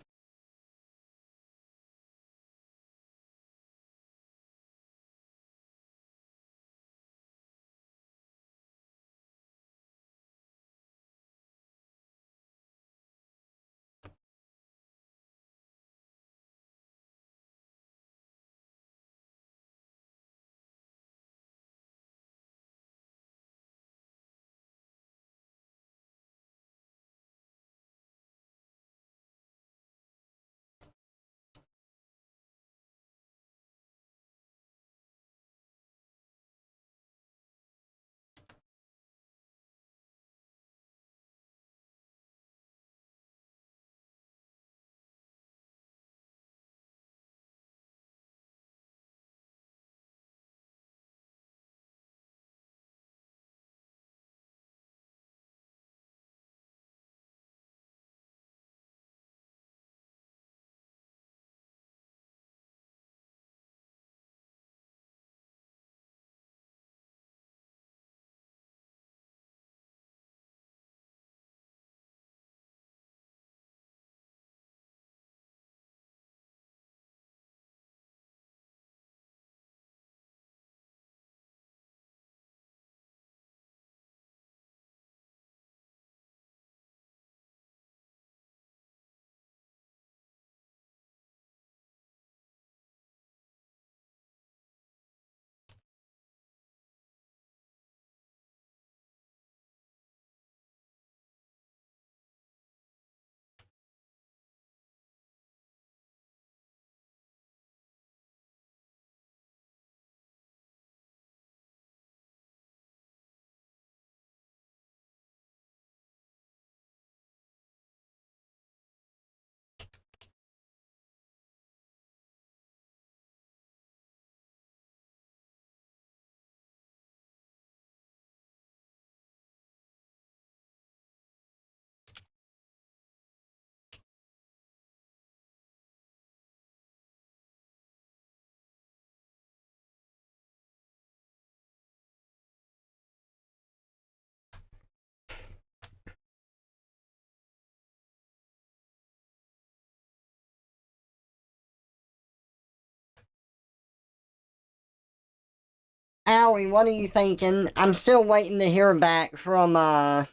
Owie, what are you thinking? I'm still waiting to hear back from, oh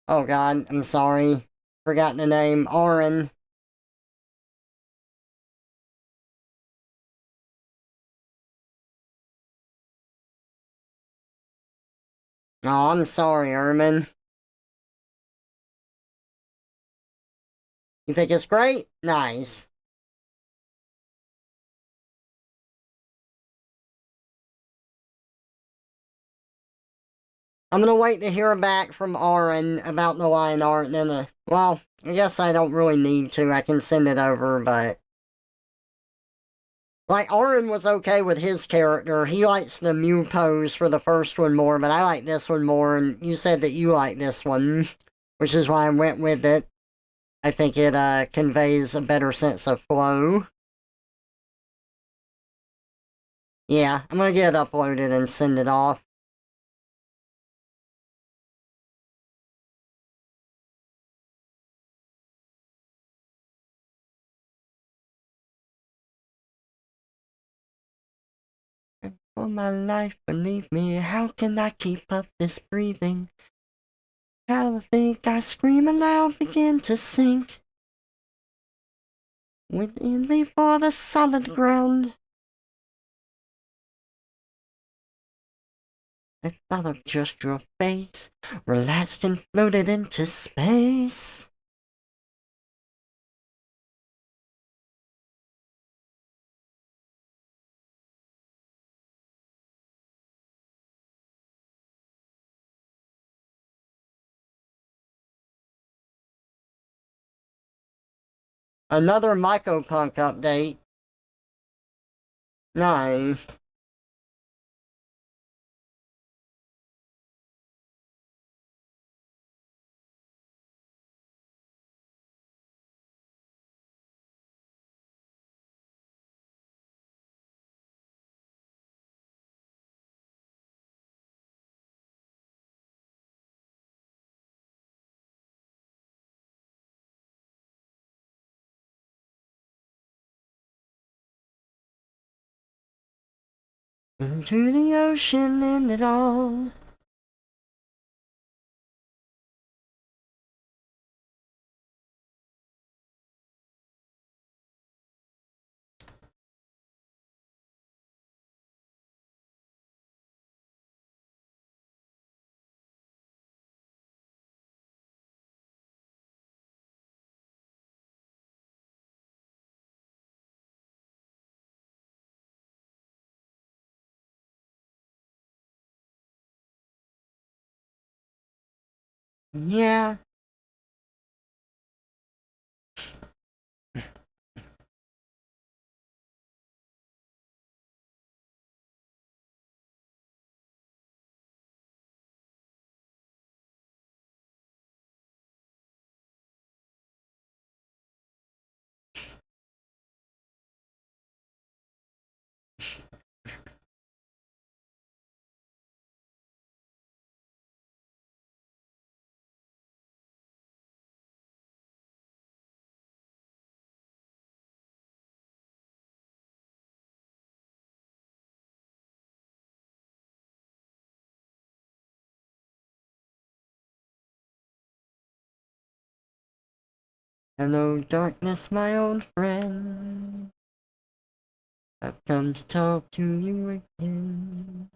god, I'm sorry. Forgot the name. Oren. Oh, I'm sorry, Ermin. You think it's great? Nice. I'm gonna wait to hear back from Oren about the line art, and then, well, I guess I don't really need to. I can send it over, but like, Oren was okay with his character. He likes the Mew pose for the first one more, but I like this one more, and you said that you like this one, which is why I went with it. I think it conveys a better sense of flow. Yeah, I'm gonna get it uploaded and send it off. For my life, believe me, how can I keep up this breathing? How to think I scream aloud, begin to sink within before the solid ground. I thought of just your face, relaxed and floated into space. Another Mycopunk update. Nice. Into the ocean and it all. Yeah. Hello, darkness, my old friend. I've come to talk to you again.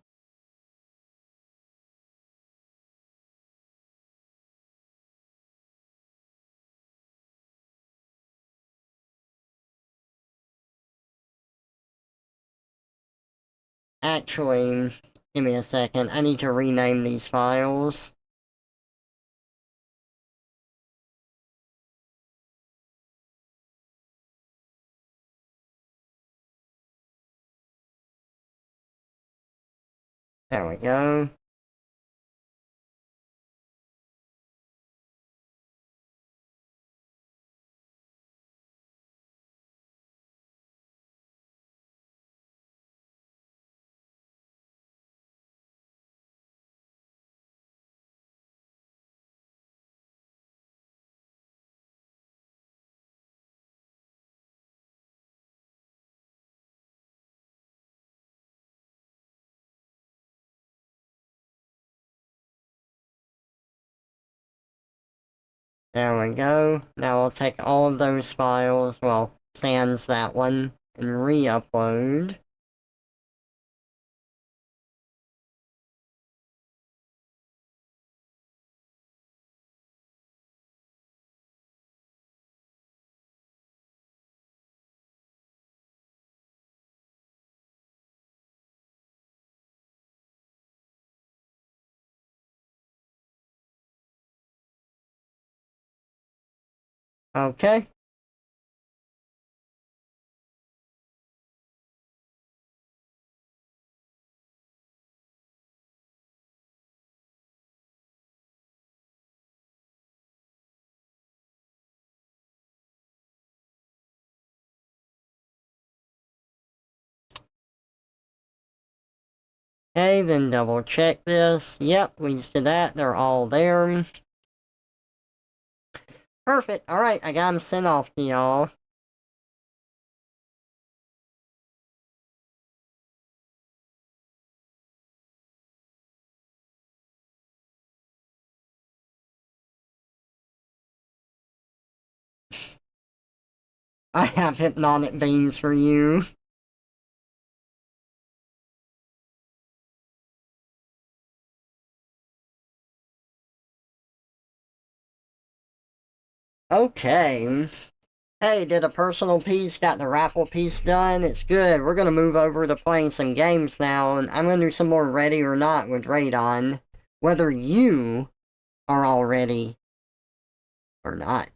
Actually, give me a second. I need to rename these files. There we go. There we go. Now I'll take all of those files, well, sans that one, and re-upload. Okay. Okay, then double check this. Yep, we just did that. They're all there. Perfect. Alright, I got them sent off to y'all. I have hypnotic beams for you. Okay. Hey, did a personal piece, got the raffle piece done? It's good. We're gonna move over to playing some games now, and I'm gonna do some more Ready or Not with Radon. Whether you are all ready or not.